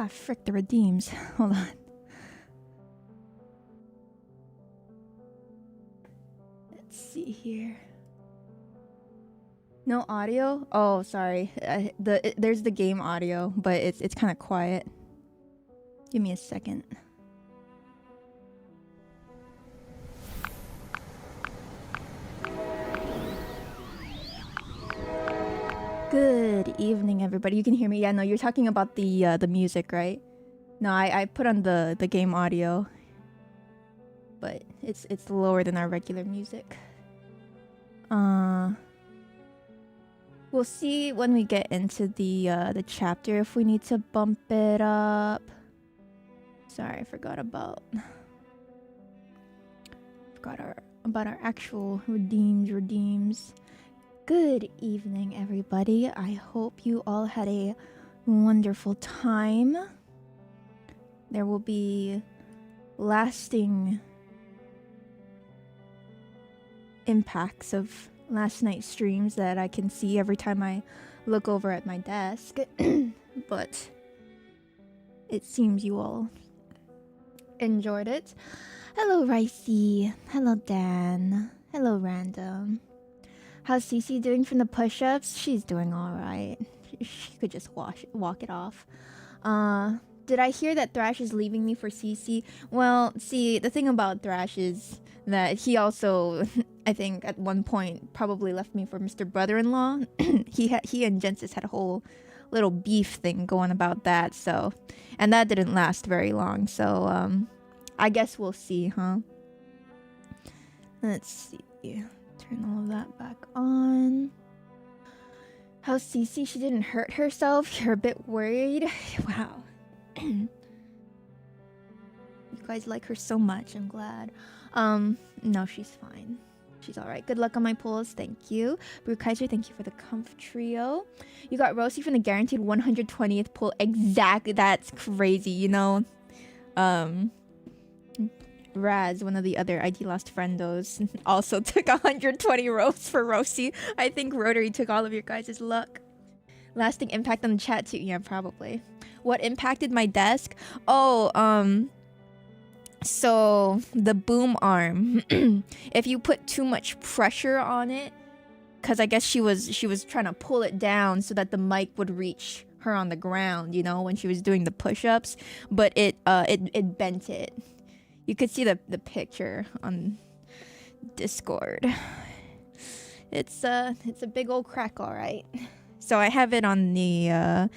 Ah, frick, the redeems. Hold on. Let's see here. No audio? Oh, sorry. There's the game audio, but it's kind of quiet. Give me a second. Good evening, everybody. You can hear me? Yeah, no, you're talking about the music, right? No, I put on the game audio, but it's lower than our regular music. We'll see when we get into the chapter if we need to bump it up. Sorry, I forgot about our actual redeems. Good evening, everybody. I hope you all had a wonderful time. There will be lasting impacts of last night's streams that I can see every time I look over at my desk. But it seems you all enjoyed it. Hello, Ricey. Hello, Dan. Hello, Random. How's Cece doing from the push-ups? She's doing alright. She could just walk it off. Did I hear that Thrash is leaving me for Cece? Well, see, the thing about Thrash is that he also, I think, at one point probably left me for Mr. Brother-in-Law. he and Jensis had a whole little beef thing going about that, so... And that didn't last very long, so, I guess we'll see, huh? Let's see. Turn all of that back on. How's Cece? She didn't hurt herself? You're a bit worried? Wow. You guys like her so much, I'm glad. No, she's fine. She's alright. Good luck on my pulls, thank you. Brew Kaiser, thank you for the comf trio. You got Rosie from the guaranteed 120th pull. Exactly, that's crazy, you know? Raz, one of the other ID Lost Friendos, also took 120 rolls for Rosie. I think Rotary took all of your guys' luck. Lasting impact on the chat too. Yeah, probably. What impacted my desk? Oh, so the boom arm. If you put too much pressure on it, because I guess she was trying to pull it down so that the mic would reach her on the ground, you know, when she was doing the push-ups, but it bent it. You could see the picture on Discord. It's a big old crack, all right. So I have it on the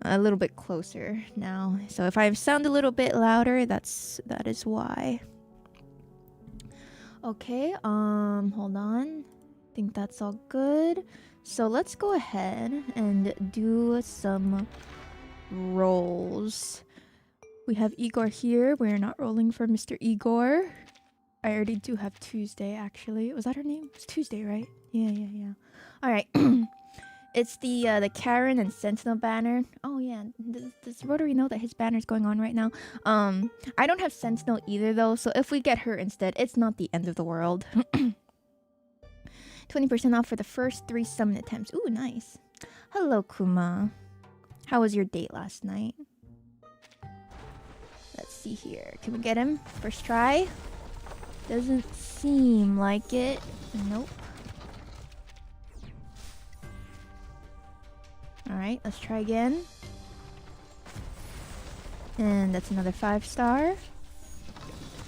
a little bit closer now. So if I sound a little bit louder, that is why. Okay, hold on. I think that's all good. So let's go ahead and do some rolls. We have Igor here. We're not rolling for Mr. Igor. I already do have Tuesday, actually. Was that her name? It's Tuesday, right? Yeah. All right. It's the Charon and Sentinel banner. Oh yeah, does Rotary know that his banner's going on right now? I don't have Sentinel either though, so if we get her instead, it's not the end of the world. 20% off for the first 3 summon attempts. Ooh, nice. Hello, Kuma. How was your date last night? Let's see here. Can we get him? First try? Doesn't seem like it. Nope. Alright, let's try again. And that's another 5-star.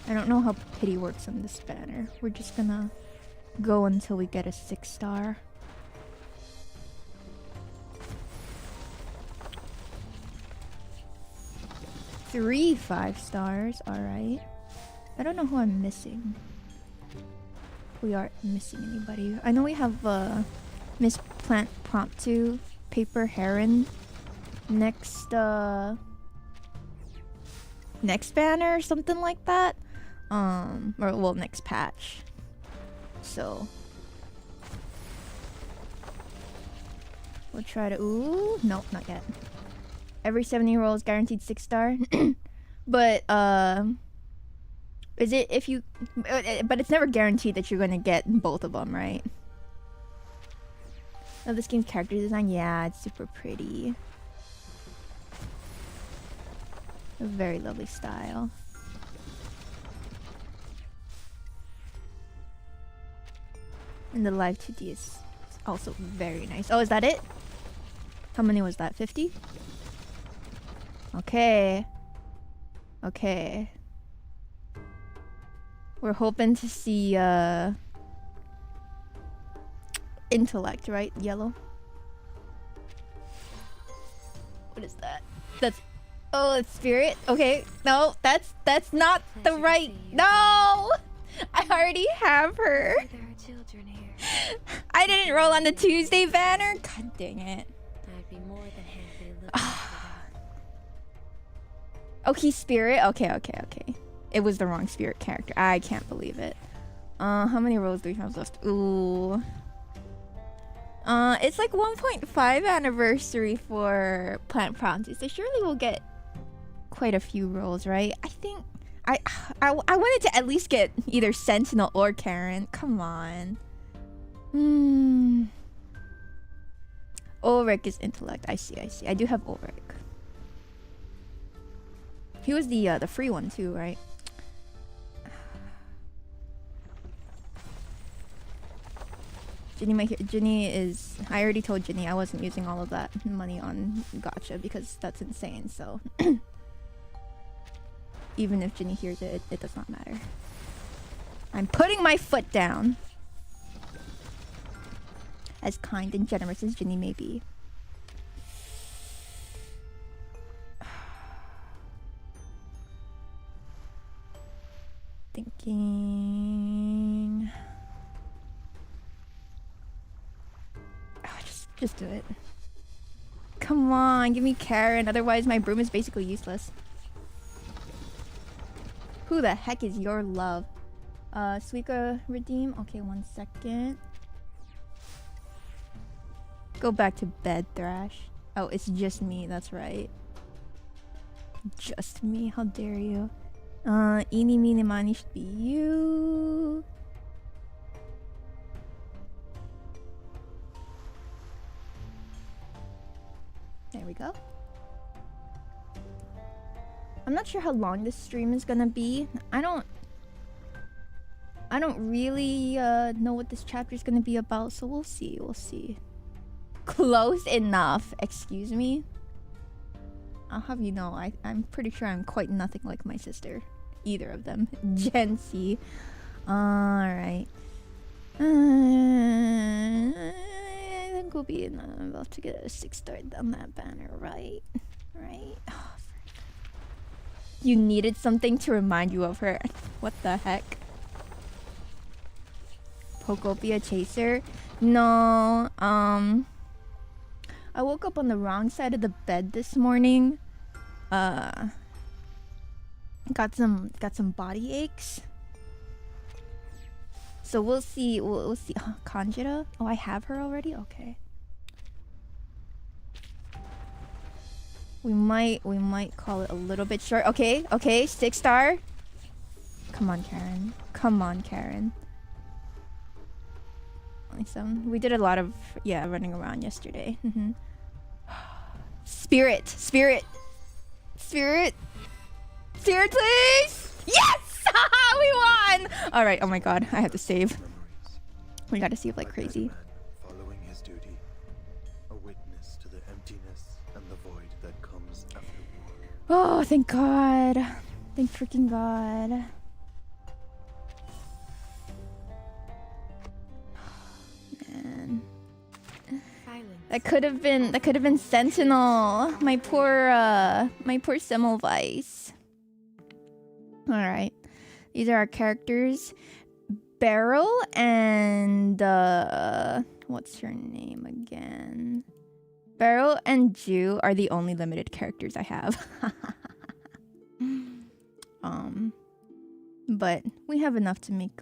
I don't know how pity works on this banner. We're just gonna go until we get a 6-star. Three 5-stars, alright. I don't know who I'm missing. If we aren't missing anybody. I know we have Miss Plant Promptu, Paper Heron. Next banner or something like that. Or well, next patch. So we'll try to nope, not yet. Every 70 rolls guaranteed 6-star. But is it if you but it's never guaranteed that you're gonna get both of them, right? Oh, this game's character design, yeah, it's super pretty. Very lovely style. And the live 2D is also very nice. Oh, is that it? How many was that? 50? Okay. Okay. We're hoping to see intellect, right? Yellow. What is that? That's it's spirit. Okay. No, that's not the right. No! I already have her. There are children here. I didn't roll on the Tuesday banner. God dang it. I'd be more than happy looking for them. Okay, spirit. Okay. It was the wrong spirit character. I can't believe it. How many rolls do we have left? Ooh. It's like 1.5 anniversary for Plant Prodigy, so surely we'll get quite a few rolls, right? I think I wanted to at least get either Sentinel or Charon. Come on. Ulrich is intellect. I see. I do have Ulrich. He was the free one too, right? Ginny is... I already told Ginny I wasn't using all of that money on gacha because that's insane, so... Even if Ginny hears it, it does not matter. I'm putting my foot down. As kind and generous as Ginny may be. Thinking... Just do it. Come on, give me Charon, otherwise my broom is basically useless. Who the heck is your love? Suika redeem? Okay, 1 second. Go back to bed, Thrash. Oh, it's just me, that's right. Just me, how dare you. Eeny, meeny, miny should be you. There we go. I'm not sure how long this stream is gonna be. I don't really know what this chapter is gonna be about, so we'll see. Close enough. Excuse me. I'll have you know, I'm pretty sure I'm quite nothing like my sister. Either of them. Gen C. Alright. I think we'll be about to get a 6-star down that banner, right? Right? Oh, you needed something to remind you of her. What the heck? Pokopia Chaser? No, I woke up on the wrong side of the bed this morning. Got some body aches. So we'll see. We'll see. Kanjira? Oh, I have her already? Okay. We might call it a little bit short. Okay, 6-star. Come on, Charon. Awesome. We did a lot of running around yesterday. Spirit, please! Yes! We won! Alright, oh my god, I have to save. We gotta save like crazy. Following his duty, a witness to the emptiness and the void that comes after war. Oh, thank god. Thank freaking god. Man. That could have been Sentinel. My poor Semmelweis. Alright. These are our characters. Beryl and what's her name again? Beryl and Ju are the only limited characters I have. But we have enough to make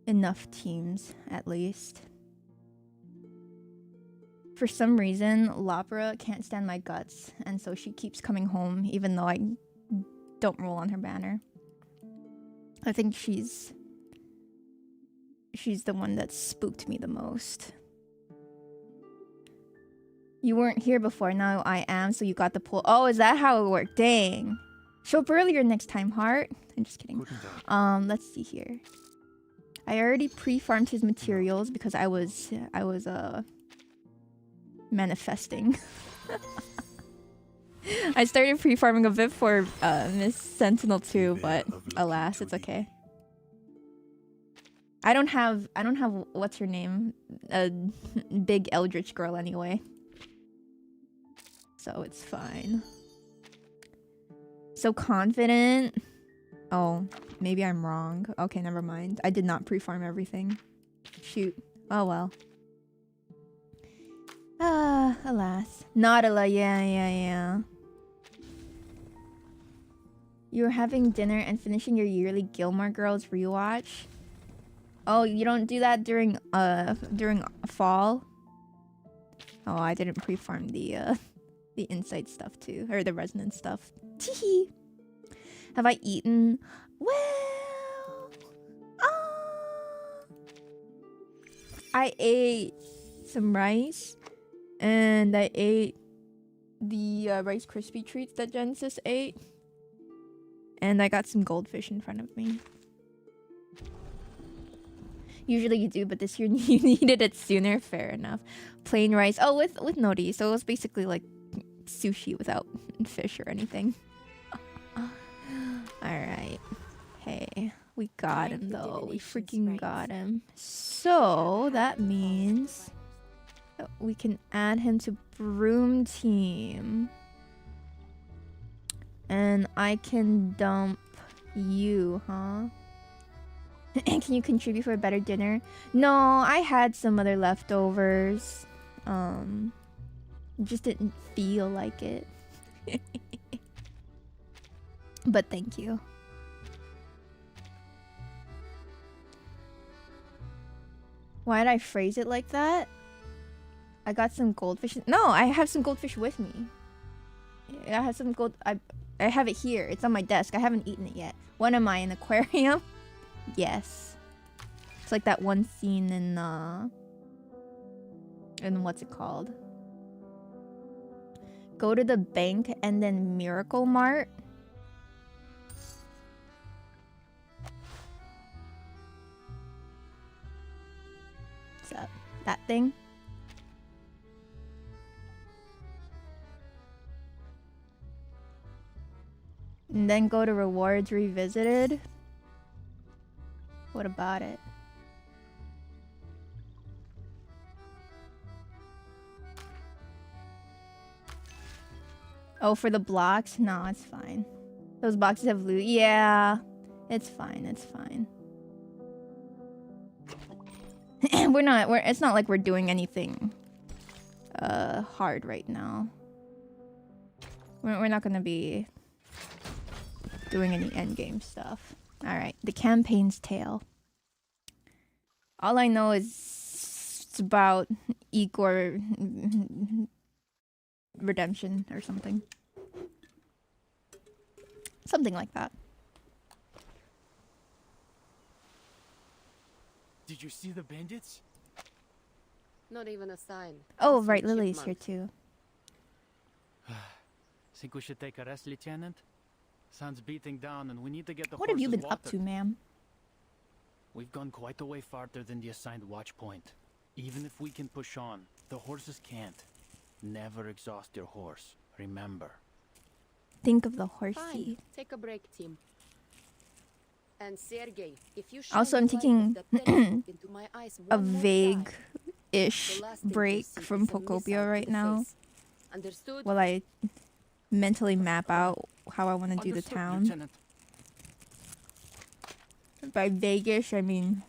enough teams at least. For some reason, Lapra can't stand my guts, and so she keeps coming home even though I don't roll on her banner. I think she's the one that spooked me the most. You weren't here before, now I am, so you got the pull. Oh, is that how it worked? Dang. Show up earlier next time, Heart. I'm just kidding. Guten Tag. Let's see here. I already pre-farmed his materials because I was manifesting. I started pre-farming a bit for Miss Sentinel 2, but alas, it's okay. I don't have what's her name? A big eldritch girl anyway. So it's fine. So confident. Oh, maybe I'm wrong. Okay, never mind. I did not pre-farm everything. Shoot. Oh well. Ah, alas. Nadala, yeah. You're having dinner and finishing your yearly Gilmore Girls rewatch? Oh, you don't do that during fall? Oh, I didn't pre-farm the insight stuff too, or the resonance stuff. Teehee. Have I eaten? Well, I ate some rice, and I ate the Rice Krispie treats that Genesis ate, and I got some goldfish in front of me. Usually you do, but this year you needed it sooner. Fair enough. Plain rice. Oh, with nori. So it was basically like sushi without fish or anything. Alright. Hey, we got him though. We freaking got him. So that means that we can add him to Broom Team. And I can dump you, huh? Can you contribute for a better dinner? No, I had some other leftovers. Just didn't feel like it. But thank you. Why did I phrase it like that? I got some goldfish. No, I have some goldfish with me. I have some gold. I have it here. It's on my desk. I haven't eaten it yet. What am I, an aquarium? Yes. It's like that one scene in what's it called? Go to the bank and then Miracle Mart. What's up? That thing? And then go to rewards revisited. What about it? Oh, for the blocks? No, it's fine. Those boxes have loot. Yeah, it's fine. It's fine. It's not like we're doing anything hard right now. We're not gonna be doing any endgame stuff. Alright, the campaign's tale. All I know is it's about Igor redemption or something. Something like that. Did you see the bandits? Not even a sign. Oh, Just right, some Lily's here chipmunks. too. Think we should take a rest, Lieutenant? Sun's beating down and we need to get the What have you horses been up to, watered. ma'am? We've gone quite a way farther than the assigned watch point. Even if we can push on, the horses can't. Never exhaust your horse, remember. Think of the Fine. horsey. Take a break, team. And Sergey, if you Also, I'm shine the light taking of the telescope into my eyes A one more time, vague-ish the last thing break you'll see from is a missile Pokopia to right the now. face. Understood? While I mentally map out how I want to do the Understood, town. Lieutenant. By vague-ish, I mean...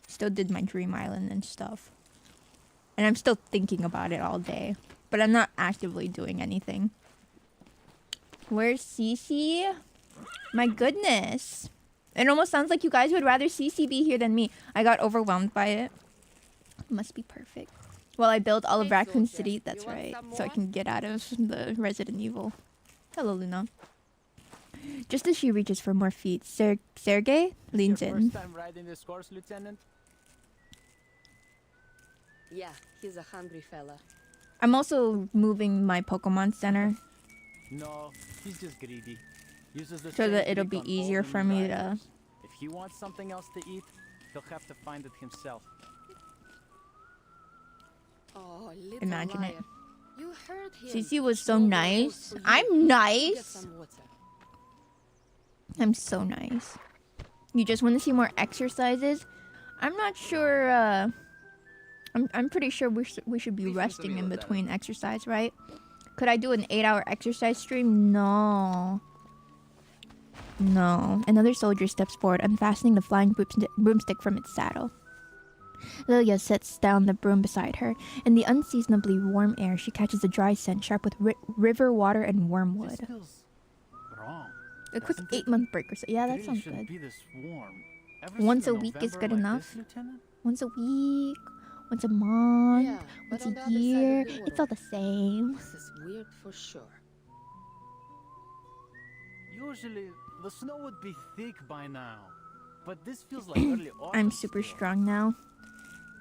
Still did my Dream Island and stuff. And I'm still thinking about it all day. But I'm not actively doing anything. Where's Cece? My goodness. It almost sounds like you guys would rather Cece be here than me. I got overwhelmed by it. Must be perfect. Well, I built all of Hey, Raccoon soldier, City, that's you want right. some So I more? can get out of the Resident Evil. Hello, Luna. Just as she reaches for more feet, Sergey leans Your in. first time riding this horse, Lieutenant? Yeah, he's a hungry fella. I'm also moving my Pokemon Center No, he's just greedy. Uses the so same that it'll trick be on easier all the for new me to. riders. If he wants something else to eat, he'll have to find it himself. Oh, little Imagine it. liar. You heard him. Cece was so No more nice. roast for you. I'm Get nice. some water. I'm so nice. You just want to see more exercises? I'm not sure. I'm pretty sure we should be resting in between exercise, right? Could I do an 8-hour exercise stream? No. No. Another soldier steps forward, unfastening the flying broomstick from its saddle. Lilia sets down the broom beside her. In the unseasonably warm air, she catches a dry scent sharp with river water and This wormwood. feels wrong. A quick doesn't it? 8-month break or so. Yeah, It that really sounds shouldn't good. be this warm. Ever Once seen a week is November good like enough. this, Lieutenant? Once a week, once a month, Yeah, but once on the a other side of year. the It's all water. the same. This is weird for sure. Usually, the snow would be thick by now. But this feels like early autumn I'm super still. strong now.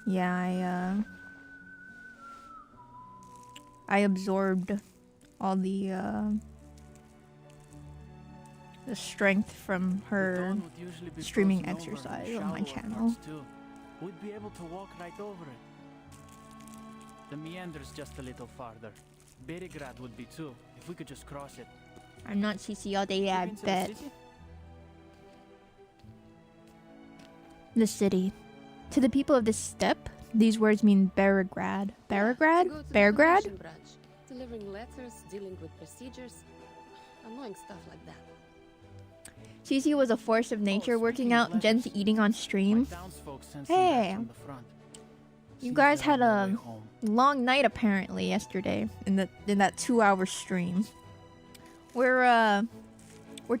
Yeah, I absorbed all the strength from The her. dawn would usually be streaming frozen over and exercise on my shallower channel. parts too. We'd be able to walk right over it. The meander's just a little farther. Berigrad would be too, if we could just cross it. I'm not CC all day, yeah, I You been to the bet. city? The city. To the people of this steppe, these words mean Berigrad. Berigrad? Go to the Berigrad? commission branch, delivering letters, dealing with procedures, annoying stuff like that. CC was a force of nature Oh, working speaking of out, Jen's letters, eating on My stream. townsfolk sent Hey. some back from the front. You Seems guys they're had on their a way home. long night apparently yesterday in that 2-hour stream. We're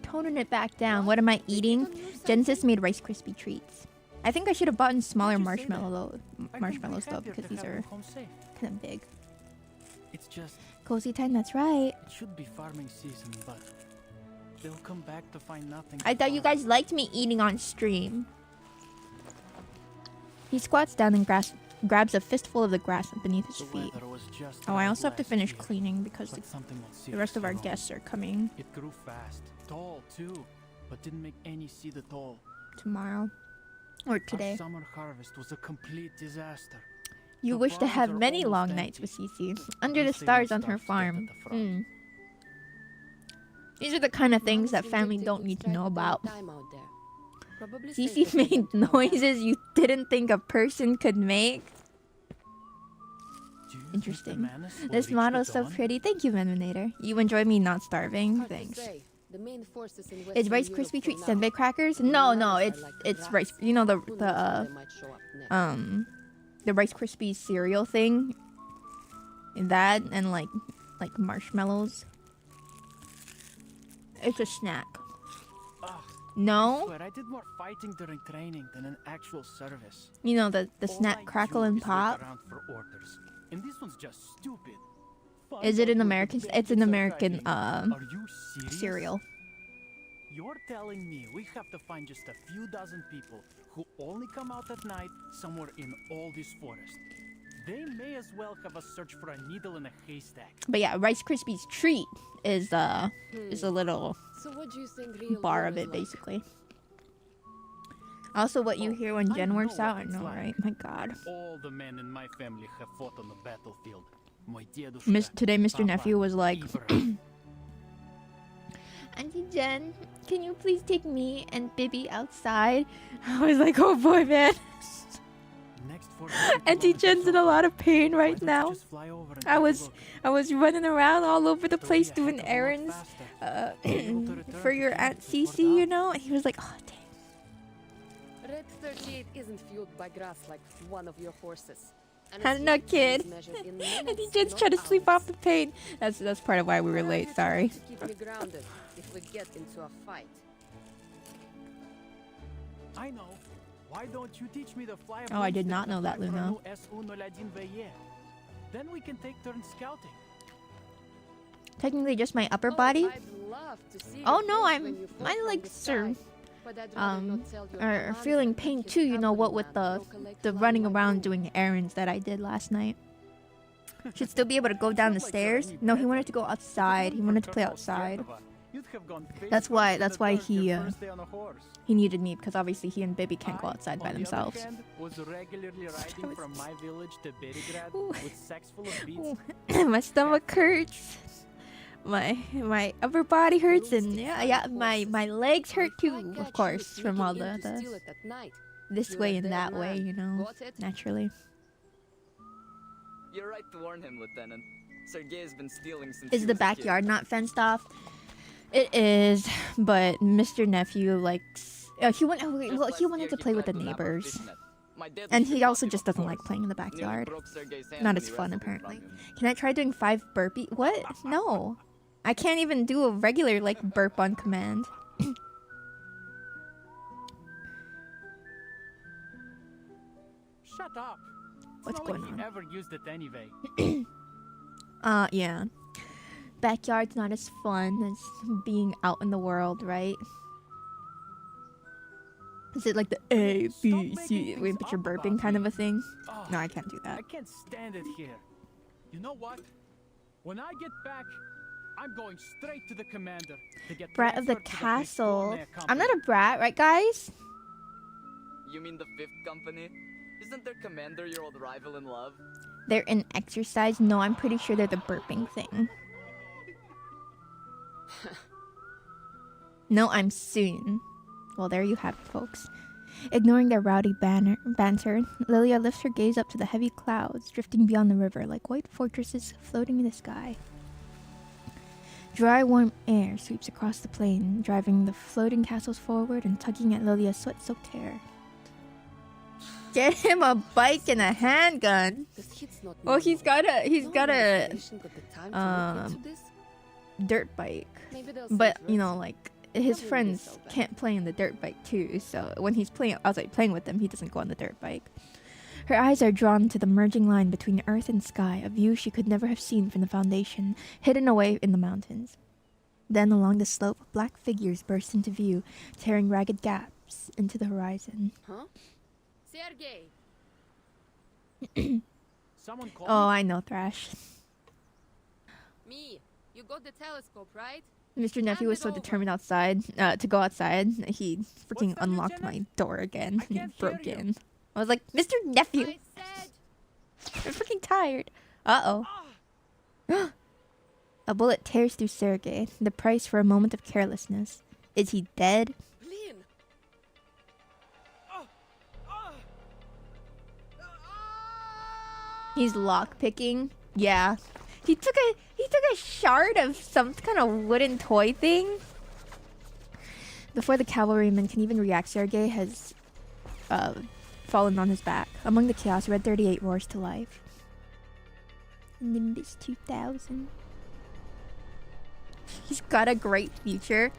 toning it back down. What am I eating? Genesis made Rice Krispie treats. I think I should have bought smaller Why'd you say that? marshmallows I though couldn't be because happier these to have are them home safe. kind of big. It's just, Cozy time, that's right. it should be farming season, but they'll come back to find nothing. I to thought you farm. guys liked me eating on stream. He squats down and grabs a fistful of the grass beneath his The feet. weather was just Oh, I right also have to last finish year, cleaning because but something won't see the rest of our Charon. guests are coming It grew fast, tall too, but didn't make any seed at all. tomorrow or today. Our summer harvest was a complete disaster. You the wish to barns have are many almost long empty. nights with Cece under the least they stars don't on her starve to death at farm. the front. These are the kind of things that Mama's family been don't taking need to strike know all the about. time out there. Probably Cece safer for them made to come back. noises you didn't think a person could make. Do you think the Interesting. Manus will This reach model the is so dawn? pretty. Thank you, Venminator. You enjoy me not starving? Hard to Thanks. say. The main forces in Is Western Rice Europe Krispie for treat now. senbei crackers? The No, others are it's like it's rats. rice. You know Who knows how they might show up next. the Rice Krispies cereal thing. That and like marshmallows. It's a snack. Ugh, I No, swear I did more fighting during training than in actual service. you know the All snack I crackle do and is wait pop. around for orders. And this one's just stupid. Is Find it an out what the American? It's bandits an are American hiding. Are you serious? cereal. You're telling me we have to find just a few dozen people who only come out at night somewhere in all this forest. They may as well have us search for a needle in a haystack. But yeah, Rice Krispies treat is a little So what do you think real bar war of is it like? basically. Also, what you Oh, hear when I Jen know works out, I what it's know, like. right? My God. All the men in my family have fought on the battlefield. My dedushka, Today, Mr. Papa, Nephew was like, Ibra. Auntie Jen, can you please take me and Bibby outside? I was like, oh boy, man. Next 40 Auntie kilometers Jen's in a over. lot of pain Why right don't you now. just fly over and I take a was look? I was running around all over the It'll be place a doing heck of a lot errands faster. Be able to return for to your camp Aunt before Cece, you dark. know? And he was like, oh, dang. Red 38 isn't fueled by grass like one of your horses. And I'm its not heat kid. is measured in Auntie minutes, Jen's not trying to sleep hours. off the pain. That's part of why we were Why are late, you sorry. trying to keep me grounded if we get into a fight? I know. Why don't you teach me to fly a Oh, I did broomstick not and know that, fly for Luna. no S uno ladin veillé? Then we can take turns scouting. Technically just my upper Oh, body. I'd love to see Oh your no, face I'm when you fall my from legs the are sky, but I'd rather not tell your are commander feeling that pain his too, you know what, cavalry with man will collect the line running like around you. doing errands that I did last night. Should still be able to go down the stairs. No, he wanted to go outside. He wanted to play outside. That's why he needed me, because obviously he and Bibi can't go outside by themselves. My stomach hurts. My upper body hurts, and yeah, my legs hurt too, of course, from all the this way and that way, you know, naturally. You're right to warn him, Lieutenant. Sergei's been stealing since Is the backyard not fenced off? It is, but Mr. Nephew likes. He wanted to play with the neighbors, and he also just doesn't like playing in the backyard. Not as fun, apparently. Can I try doing 5 burpee? What? No, I can't even do a regular like burp on command. Shut up. What's going on? Never used it anyway. Yeah. Backyard's not as fun as being out in the world, right? Is it like the A, B, C, wait, but you're burping kind of a thing? No, I can't do that. I can't stand it here. You know what? When I get back, I'm going straight to the commander to get Brat of the transferred to castle. California I'm not company. a brat, right, guys? You mean the 5th company? Isn't their commander your old rival in love? They're in exercise. No, I'm pretty sure they're the burping thing. No, I'm soon. Well, there you have it, folks. Ignoring their rowdy banter, Lilia lifts her gaze up to the heavy clouds drifting beyond the river like white fortresses floating in the sky. Dry, warm air sweeps across the plain, driving the floating castles forward and tugging at Lilia's sweat-soaked hair. Get him a bike and a handgun. Well, he's got a dirt bike, but you know, like his friends can't play on the dirt bike too. So when he's playing outside playing with them, he doesn't go on the dirt bike. Her eyes are drawn to the merging line between earth and sky, a view she could never have seen from the Foundation, hidden away in the mountains. Then along the slope, black figures burst into view, tearing ragged gaps into the horizon. Huh? Sergei! Someone call Oh, me? I know, Thrash. Me! You got the telescope, right? Mr. Nephew was so determined to go outside, he freaking What's that, unlocked Lieutenant? my door again. I He can't broke hear you. in. I was like, Mr. Nephew, I said... I'm freaking tired. Uh-oh. A bullet tears through Sergei, the price for a moment of carelessness. Is he dead? Blin! He's lockpicking? Yeah. He took a shard of some kind of wooden toy thing. Before the cavalryman can even react, Sergei has fallen on his back. Among the chaos, Red 38 roars to life. Nimbus 2000. He's got a great future.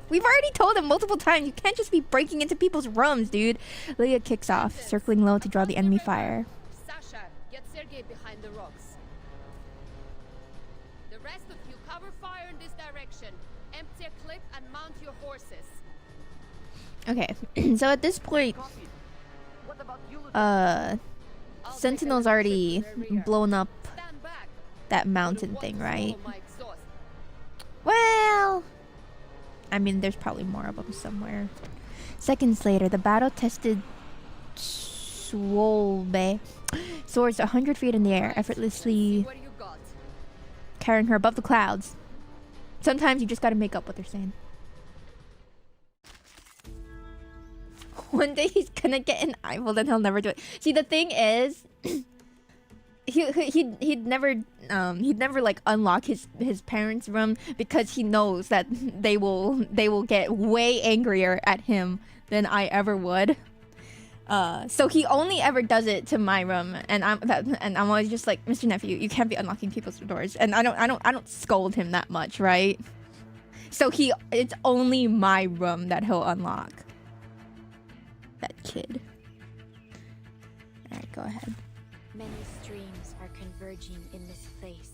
We've already told him multiple times, you can't just be breaking into people's rooms, dude. Leah kicks off, circling low to draw the enemy fire. Sasha, get Sergei behind the rocks. The rest of you cover fire in this direction. Empty a clip and mount your horses. Okay, so at this point, Sentinel's already blown up Stand back. that mountain Watch thing, the right? solo my exhaust. Well, I mean, there's probably more of them somewhere. Seconds later, the battle-tested Swolbe soars 100 feet in the air, Right, effortlessly what do you got? carrying her above the clouds. Sometimes you just gotta make up what they're saying. One day he's gonna get an eyeball, then he'll never do it. See, the thing is, he'd never like unlock his parents' room because he knows that they will get way angrier at him than I ever would. So he only ever does it to my room, and I'm always just like, Mr. Nephew, you can't be unlocking people's doors, and I don't scold him that much, right? So it's only my room that he'll unlock. That kid. All right, go ahead. Many streams are converging in this place.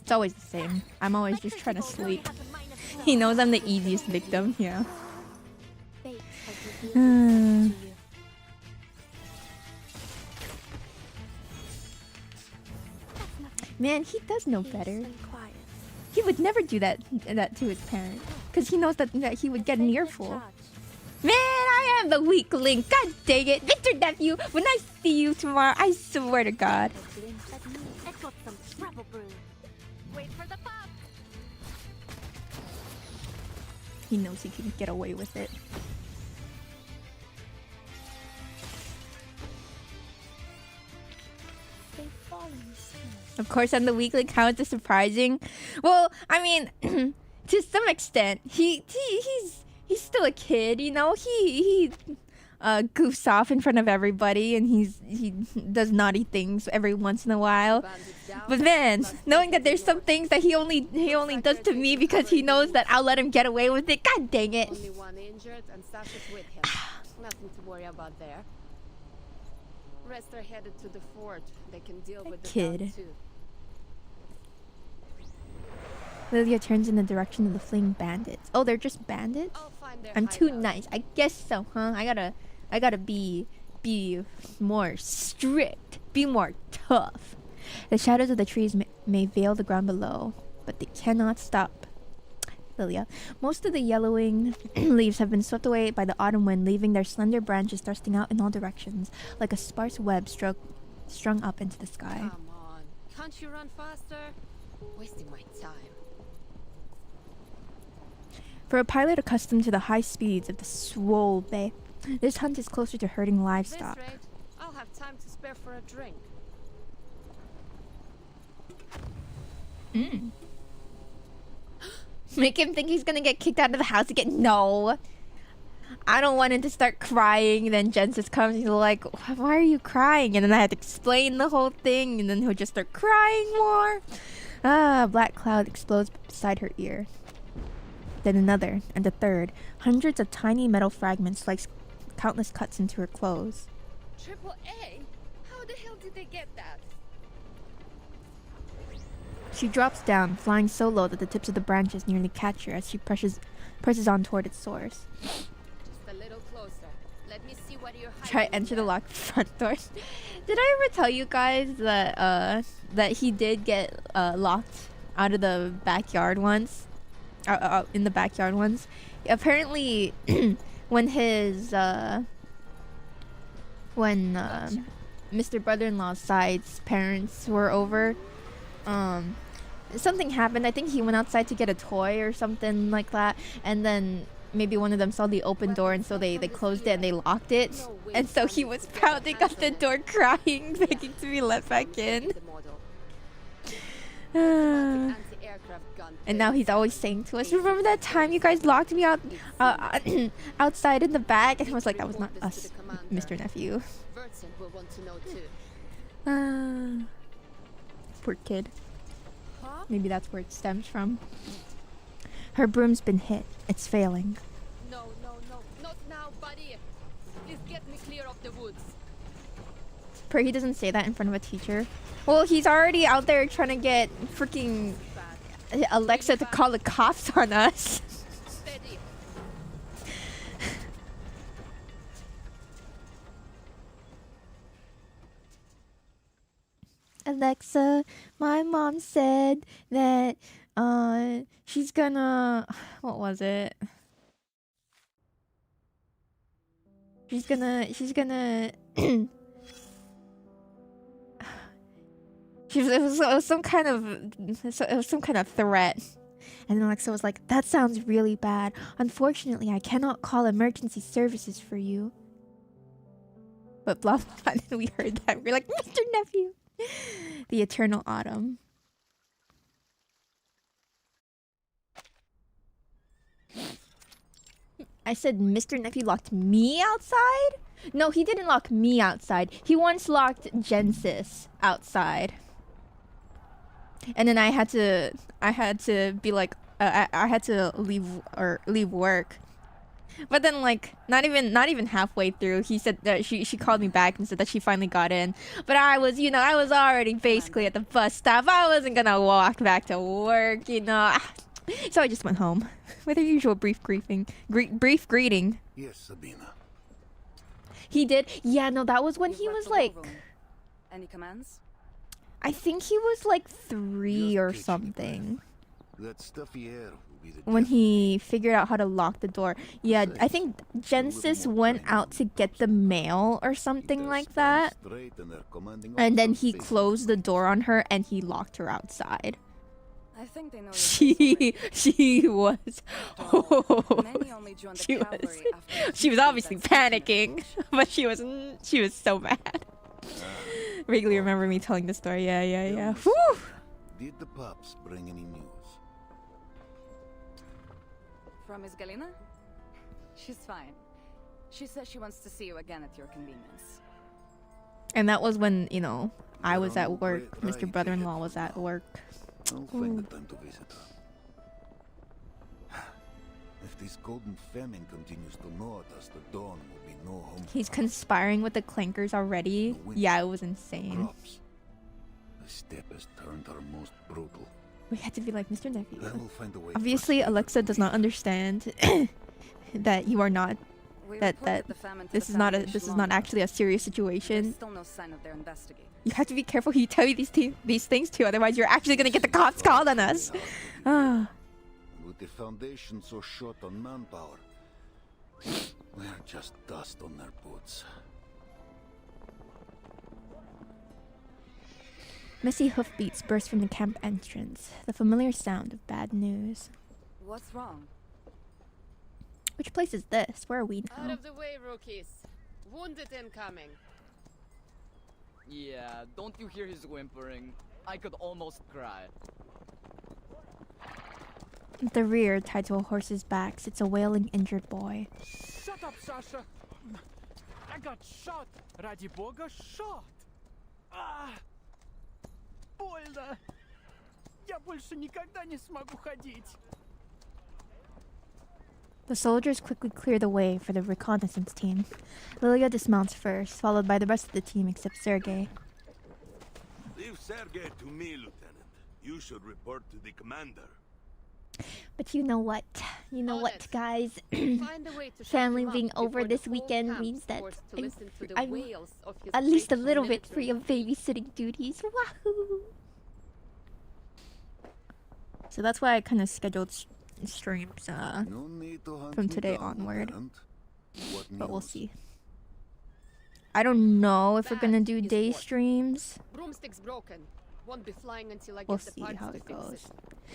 It's always the same. I'm always just trying to sleep. He knows I'm the easiest victim. Yeah. Fate has revealed itself to you. That's nothing. Man, he does know Peace better. and quiet. He would never do that to his parents, because he knows that he would get an Sacred earful. touch. Man, I am the weak link. God dang it, Mr. Nephew. When I see you tomorrow, I swear to God. A glimpse at me. I got some trouble brew. Wait for the pop. He knows he can get away with it. They've fallen still. Of course, on the weekly count is surprising. Well, I mean, to some extent, he's still a kid, you know. He goofs off in front of everybody, and he does naughty things every once in a while. But man, knowing that there's some things that he only does to me because he knows that I'll let him get away with it. God dang it! Only one injured, and Sasha's with him. Nothing to worry about there. Rest are headed to the fort. They can deal with the Kid. town too. Lilia turns in the direction of the fleeing bandits. Oh, they're just bandits? I'll find their I'm too hideout. nice. I guess so, huh? I gotta be more strict, be more tough. The shadows of the trees may veil the ground below, but they cannot stop Lilia. Most of the yellowing leaves have been swept away by the autumn wind, leaving their slender branches thrusting out in all directions, like a sparse web strung up into the sky. Come on. Can't you run faster? Wasting my time. For a pilot accustomed to the high speeds of the Swole Bay, this hunt is closer to herding This livestock. rate, I'll have time to spare for a drink. Make him think he's gonna get kicked out of the house again. No. I don't want him to start crying. Then Jensis comes and he's like, why are you crying? And then I had to explain the whole thing. And then he'll just start crying more. A black cloud explodes beside her ear. Then another, and a third. Hundreds of tiny metal fragments slice countless cuts into her clothes. Triple A? How the hell did they get that? She drops down, flying so low that the tips of the branches nearly catch her as she presses on toward its source. Just a little closer. Let me see what you're hiding. Try enter the locked front door. Did I ever tell you guys that that he did get locked out of the backyard once? In the backyard once. Apparently, when his Mr. Brother-in-law's side's parents were over, something happened. I think he went outside to get a toy or something like that, and then maybe one of them saw the open door, and so they closed it and they locked it, and so he was pounding on the door crying, begging to be let back in. And now he's always saying to us, remember that time you guys locked me out outside in the back? And I was like, that was not us, Mr. Nephew. Vincent will want to know too. Poor kid. Huh? Maybe that's where it stems from. Her broom's been hit. It's failing. No, not now, buddy. Please get me clear of the woods. Pray he doesn't say that in front of a teacher. Well, he's already out there trying to get freaking Alexa to call the cops on us. Steady. Alexa, my mom said that she's gonna, what was it? She's gonna it was some kind of threat. And then Alexa was like, that sounds really bad. Unfortunately, I cannot call emergency services for you. But blah blah blah. And we heard that. We're like, Mr. Nephew. The eternal autumn. I said Mr. Nephew locked me outside? No, he didn't lock me outside. He once locked Jensis outside. And then I had to be like, I had to leave work. But then, like, not even halfway through, he said that she called me back and said that she finally got in. But I was already basically at the bus stop. I wasn't gonna walk back to work, So I just went home with her usual brief greeting. Yes, Sabina. He did. Yeah, no, that was when he was like, Any commands? I think he was like 3 Just or pitching it, something. That stuffy air will be the When death he figured out how to lock the door. Yeah, I think Genesis went out to get the mail or something like that. And then he closed the door on her and he locked her outside. I think they know She was Many only joined the she was cavalry after she was obviously panicking, but she was so mad. Vaguely remember me telling the story. Yeah. Whew. Did the pups bring any news? From Miss Galina? She's fine. She says she wants to see you again at your convenience. And that was when, you know, I was at work. Mr. Brother-in-law was at work. I'll find the time to visit her. If this golden famine continues to gnaw at us, the dawn will be no home. He's conspiring with the clankers already. Yeah, it was insane. Crops. The steppe has turned her most brutal. We had to be like, Mr. Nephew. I will find a way. Obviously, Alexa does not understand that you are not. That this is not actually a serious situation. Still no sign of their investigator. You have to be careful who you tell you these things to, otherwise you're actually gonna get the cops called on us. With the Foundation so short on manpower, we're just dust on their boots. Messy hoofbeats burst from the camp entrance, the familiar sound of bad news. What's wrong? Which place is this? Where are we Out now? of the way, rookies. Wounded incoming. Yeah, don't you hear his whimpering? I could almost cry. At the rear, tied to a horse's back, sits a wailing injured boy. Shut up, Sasha! I got shot! Ради бога, shot! Ah! Больно! Я больше никогда не смогу ходить! The soldiers quickly clear the way for the reconnaissance team. Lilia dismounts first, followed by the rest of the team except Sergei. Leave Sergei to me, Lieutenant. You should report to the commander. But you know what? You know On what, it. guys? Find a way to shut Family him up being over before the this whole weekend camp's means that forced to listen to the I'm wails of his at least a grateful little bit military. free of babysitting duties. Wahoo! So that's why I kind of scheduled streams No need to hunt from me today down, onward. Lieutenant. What But we'll news? see. I don't know if we're gonna do That is day what. streams. Broomstick's broken. Won't be flying until I We'll get the see parts how to it fix goes.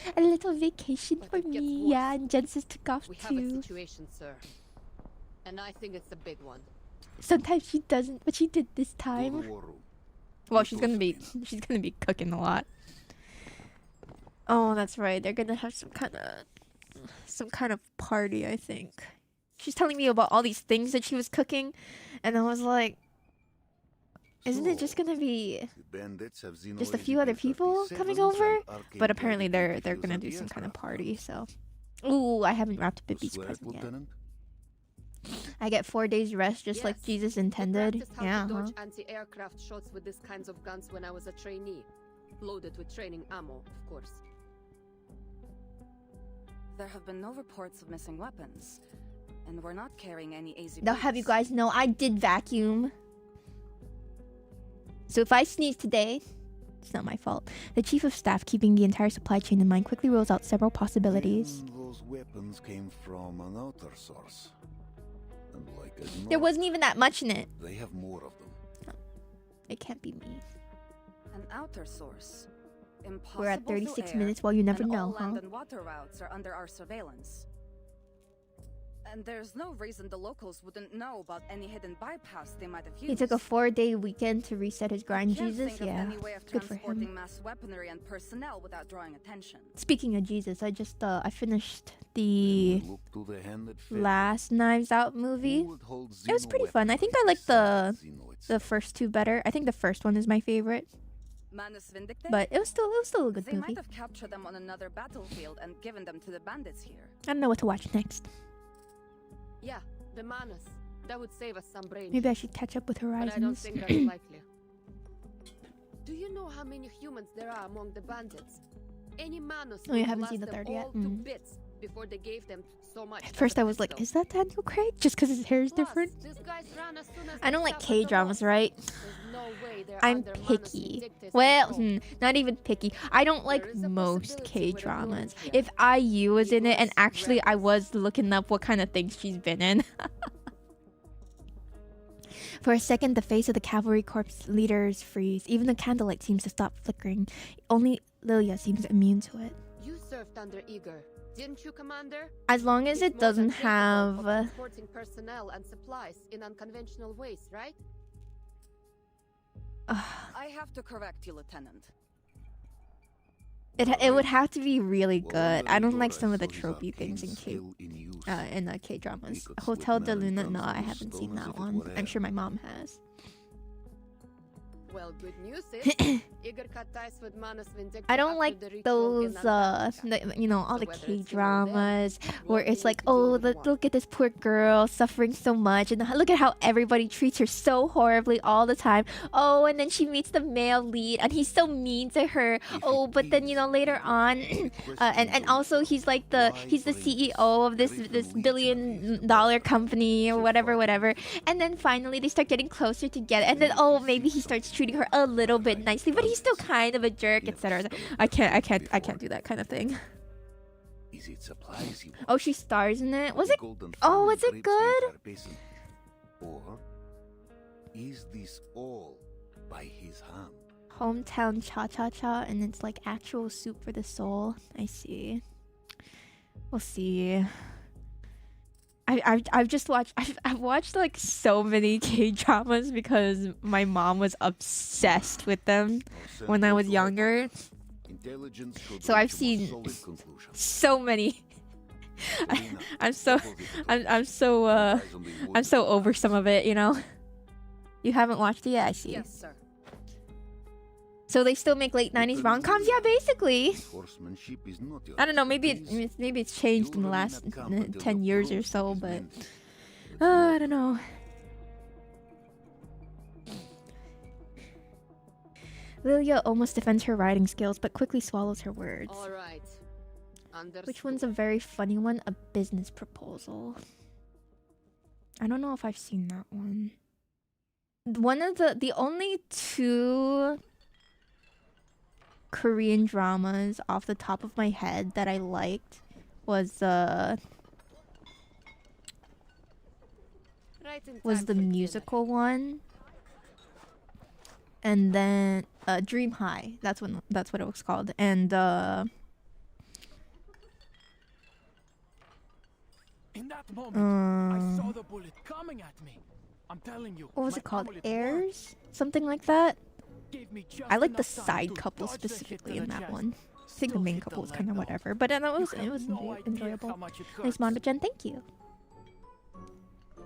it. A little vacation But for it gets me. worse. Yeah, and Jensen's took off We have a too. situation, sir. And I think it's a big one. Sometimes she doesn't, but she did this To the time. war room. Well, You she's go, gonna be Sabina. cooking a lot. Oh, that's right. They're gonna have some kind of party, I think. She's telling me about all these things that she was cooking, and I was like, isn't it just gonna be The bandits have just a Xeno few other people 37s coming and over? arcane But apparently they're dedicated gonna fields do on some the kind of aircraft party, ground. so. Ooh, I haven't wrapped You Bibi's swear it, present yet. Lieutenant? I get 4 days rest just like Yes. Jesus We intended. practiced how Yeah, to huh? dodge anti-aircraft shots with these kinds of guns when I was a trainee. Loaded with training ammo, of course. There have been no reports of missing weapons. And we're not carrying any AZ. They'll have you guys know I did vacuum. So if I sneeze today, it's not my fault. The chief of staff, keeping the entire supply chain in mind, quickly rules out several possibilities. Then those weapons came from an outer source. And like as There not, wasn't even that much in it. they have more of them. It can't be me. An outer source. Impossible We're at through 36 air, minutes. Well, you never and know, all huh? land and water routes are under our surveillance. And there's no reason the locals wouldn't know about any hidden bypass they might have used. He took a 4-day weekend to reset his grind, Can't Jesus. think of Yeah, any way of good for transporting him. mass weaponry and personnel without drawing attention. Speaking of Jesus, I just I finished Then the we look to the hand that fed last Knives Out movie. Who would hold It was Xeno pretty fun. I think I weaponry like the besides Xeno the itself? first two better. I think the first one is my favorite, Manus Vindicte? but it was still a good They movie. might have captured them on another battlefield and given them to the bandits here. I don't know what to watch next. Yeah, the Manus. That would save us some brain. Maybe I should catch up with But I don't Horizons. think that's likely. Do you know how many humans there are among the bandits? Any Manus Oh, you would haven't blast seen the them third yet? all to bits before they gave them so much. At first I was like, is that Daniel Craig? Just because his hair is Plus, different? these guys ran as soon as I they don't like suffered the K-dramas, loss. right? There's no way they're I'm under Manus picky. Vindictus Well, control. not even picky. I don't like There is a most possibility with a K-dramas. woman here. If IU was in it, and Egoist, actually I reckless. was looking up what kind of things she's been in. For a second, the face of the cavalry corps leaders freeze. Even the candlelight seems to stop flickering. Only Lilia seems immune to it. You served under Igor, didn't you, Commander? As long as He's it more doesn't than capable of have... transporting personnel and supplies in unconventional ways, right? I have to correct you, Lieutenant. It would have to be really Well, good. I don't like some of the Doris is tropey arcane things in still in use. K-dramas. We could Hotel slip de Mary Luna, Guns no, on I the haven't seen stone as that if it one. were I'm air. sure my mom has. Well, good news is Igor cut ties with Manus Vindictus I don't after like the ritual those, in Antarctica. you know, all So the whether it's him or them, K-dramas where we'll it's need like, to do oh, what we look at this poor girl suffering so much, and look at how everybody treats her so horribly all the time. Oh, and then she meets the male lead, and he's so mean to her. Oh, but then, you know, later on, and also he's like he's the CEO of this billion-dollar company or whatever. And then finally they start getting closer together, and then oh, maybe he starts treating her a little bit nicely, but he's still kind of a jerk, etc. I can't do that kind of thing. Is it supplies you want? Oh, she stars in it. Was The it? Golden Oh, Famine was it grapes the good? entire basin? Or is this all by his hand? Hometown cha-cha-cha, and it's like actual soup for the soul. I see. We'll see. I've just watched I've watched like so many K-dramas because my mom was obsessed with them I'll send when I you was to younger. Intelligence should So I've reach a more seen solid conclusion. so many. Selena, I'm so deposit the I'm goods. so Eyes on the I'm so wood. over some of it, you know. You haven't watched it yet, I see. Yes, sir. So they still make late 90s rom-coms? Yeah, basically. Horsemanship is not your I don't know, maybe expertise. it's changed in the You'll remain last at camp until 10 the years or proof so, is but mental. But I don't know. Lilia almost defends her writing skills, but quickly swallows her words. All right. Understood. Which one's a very funny one? A business proposal. I don't know if I've seen that one. One of the only two Korean dramas off the top of my head that I liked was Right in time the for dinner. musical one, and then Dream High. That's what it was called. And In that moment, I saw uh, the bullet coming at me. I'm telling you. what was my it called? amulet Airs, something like that. gave me just I like the enough time side to couple dodge the hit specifically to in the that chest. one. I think the Still main hit the couple was leg, kind of though. whatever, but it You was have no idea enjoyable. how much it Nice hurts. Mamba-chan, thank you.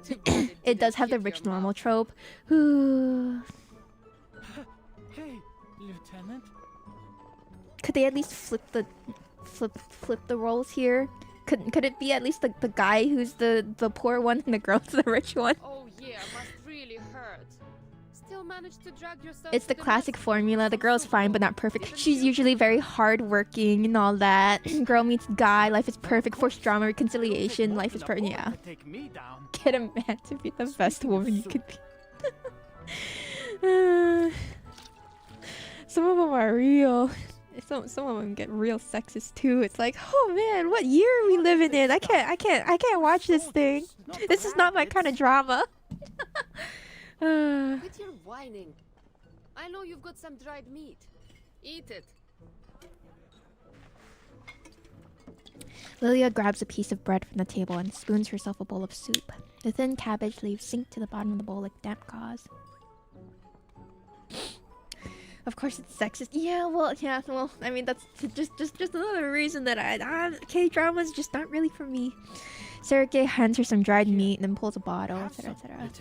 Too bad It didn't does have the hit rich your normal mouth. trope. Ooh. Hey, Lieutenant. Could they at least flip the roles here? Could it be at least the guy who's the poor one and the girl's the rich one? Oh yeah, must really hurt. Still managed to drag yourself It's to the classic mess formula. The with girl's some fine but soup. not perfect. Didn't She's you? usually very hardworking and all that. Girl meets guy, life is perfect. Forced drama, reconciliation, life is perfect. Yeah. Take me down. Get a man to be the best Speaking of woman you soup. could be. Some of them are real. Some of them get real sexist too. It's like, oh man, what year are we living in? I can't watch this thing. This is not my kind of drama. Quit your whining. I know you've got some dried meat. Eat it. Lilia grabs a piece of bread from the table and spoons herself a bowl of soup. The thin cabbage leaves sink to the bottom of the bowl like damp gauze. Of course it's sexist. Yeah, well, I mean that's just another reason that K-dramas just not really for me. Sergei hands her some dried meat and then pulls a bottle, Have etc., some, etc.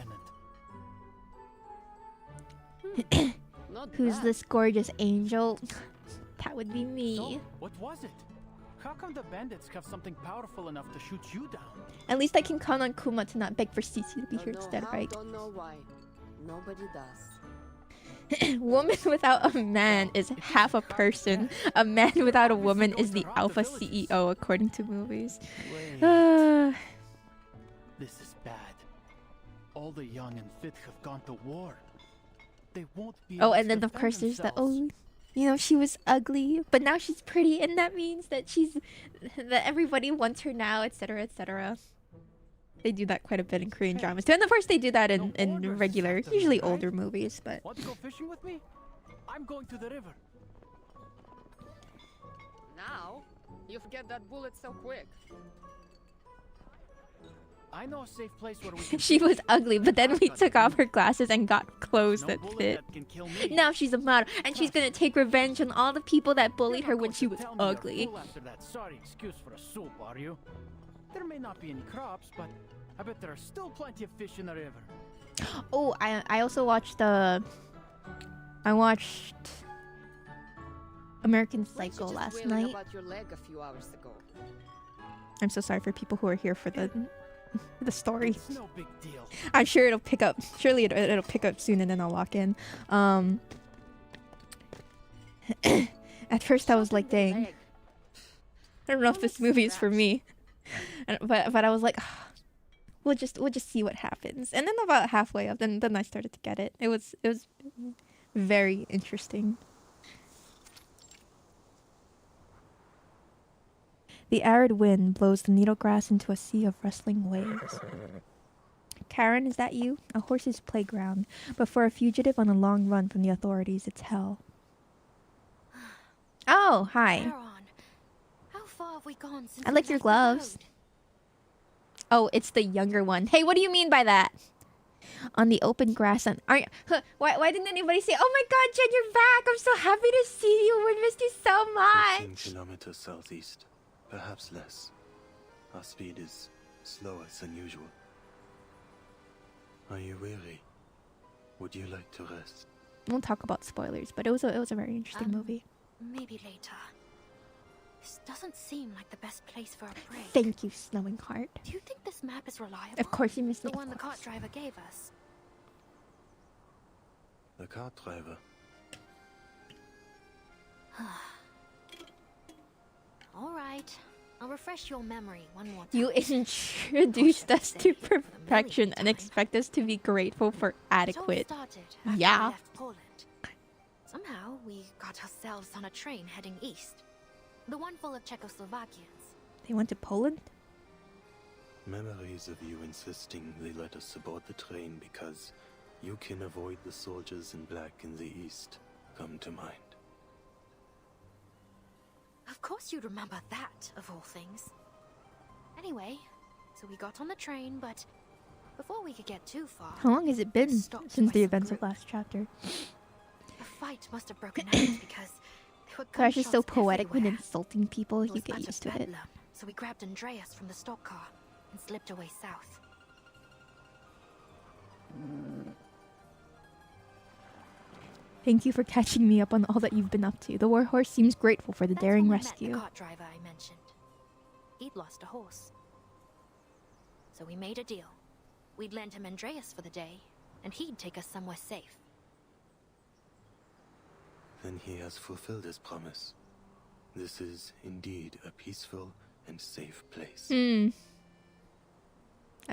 Lieutenant. Not Who's bad. this gorgeous angel? That would be me. So, what was it? How come the bandits have something powerful enough to shoot you down? At least I can count on Kuma to not beg for Cici to be Don't here know instead, how, right? Don't know why. Nobody does. Woman without a man is half a person. A man without a woman is the alpha CEO, according to movies. Wait. This is bad. All the young and fit have gone to war. They won't be Oh, able and to then of defend course there's that. themselves. Oh, you know, she was ugly, but now she's pretty, and that means that that everybody wants her now, etc., etc. They do that quite a bit in Korean dramas. And of course they do that in regular, usually older movies, but Want to go fishing with me? I'm going to the river. Now? You forget that bullet so quick. I know a safe place where we can she was ugly, but then we took off her glasses and got clothes no that bullet fit. that can kill me. Now she's a model, and she's gonna take revenge on all the people that bullied her You're not when going she to was tell me you're ugly. full after that sorry excuse for a soup, are you? There may not be any crops, but I bet there are still plenty of fish in the river. Oh, I also watched I watched American Weren't you Psycho just last wailing night. about your leg a few hours ago? I'm so sorry for people who are here for the story. It's no big deal. I'm sure it'll pick up. Surely it'll pick up soon, and then I'll lock in. At first I was like, dang, I don't know if this movie is for me. But I was like, we'll just see what happens. And then about halfway up, then I started to get it. It was very interesting. The arid wind blows the needle grass into a sea of rustling waves. Charon, is that you? A horse's playground, but for a fugitive on a long run from the authorities, it's hell. Oh, hi. Charon, how far have we gone since I we like your left the gloves. road? Oh, it's the younger one. Hey, what do you mean by that? On the open grass and why didn't anybody say, "Oh my God, Jen, you're back! I'm so happy to see you. We missed you so 15 much." kilometers southeast, perhaps less. Our speed is slower than usual. Are you weary? Would you like to rest? We'll talk about spoilers, but it was a very interesting movie. Maybe later. This doesn't seem like the best place for a break. Thank you, Snowing Heart. Do you think this map is reliable? Of course, you missed The me. one the cart driver gave us. The cart driver. All right. I'll refresh your memory one more time. You introduced us to perfection and expect us to be grateful for It all adequate. started after Yeah. we left Poland. Somehow we got ourselves on a train heading east. The one full of Czechoslovakians. They went to Poland? Memories of you insisting they let us aboard the train because you can avoid the soldiers in black in the east come to mind. Of course you'd remember that, of all things. Anyway, so we got on the train, but before we could get too far... How long has it been stopped since by the some events of group. last chapter? A fight must have broken out because there were Crash is so gunshots poetic when everywhere. insulting people. It You was get utter used to it. bedlam, so we grabbed Andreas from the stock car and slipped away south. Thank you for catching me up on all that you've been up to. The warhorse seems grateful for the That's daring when we rescue. met the cart driver I mentioned. He'd lost a horse. So we made a deal. We'd lend him Andreas for the day, and he'd take us somewhere safe. Then he has fulfilled his promise. This is indeed a peaceful and safe place. I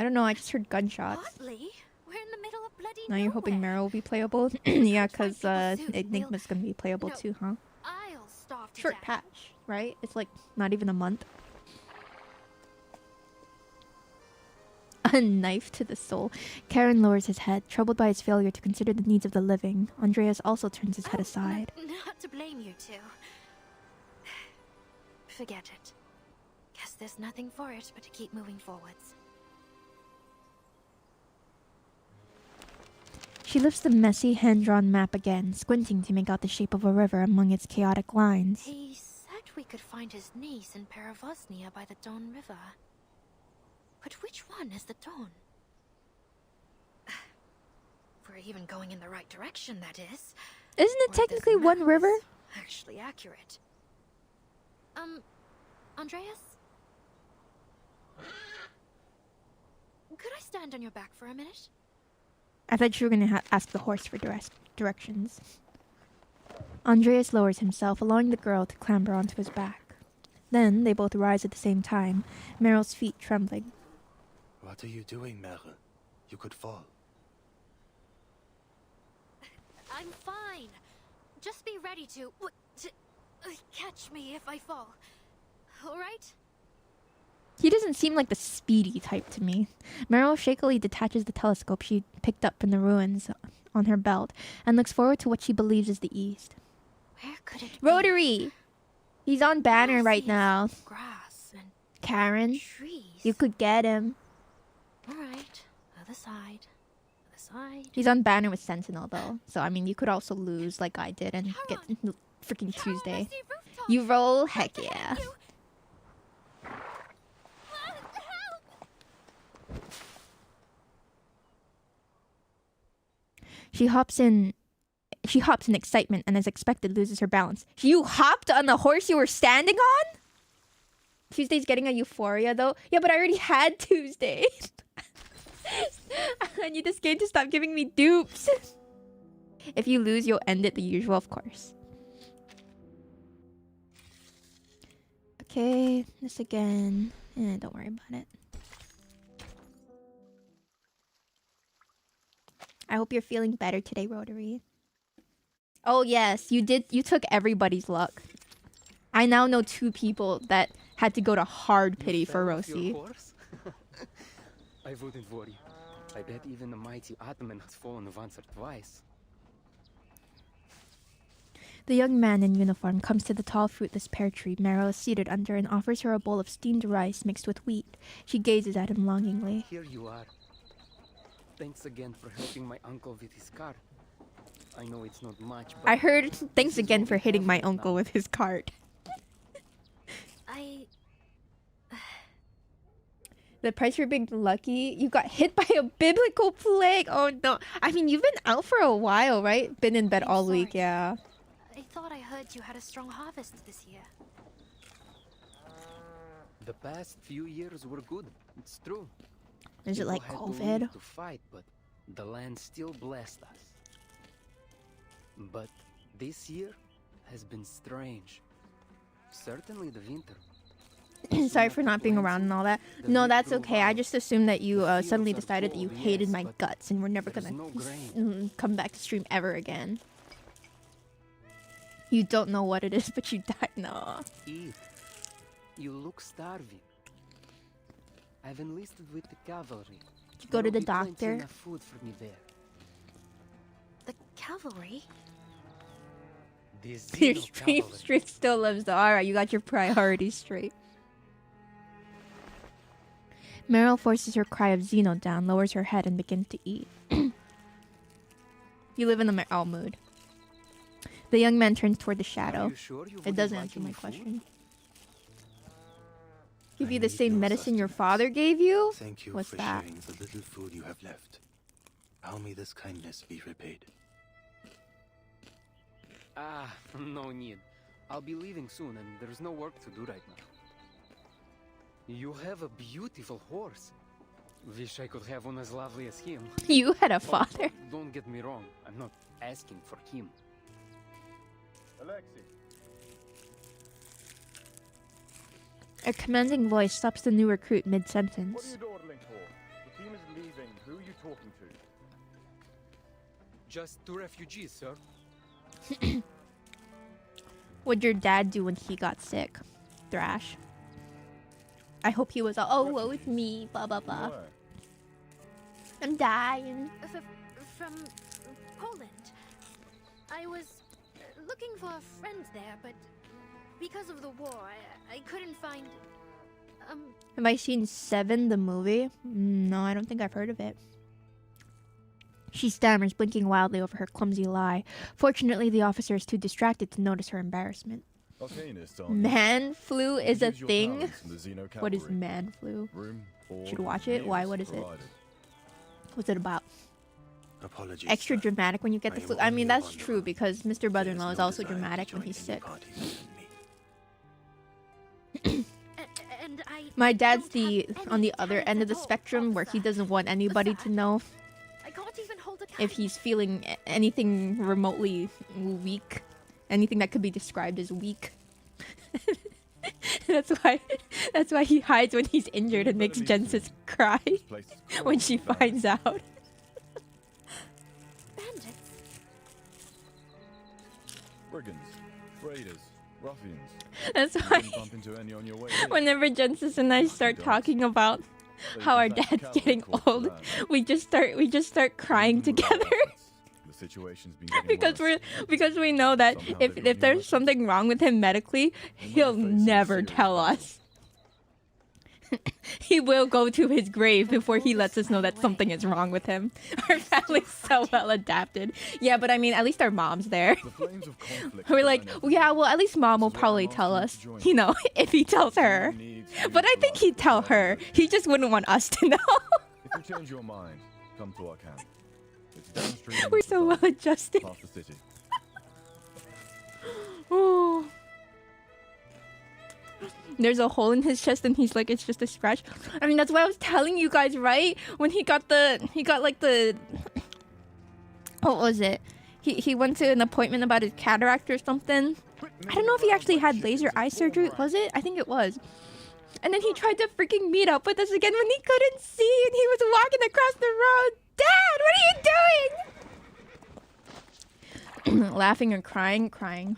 don't know, I just heard gunshots. Partly, we're in the middle of bloody Now you're hoping nowhere. Meryl will be playable? Yeah, because Find people soon. Enigma's gonna be playable No. too, huh? I'll starve to Short death. patch, right? It's like not even a month. A knife to the soul. Charon lowers his head, troubled by his failure to consider the needs of the living. Andreas also turns his head Oh, aside. Not to blame you two. Forget it. Guess there's nothing for it but to keep moving forwards. She lifts the messy, hand-drawn map again, squinting to make out the shape of a river among its chaotic lines. He said we could find his niece in Peravosnia by the Don River. But which one is the Don? If we're even going in the right direction, that is. Isn't it Or if this technically one map river? is actually accurate. Andreas? Could I stand on your back for a minute? I thought you were gonna ask the horse for directions. Andreas lowers himself, allowing the girl to clamber onto his back. Then they both rise at the same time, Meryl's feet trembling. What are you doing, Meryl? You could fall. I'm fine. Just be ready to catch me if I fall. All right? He doesn't seem like the speedy type to me. Meryl shakily detaches the telescope she picked up in the ruins on her belt and looks forward to what she believes is the east. Where could it Rotary! He's on banner right now. Grass and Charon, trees. you could get him. All right. Other side. Other side. He's on banner with Sentinel though. So I mean you could also lose like I did and get freaking Charon, Tuesday. I see rooftops. You roll? Heck yeah. She hops in excitement and as expected loses her balance. You hopped on the horse you were standing on? Tuesday's getting a euphoria though. Yeah, but I already had Tuesday. I need this game to stop giving me dupes. If you lose, you'll end it the usual, of course. Okay, this again. Don't worry about it. I hope you're feeling better today, Rotary. Oh yes, you did. You took everybody's luck. I now know 2 people that had to go to hard pity for Rosie. I wouldn't worry. I bet even the mighty Ottoman has fallen once or twice. The young man in uniform comes to the tall fruitless pear tree Meryl is seated under and offers her a bowl of steamed rice mixed with wheat. She gazes at him longingly. Here you are. Thanks again for helping my uncle with his car. I know it's not much, but I heard thanks again for hitting my uncle with his cart. The price for being lucky? You got hit by a biblical plague. Oh no. I mean, you've been out for a while, right? Been in bed all week, yeah. I thought I heard you had a strong harvest this year. the past few years were good. It's true. Is it like People had to COVID? leave to fight, but the land still blessed us. But this year has been strange. Certainly the winter. Sorry for not being around and all that. No, that's okay. I just assumed that you suddenly decided that you hated my guts and were never gonna come back to stream ever again. You don't know what it is, but you died. No. Eve, you look starving. I've enlisted with the cavalry. Did you go to There'll the be plenty doctor? enough food for me there. The cavalry? The Your Xeno stream cavalry. streak still lives though. Alright, you got your priorities straight. Meryl forces her cry of Xeno down, lowers her head, and begins to eat. You live in the Meryl mood. The young man turns toward the shadow. Are you sure you It wouldn't doesn't like answer any my food? question. Give I you the need same no medicine your sustenance. father gave you? Thank you What's for that? sharing the little food you have left. How may this kindness be repaid? Ah, no need. I'll be leaving soon and there's no work to do right now. You have a beautiful horse. Wish I could have one as lovely as him. You had a Oh, father. don't get me wrong. I'm not asking for him. Alexei, A commanding voice stops the new recruit what are mid-sentence. you dawdling for? The team is leaving. Who are you talking to? Just 2 refugees, sir. What'd your dad do when he got sick? Thrash. I hope he was all, oh, woe is me, blah, blah, blah. Where? I'm dying. From Poland. I was looking for a friend there, but because of the war, I couldn't find... Have I seen Seven, the movie? No, I don't think I've heard of it. She stammers, blinking wildly over her clumsy lie. Fortunately, the officer is too distracted to notice her embarrassment. Arcanist, aren't you? Man flu is a Use your thing? talents in the Xeno What is cavalry. man flu? Room, board, Should watch it? Why? meals What is it? provided. What's it about? Apologies. Extra sir. dramatic when you get I the am flu. I only mean, a that's wanderer. true because Mr. There Brother-in-law is is no also desire to dramatic when join he's any sick. party within me. And I... My dad's don't have on the any other talent end of at the all, spectrum where he officer. doesn't want anybody to know. I can't even hold a if he's feeling anything remotely weak, anything that could be described as weak. That's why he hides when he's injured and makes Genesis cry when she finds out. Bandits? Brigands, raiders, ruffians. That's why whenever Genesis and I start talking about how our dad's getting old, we just start crying together. The situation's been getting because we know that if there's something wrong with him medically, he'll never tell us. He will go to his grave before he lets us know that something is wrong with him. Our family's so well adapted. Yeah, but I mean, at least our mom's there. We're like, yeah, well, at least mom will probably tell us, you know, if he tells her. But I think he'd tell her. He just wouldn't want us to know. If you change your mind, come to our camp. It's downstream. We're so well adjusted. Past the city. Oh. There's a hole in his chest and he's like, it's just a scratch. I mean, that's what I was telling you guys, right? When he got like the what was it? He went to an appointment about his cataract or something. I don't know if he actually had laser eye surgery. Was it? I think it was. And then he tried to freaking meet up with us again when he couldn't see and he was walking across the road. Dad, what are you doing? Laughing or crying? Crying.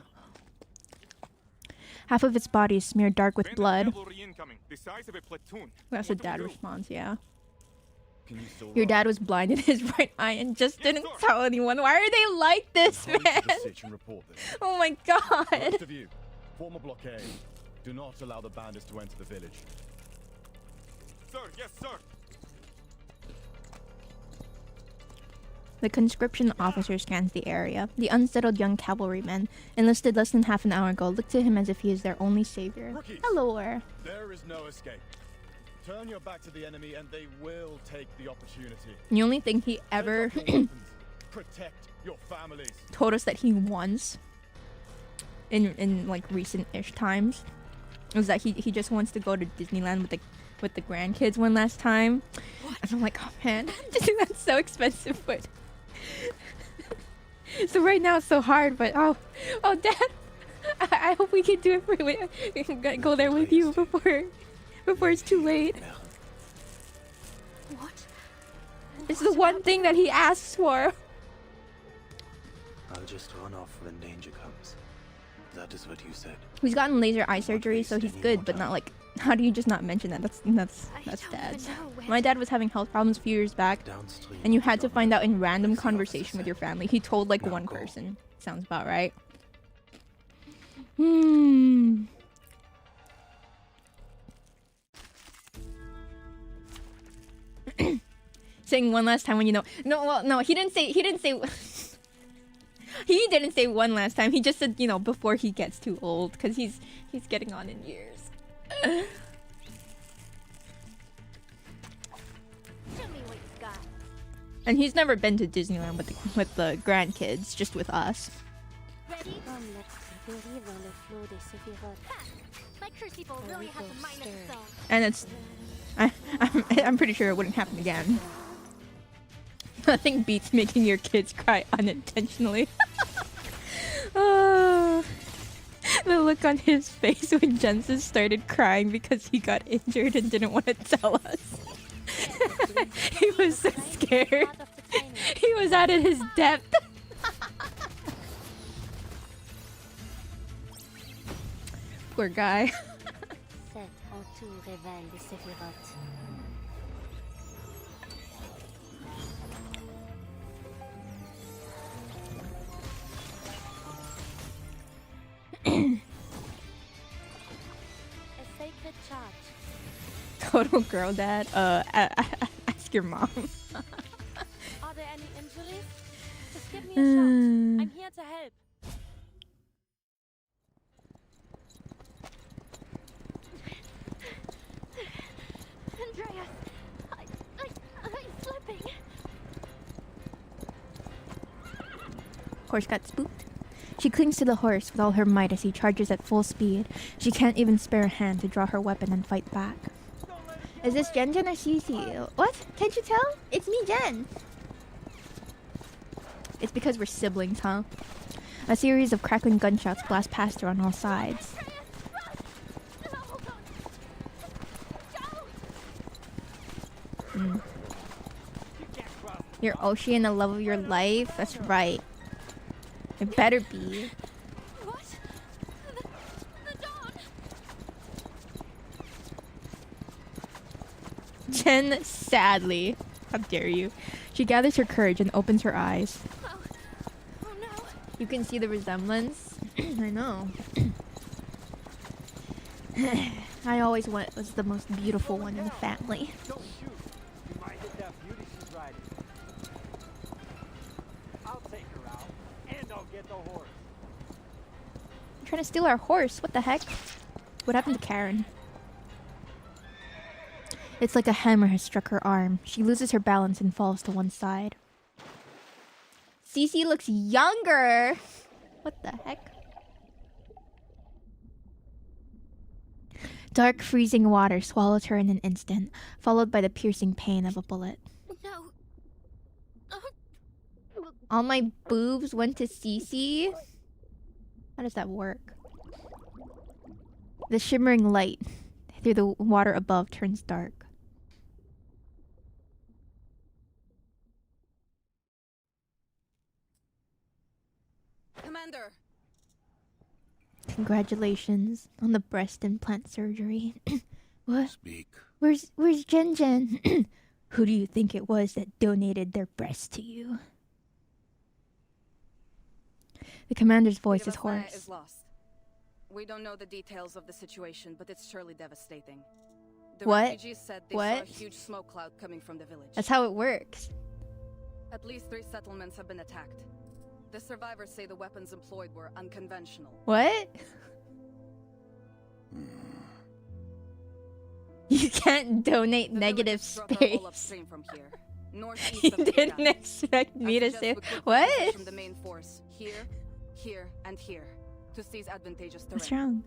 Half of its body is smeared dark with blood. That's a dad response, yeah. Your dad was blind in his right eye and just didn't tell anyone. Why are they like this, man? Oh my god. Most of you, form a blockade. Do not allow the bandits to enter the village. Sir, yes, sir. The conscription officer scans the area. The unsettled young cavalryman, enlisted less than half an hour ago, look to him as if he is their only savior. Rookies, hello. There is no escape. Turn your back to the enemy and they will take the opportunity. The only thing he ever protect your families. told us that he wants in like recent-ish times is that he just wants to go to Disneyland with the grandkids one last time. What? And I'm like, oh man, Disneyland's so expensive, but so right now it's so hard, but oh Dad, I hope we can do it for you. We can go there with you before it's too late. What? It's the one thing that he asks for. I'll just run off when danger comes. That is what you said. He's gotten laser eye surgery, so he's good, but not like. How do you just not mention that? That's Dad's. My dad was having health problems a few years back, and you had to find out in random conversation with your family. He told like one person. Sounds about right. Saying one last time when you know. No, he didn't say. He didn't say one last time. He just said, you know, before he gets too old, because he's getting on in years. Show me what you got. And he's never been to Disneyland with the grandkids, just with us. Ready? My crucible really has a mind of its own. And it's, I'm pretty sure it wouldn't happen again. Nothing beats making your kids cry unintentionally. Oh, the look on his face when Jensen started crying because he got injured and didn't want to tell us. He was so scared. He was out of his depth. Poor guy. A sacred charge. Total girl dad. Ask your mom. Are there any injuries? Just give me a shot. I'm here to help. Andreas, I'm slipping. Horse got spooked. She clings to the horse with all her might as he charges at full speed. She can't even spare a hand to draw her weapon and fight back. Is this Jen or Cici? What? Can't you tell? It's me, Jen. It's because we're siblings, huh? A series of crackling gunshots blast past her on all sides. Your Oshi and the love of your life? That's right. It better be. What? The dawn. Jen, sadly. How dare you? She gathers her courage and opens her eyes. Oh no. You can see the resemblance. I know. I always was the most beautiful one in the family. Don't shoot. You might hit that beauty she's riding. I'll take her out, and I'll get the horse. You're trying to steal our horse. What the heck? What happened to Charon? It's like a hammer has struck her arm. She loses her balance and falls to one side. Cece looks younger. What the heck? Dark, freezing water swallows her in an instant, followed by the piercing pain of a bullet. No. All my boobs went to Cece? How does that work? The shimmering light through the water above turns dark. Commander! Congratulations on the breast implant surgery. What? Speak. Where's Jen Jen? Who do you think it was that donated their breast to you? The commander's voice is Devasmaya hoarse. is lost. We don't know the details of the situation, but it's surely devastating. The What? refugees said they saw a What? huge smoke cloud coming from the village. That's how it works. At least 3 settlements have been attacked. The survivors say the weapons employed were unconventional. What? You can't donate The negative villagers struck our hole space. upstream from here, northeast You of didn't Kira. expect me I to suggest say we quickly what? position the main force here, here, and here to seize advantageous terrain. What's wrong?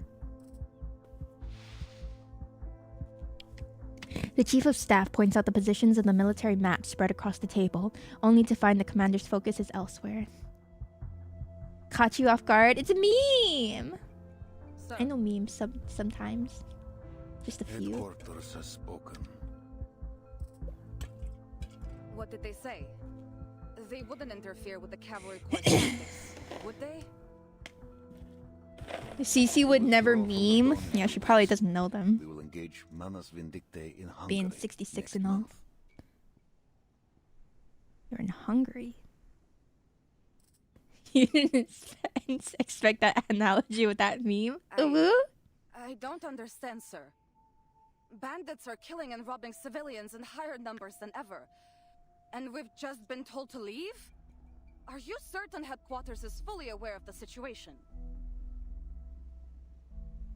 The chief of staff points out the positions of the military map spread across the table, only to find the commander's focus is elsewhere. Caught you off guard? It's a meme! Sir, I know memes sometimes. Just a few. Headquarters has spoken. what did they say? They wouldn't interfere with the cavalry corps tactics, would they? Cece would never meme. Yeah, she probably doesn't know them. We will engage Manus Vindictae in Hungary. Being 66 next and all. month. You're in Hungary. You didn't expect that analogy with that meme? I don't understand, sir. Bandits are killing and robbing civilians in higher numbers than ever. And we've just been told to leave? Are you certain headquarters is fully aware of the situation?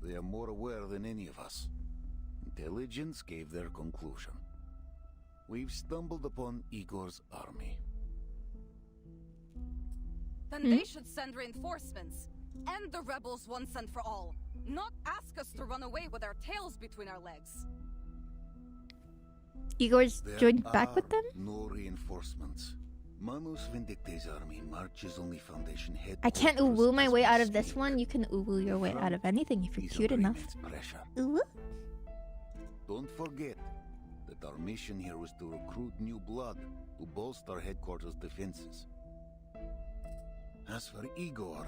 They are more aware than any of us. Intelligence gave their conclusion. We've stumbled upon Igor's army. Then they should send reinforcements. End the rebels once and for all. Not ask us to run away with our tails between our legs. Igor's There joined back with are them? no reinforcements. Manus Vindictae's army marches on the Foundation head. I can't uwu my way out of this one. You can uwu your way out of anything if you're cute enough. Pressure. Uwu? Don't forget that our mission here was to recruit new blood to bolster headquarters defenses. As for Igor,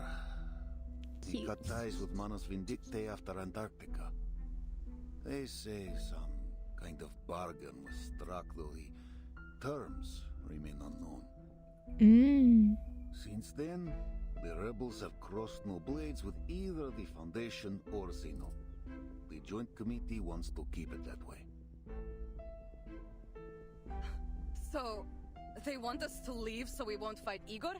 he Cute. cut ties with Manus Vindictae after Antarctica. They say some kind of bargain was struck, though the terms remain unknown. Since then, the rebels have crossed no blades with either the Foundation or Zeno. The Joint Committee wants to keep it that way. So, they want us to leave so we won't fight Igor?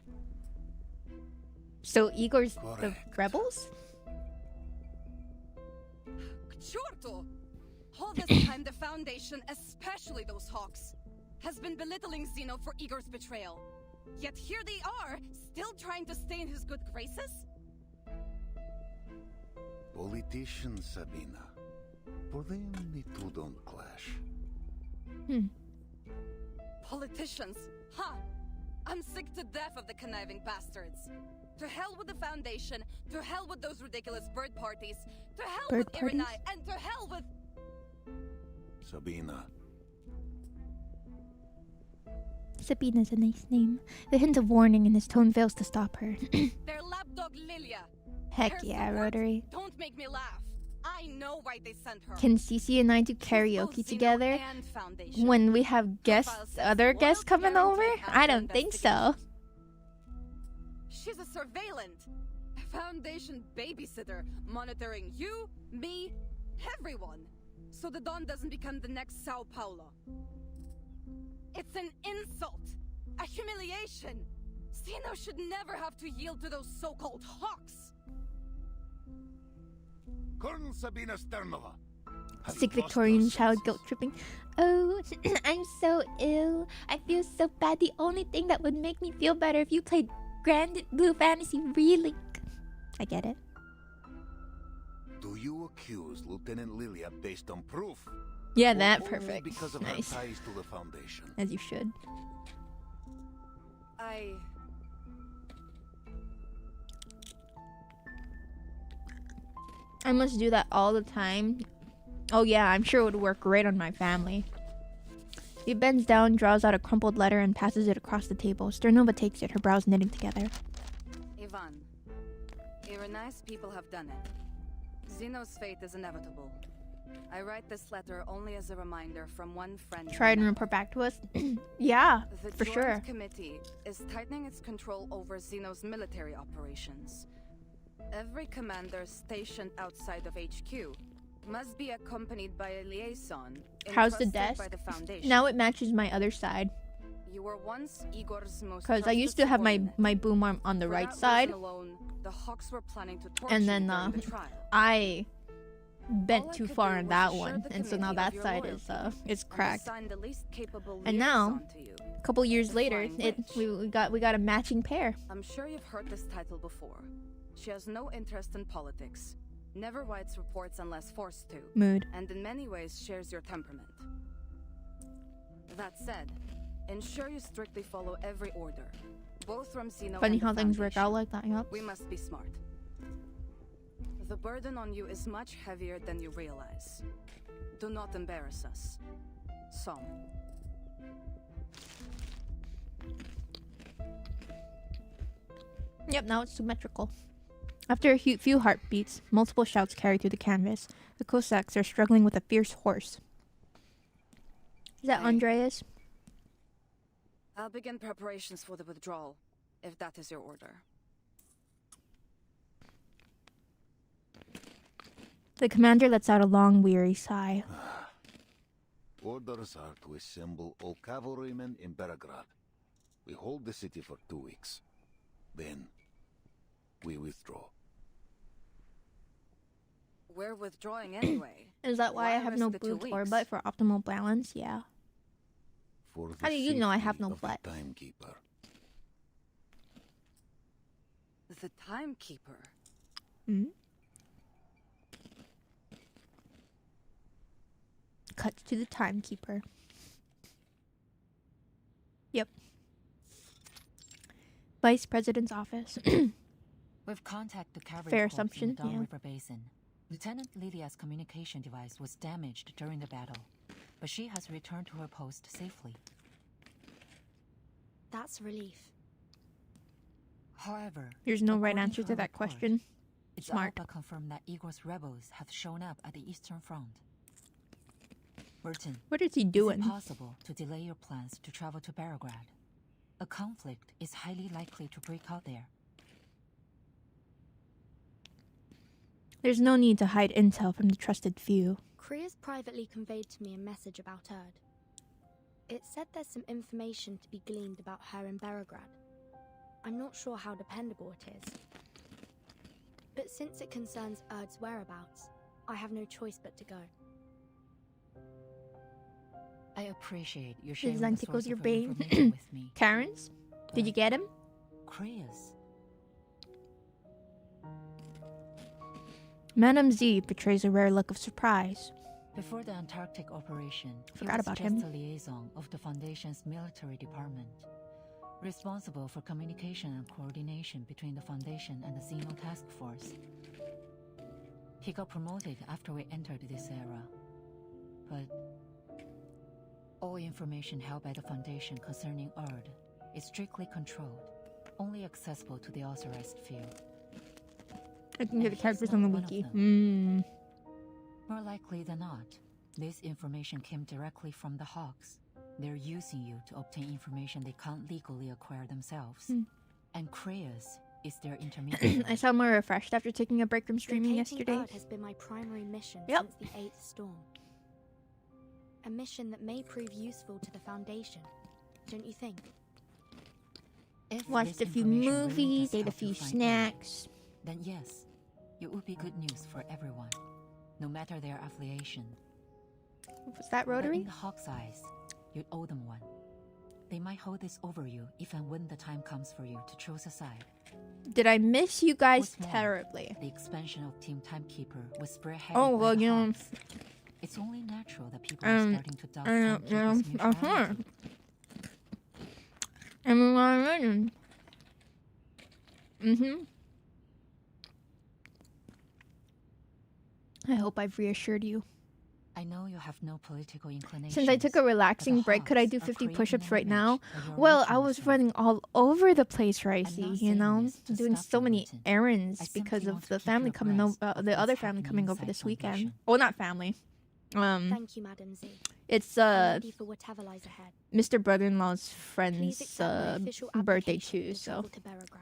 So Igor's the Correct. rebels? Churto! All this time, the Foundation, especially those hawks, has been belittling Zeno for Igor's betrayal. Yet here they are, still trying to stay in his good graces? Politicians, Sabina. For them, the two don't clash. Politicians, huh? I'm sick to death of the conniving bastards. To hell with the Foundation, to hell with those ridiculous bird parties, to hell Bird with Irenai, parties? and to hell with... Sabina. Sabina's a nice name. The hint of warning in his tone fails to stop her. their lapdog Lilia. Heck Her yeah, support, Rotary. Don't make me laugh. I know why they sent her. Can Cece and I do karaoke together when we have guests, other guests coming over? I don't think so. She's a surveillant. A Foundation babysitter, monitoring you, me, everyone. So the Dawn doesn't become the next Sao Paulo. It's an insult. A humiliation. Zeno should never have to yield to those so-called hawks. Colonel Sabina Sternova. Sick Victorian child guilt tripping. Oh, I'm so ill. I feel so bad. The only thing that would make me feel better if you played Grand Blue Fantasy Relink. I get it. Do you accuse Lieutenant Lilia based on proof? Yeah, Or that only perfect. because of Nice. her ties to the Foundation? As you should. I must do that all the time. Oh yeah, I'm sure it would work great on my family. He bends down, draws out a crumpled letter, and passes it across the table. Sternova takes it, her brows knitting together. Ivan, Irenai's people have done it. Zeno's fate is inevitable. I write this letter only as a reminder from one friend. Try and report back to us. Yeah, The for Joint sure. Committee is tightening its control over Zeno's military operations. Every commander stationed outside of HQ must be accompanied by a liaison. How's the entrusted desk? By the Foundation. Now it matches my other side. You were once Igor's most Because I used to have my boom arm on the For right that side. reason alone, the Hawks were planning to torture And then you during the trial. I bent All I too could far do on was that assure one. the And so now committee that of your side loyalty is and cracked. assign the least capable And now, liaison to you. a couple years The later, Flying we got a matching pair. I'm sure you've heard this title before. She has no interest in politics, never writes reports unless forced to, Mood. and in many ways shares your temperament. That said, ensure you strictly follow every order, both from Zeno Funny and the how things work Foundation. out like that, yup. We must be smart. The burden on you is much heavier than you realize. Do not embarrass us. Som. Yep, now it's symmetrical. After a few heartbeats, multiple shouts carry through the canvas. The Cossacks are struggling with a fierce horse. Is that Andreas? I'll begin preparations for the withdrawal, if that is your order. The commander lets out a long, weary sigh. Orders are to assemble all cavalrymen in Belgrade. We hold the city for 2 weeks. Then, we withdraw. We're withdrawing anyway. Is that why I have no risk the 2 boobs or weeks? butt for optimal balance? Yeah. For the How do you know I have safety no of the butt? timekeeper. The timekeeper. Hmm? Cuts to the timekeeper. Yep. Vice President's office. We've contacted the cavalry Fair corps in assumption, the Don yeah. River Basin. Lieutenant Lydia's communication device was damaged during the battle, but she has returned to her post safely. That's a relief. However, There's no right according answer to to her that report, question. It's Smart. Alpha confirmed that Igor's rebels have shown up at the Eastern Front. Burton, What is he doing? Is it possible to delay your plans to travel to Belgrade? A conflict is highly likely to break out there. There's no need to hide intel from the trusted few. Kriya's privately conveyed to me a message about Erd. It said there's some information to be gleaned about her in Belgrade. I'm not sure how dependable it is. But since it concerns Erd's whereabouts, I have no choice but to go. I appreciate you This sharing line the tickles source your of her brain. information with me. Karen's? Did you get him? Kriya's. Madame Z betrays a rare look of surprise. Before the Antarctic operation, he Forgot was about just him. a liaison of the Foundation's military department. responsible for communication and coordination between the Foundation and the Xeno Task Force. He got promoted after we entered this era. But all information held by the Foundation concerning Erd is strictly controlled, only accessible to the authorized few. I can hear the characters on the wiki. More likely than not, this information came directly from the Hawks. They're using you to obtain information they can't legally acquire themselves. And Kreus is their intermediary. I sound more refreshed after taking a break from streaming yesterday. Erd has been my primary mission since the 8th storm. A mission that may prove useful to the Foundation, don't you think? Watched a few movies, ate a few snacks. Then yes, it would be good news for everyone, no matter their affiliation. Was that Rotary? But in the Hawk's eyes, you'd owe them one. They might hold this over you if and when the time comes for you to choose a side. Did I miss you guys terribly? The expansion of Team Timekeeper was spearheaded Oh, well, by the you know, Hawks. It's only natural that people are starting to doubt Timekeeper's neutrality. I hope I've reassured you. I know you have no political inclination. Since I took a relaxing break, could I do 50 push-ups right now? Well, I was running all over the place, Ricey, you know? Doing so many errands because of the family coming over, the other family coming over this weekend. Well, not family. Thank you, Madam Z. It's I'm ready for whatever lies ahead. Mr. Brother-in-law's Please friend's accept my official birthday application too, to so travel to Berograd.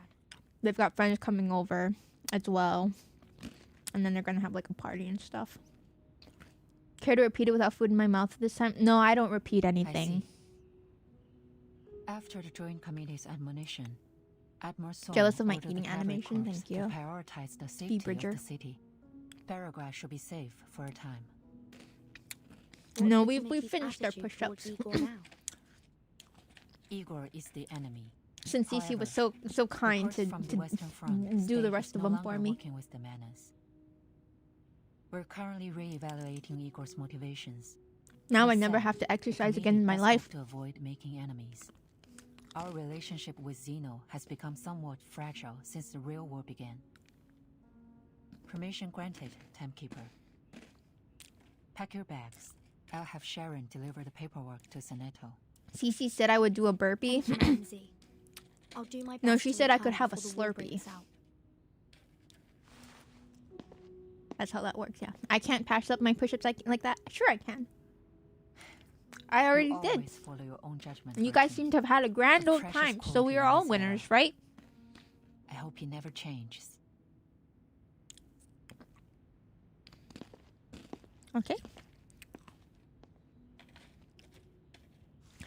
they've got friends coming over as well. And then they're gonna have like a party and stuff. Care to repeat it without food in my mouth this time? No, I don't repeat anything. After the Joint Committee's admonition, Admiral Sol Jealous of my ordered eating the Cavalry animation? Corps Thank to you. prioritize the safety of Bridger. the city. Berograd should be safe for a time. No, we finished our push-ups. Igor is the enemy. Since Cece was so kind to do the rest of them for me. Working with the Menace. We're currently re-evaluating Igor's motivations. Now We I never said have to exercise the again in my community life. best off to avoid making enemies. Our relationship with Xeno has become somewhat fragile since the real war began. Permission granted, Timekeeper. Pack your bags. I'll have Charon deliver the paperwork to Seneto. Cece said I would do a burpee. I'll do my best. No, she to said I return could have a before the war Slurpee. breaks out. That's how that works, yeah. I can't patch up my push-ups like that. Sure I can. I already You did. always follow your own judgment, And you guys Virgin. seem to have had a grand A old precious time, so quality we are in all this winners, era. right? I hope he never changes. Okay.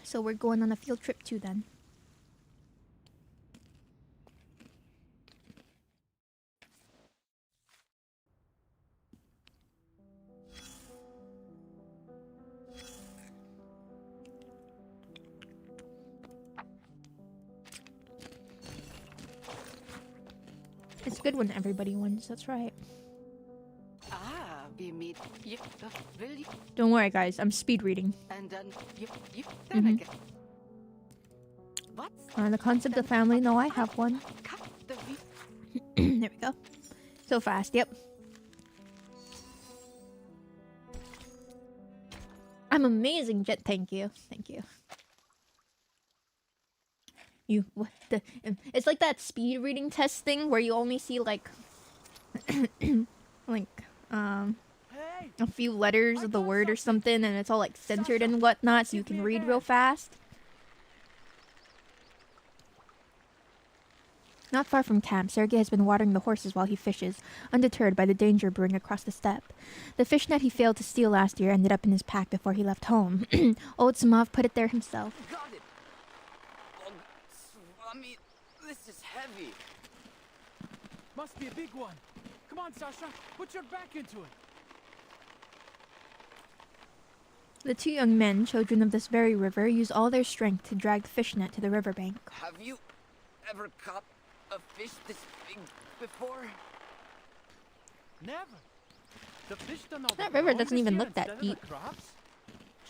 So we're going on a field trip too then. It's good when everybody wins, that's right. Ah, we meet. Will you? Don't worry guys, I'm speed reading. And then then again. What's The concept of family, no, I have one. the There we go. So fast, yep. I'm amazing, Jet. Thank you. Thank you. What the? It's like that speed reading test thing where you only see like, like, a few letters of the word or something, and it's all like centered and whatnot, so you can read real fast. Not far from camp, Sergei has been watering the horses while he fishes, undeterred by the danger brewing across the steppe. The fishnet he failed to steal last year ended up in his pack before he left home. Old Samov put it there himself. Got it! Oh, Swami, this is heavy. Must be a big one. Come on, Sasha, put your back into it. The two young men, children of this very river, use all their strength to drag the fishnet to the riverbank. Have you ever caught a fish this big before? Never. The fish don't know That the river ground doesn't is even here look that instead of the deep. crabs.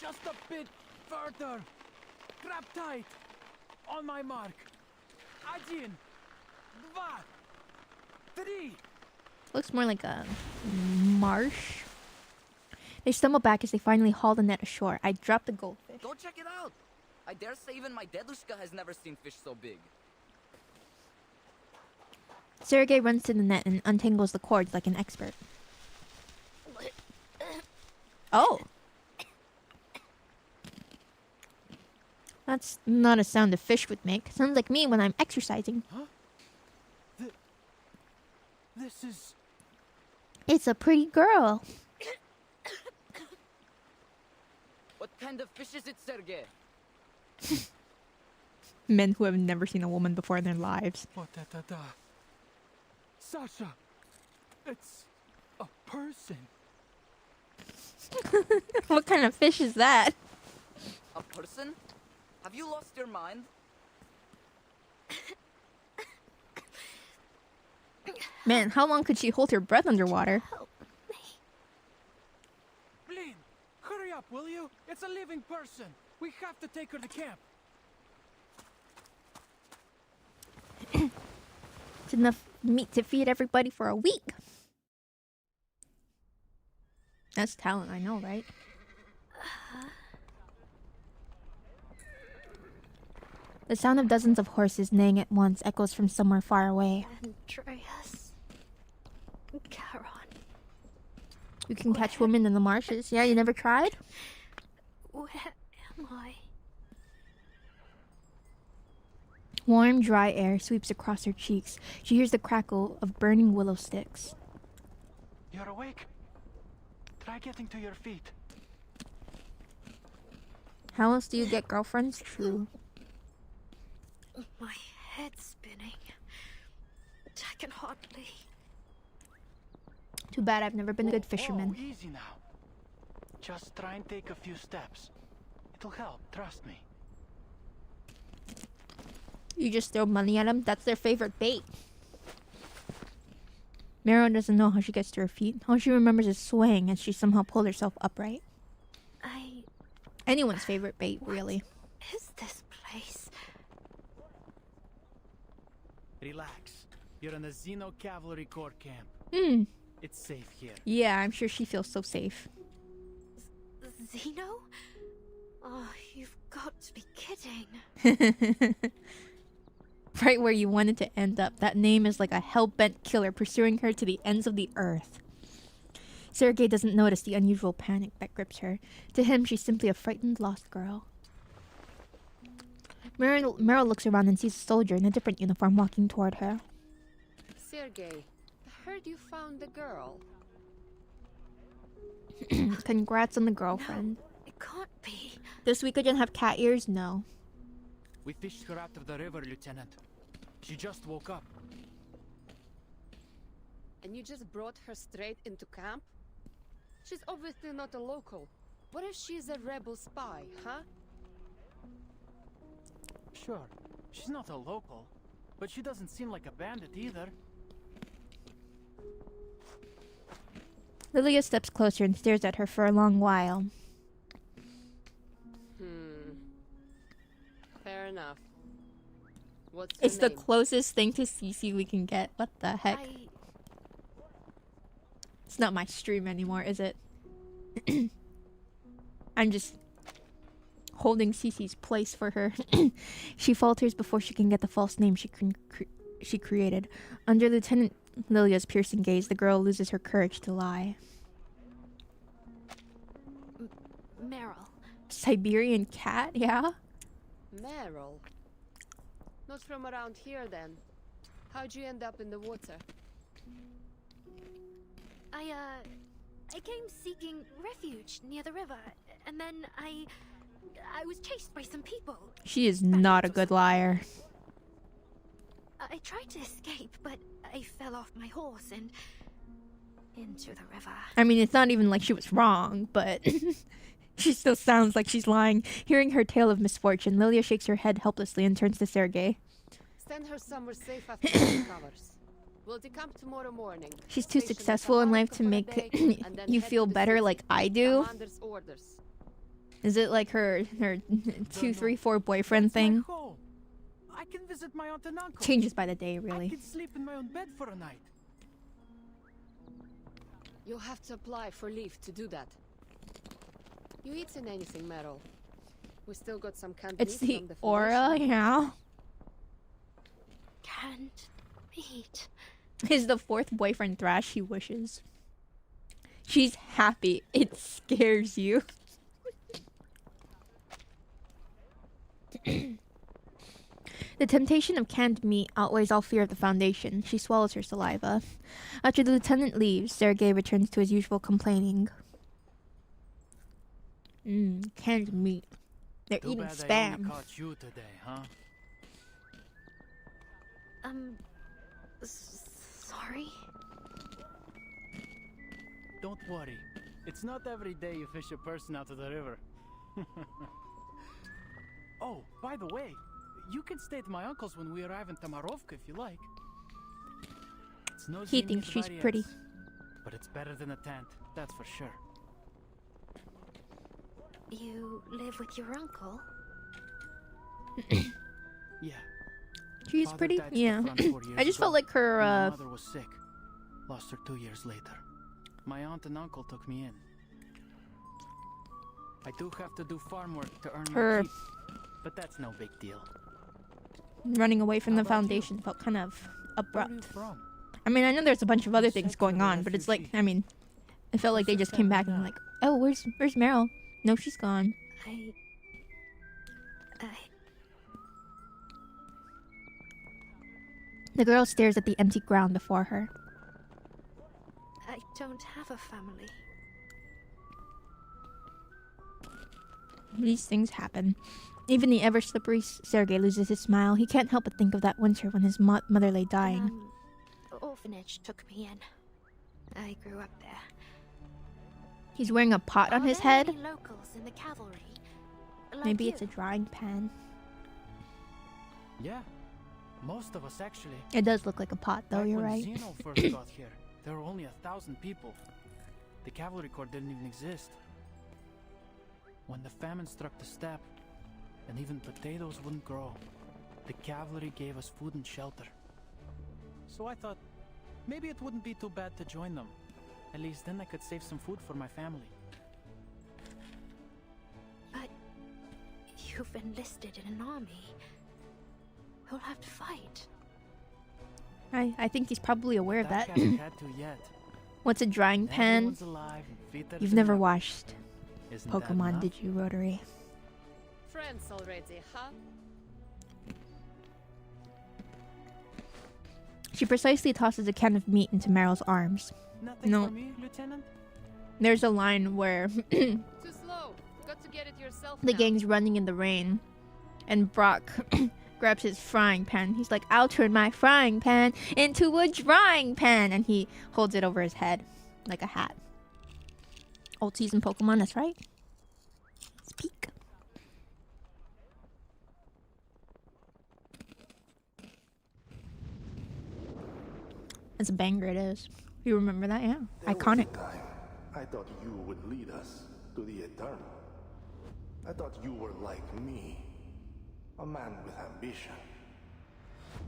Just a bit further. Grab tight. On my mark. Один, два, three. Looks more like a marsh. They stumble back as they finally haul the net ashore. I drop the goldfish. Go check it out. I dare say even my dedushka has never seen fish so big. Sergei runs to the net and untangles the cords like an expert. Oh! That's not a sound a fish would make. Sounds like me when I'm exercising. Huh? This is... It's a pretty girl. What kind of fish is it, Sergei? Men who have never seen a woman before in their lives. Sasha, it's a person. What kind of fish is that? A person? Have you lost your mind? Man, how long could she hold her breath underwater? Blin, hurry up, will you? It's a living person. We have to take her to camp. It's enough meat to feed everybody for a week. That's talent, I know, right? The sound of dozens of horses neighing at once echoes from somewhere far away. Andreas. Charon. You can catch women in the marshes. Yeah, you never tried? Where am I? Warm, dry air sweeps across her cheeks. She hears the crackle of burning willow sticks. You're awake? Try getting to your feet. How else do you get girlfriends? True. My head's spinning. I can hardly... Too bad I've never been a good fisherman. Oh, easy now. Just try and take a few steps. It'll help, trust me. You just throw money at them? That's their favorite bait. Mero doesn't know how she gets to her feet. All she remembers is swaying as she somehow pulled herself upright. Anyone's favorite bait, really. Is this place? Relax. You're in the Xeno Cavalry Corps camp. It's safe here. Yeah, I'm sure she feels so safe. Xeno? Oh, you've got to be kidding. Right where you wanted to end up. That name is like a hell-bent killer pursuing her to the ends of the earth. Sergei doesn't notice the unusual panic that grips her. To him, she's simply a frightened, lost girl. Meryl looks around and sees a soldier in a different uniform walking toward her. Sergei, I heard you found the girl. Congrats on the girlfriend. No, it can't be. This week I didn't have cat ears? No. We fished her out of the river, Lieutenant. She just woke up. And you just brought her straight into camp? She's obviously not a local. What if she's a rebel spy, huh? Sure, she's not a local, but she doesn't seem like a bandit either. Lilia steps closer and stares at her for a long while. Fair enough. What's It's her the name? closest thing to CC we can get. What the heck? It's not my stream anymore, is it? I'm just holding Cece's place for her. She falters before she can get the false name she created. Under Lieutenant Lilia's piercing gaze, the girl loses her courage to lie. Meryl. Siberian cat? Yeah? Meryl. Not from around here then. How'd you end up in the water? I came seeking refuge near the river, and then I was chased by some people. She is not a good liar. I tried to escape, but I fell off my horse and into the river. I mean, it's not even like she was wrong, but she still sounds like she's lying. Hearing her tale of misfortune, Lilia shakes her head helplessly and turns to Sergei. Send her somewhere safe after she recovers. We'll decamp tomorrow morning. She's too successful in life to make you feel better like I do. Commander's orders. Is it like her 2, 3, 4 boyfriend thing? I I can visit my aunt and uncle. Changes by the day, I really. can sleep in my own bed for a night. You'll have to apply for leave to do that. You eaten anything, Meryl? We still got some canned It's meat the from the aura, foundation. yeah. Canned meat. Is the fourth boyfriend Thrash he wishes. She's happy. It scares you. The temptation of canned meat outweighs all fear of the Foundation. She swallows her saliva. After the lieutenant leaves, Sergei returns to his usual complaining. Canned meat. They're Too eating bad I spam. only caught you today, huh? Sorry? Don't worry. It's not every day you fish a person out of the river. Oh, by the way, you can stay at my uncle's when we arrive in Tamarovka if you like. It's no He Zimny thinks she's Dvorets, pretty. but it's better than a tent, that's for sure. You live with your uncle? Yeah. She's Father pretty? died at the Yeah. front 4 years I just ago, felt like her, and my mother was sick. Lost her 2 years later. My aunt and uncle took me in. I do have to do farm work to earn Her- my keep, but that's no big deal. running away from How the about you? Foundation felt kind of Where are you abrupt. from? I mean, I know there's a bunch of other You things said going you're a on, but it's like, refugee. I mean, it felt like they Where's your just came back family and now? like, oh, where's Meryl? No, she's gone. I... The girl stares at the empty ground before her. I don't have a family. These things happen. Even the ever-slippery Sergei loses his smile. He can't help but think of that winter when his mother lay dying. Orphanage took me in. I grew up there. He's wearing a pot on Are his there head. any locals in the cavalry? Like Maybe you? it's a drying pan. Yeah, most of us actually. It does look like a pot, though. Back You're when right. Zeno first got here, there were only 1,000 people. The cavalry corps didn't even exist. When the famine struck the steppe, and even potatoes wouldn't grow, the cavalry gave us food and shelter. So I thought, maybe it wouldn't be too bad to join them. At least then I could save some food for my family. But you've enlisted in an army. You'll have to fight. I think he's probably aware of that. Haven't had to yet. What's a drying pan? Everyone's alive and fitter You've than never ever. watched Isn't that Pokemon, enough? did you, Rotary? Friends already, huh? She precisely tosses a can of meat into Meryl's arms. Nothing No. for me, Lieutenant? There's a line where Too slow. Got to get it yourself the now. gang's running in the rain, and Brock grabs his frying pan. He's like, I'll turn my frying pan into a drying pan, and he holds it over his head like a hat. Old season Pokemon, that's right. Speak. It's a banger, it is. You remember that? Yeah. Iconic. Time. I thought you would lead us to the Eternal. I thought you were like me. A man with ambition.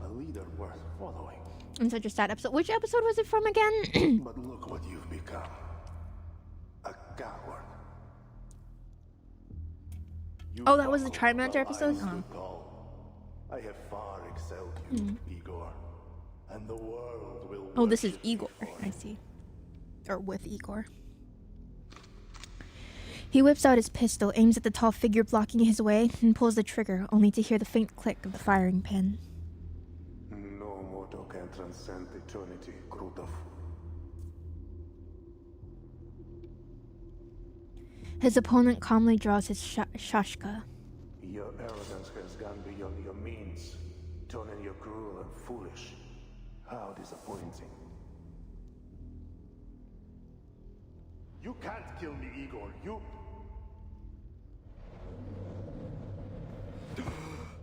A leader worth following. And such a sad episode. Which episode was it from again? But look what you've become. A coward. You Oh, that was the followed Trimaster while episode? I Oh. stood tall. I have far excelled you, Igor. And the world will Oh, this is worship Igor. before I you. see. Or with Igor. He whips out his pistol, aims at the tall figure blocking his way, and pulls the trigger, only to hear the faint click of the firing pin. No mortal can transcend eternity, Krutov. His opponent calmly draws his shashka. Your arrogance has gone beyond your means, turning you cruel and foolish. How disappointing. You can't kill me, Igor. You...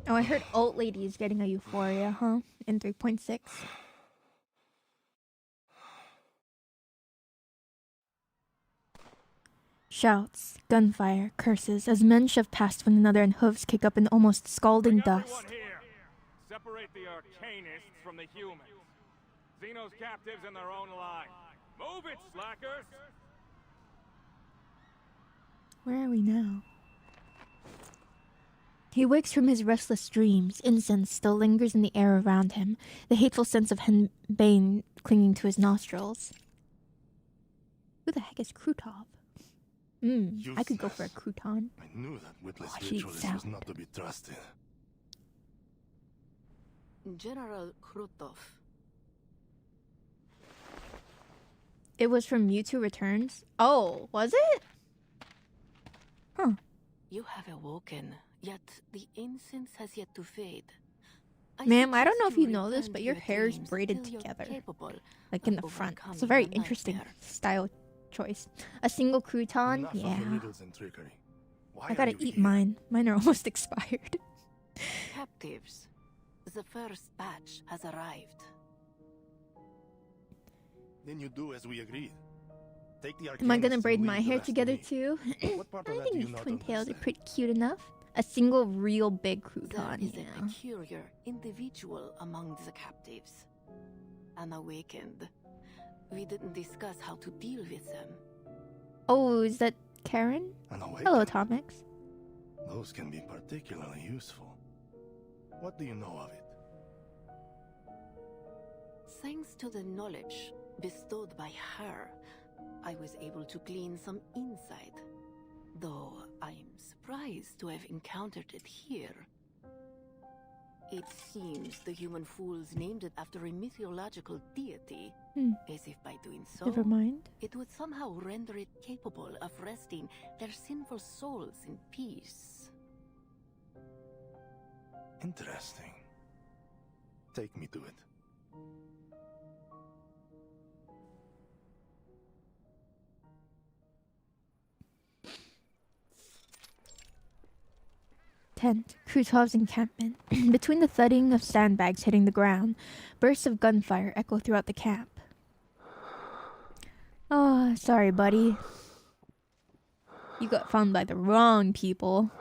Oh, I heard old lady is getting a euphoria, huh? In 3.6. Shouts, gunfire, curses, as men shove past one another and hooves kick up an almost scalding dust. Separate the arcanists from the humans. Xeno's captives in their own line. Move it, slackers! Where are we now? He wakes from his restless dreams. Incense still lingers in the air around him, the hateful sense of henbane clinging to his nostrils. Who the heck is Krutov? I could go for a crouton. I knew that witless he ritualist was not to be trusted. General Krutov. It was from Mewtwo Returns? Oh, was it? Huh. You have awoken, yet the incense has yet to fade. Ma'am, I don't know if you know this, but your hair is braided together. Like in the front. It's a very interesting style choice. A single crouton? Yeah. I gotta eat mine. Mine are almost expired. Captives. The first batch has arrived. Then you do as we agreed. Take the Am I gonna arcanists braid and my leave the hair rest together to me. too? What part I of that think do you these not twin tails are understand? pretty cute enough. A single real big crouton, There is yeah. a peculiar individual among the captives. Unawakened. We didn't discuss how to deal with them. Oh, is that Charon? Unawakened? Hello, Atomics. Those can be particularly useful. What do you know of it? Thanks to the knowledge bestowed by her, I was able to glean some insight. Though I'm surprised to have encountered it here. It seems the human fools named it after a mythological deity, as if by doing so, Never mind. it would somehow render it capable of resting their sinful souls in peace. Interesting. Take me to it. Tent, Krutov's encampment. Between the thudding of sandbags hitting the ground, bursts of gunfire echo throughout the camp. Oh, sorry, buddy. You got found by the wrong people.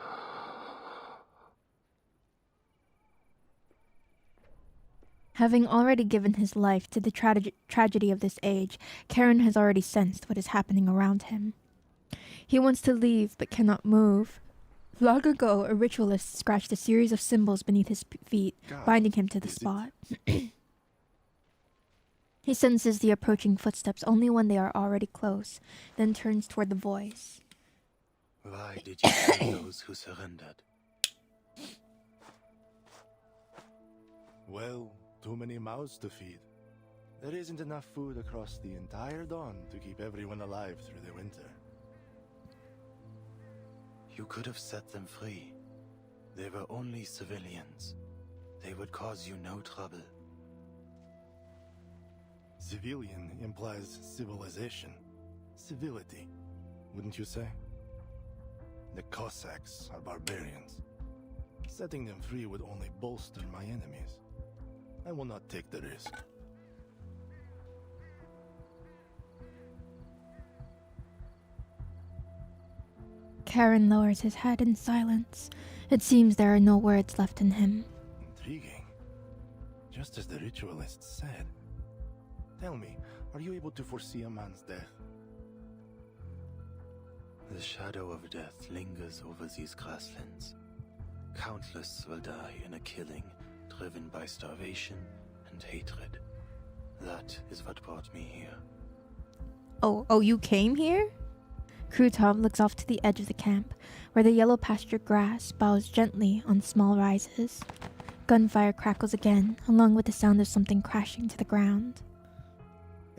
Having already given his life to the tragedy of this age, Charon has already sensed what is happening around him. He wants to leave, but cannot move. Long ago, a ritualist scratched a series of symbols beneath his feet, binding him to the spot. He senses the approaching footsteps only when they are already close, then turns toward the voice. Why did you kill those who surrendered? Well, too many mouths to feed. There isn't enough food across the entire dawn to keep everyone alive through the winter. You could have set them free. They were only civilians. They would cause you no trouble. Civilian implies civilization. Civility, wouldn't you say? The Cossacks are barbarians. Setting them free would only bolster my enemies. I will not take the risk. Charon lowers his head in silence. It seems there are no words left in him. Intriguing. Just as the ritualist said. Tell me, are you able to foresee a man's death? The shadow of death lingers over these grasslands. Countless will die in a killing driven by starvation and hatred. That is what brought me here. Oh, you came here? Krutov looks off to the edge of the camp, where the yellow pasture grass bows gently on small rises. Gunfire crackles again, along with the sound of something crashing to the ground.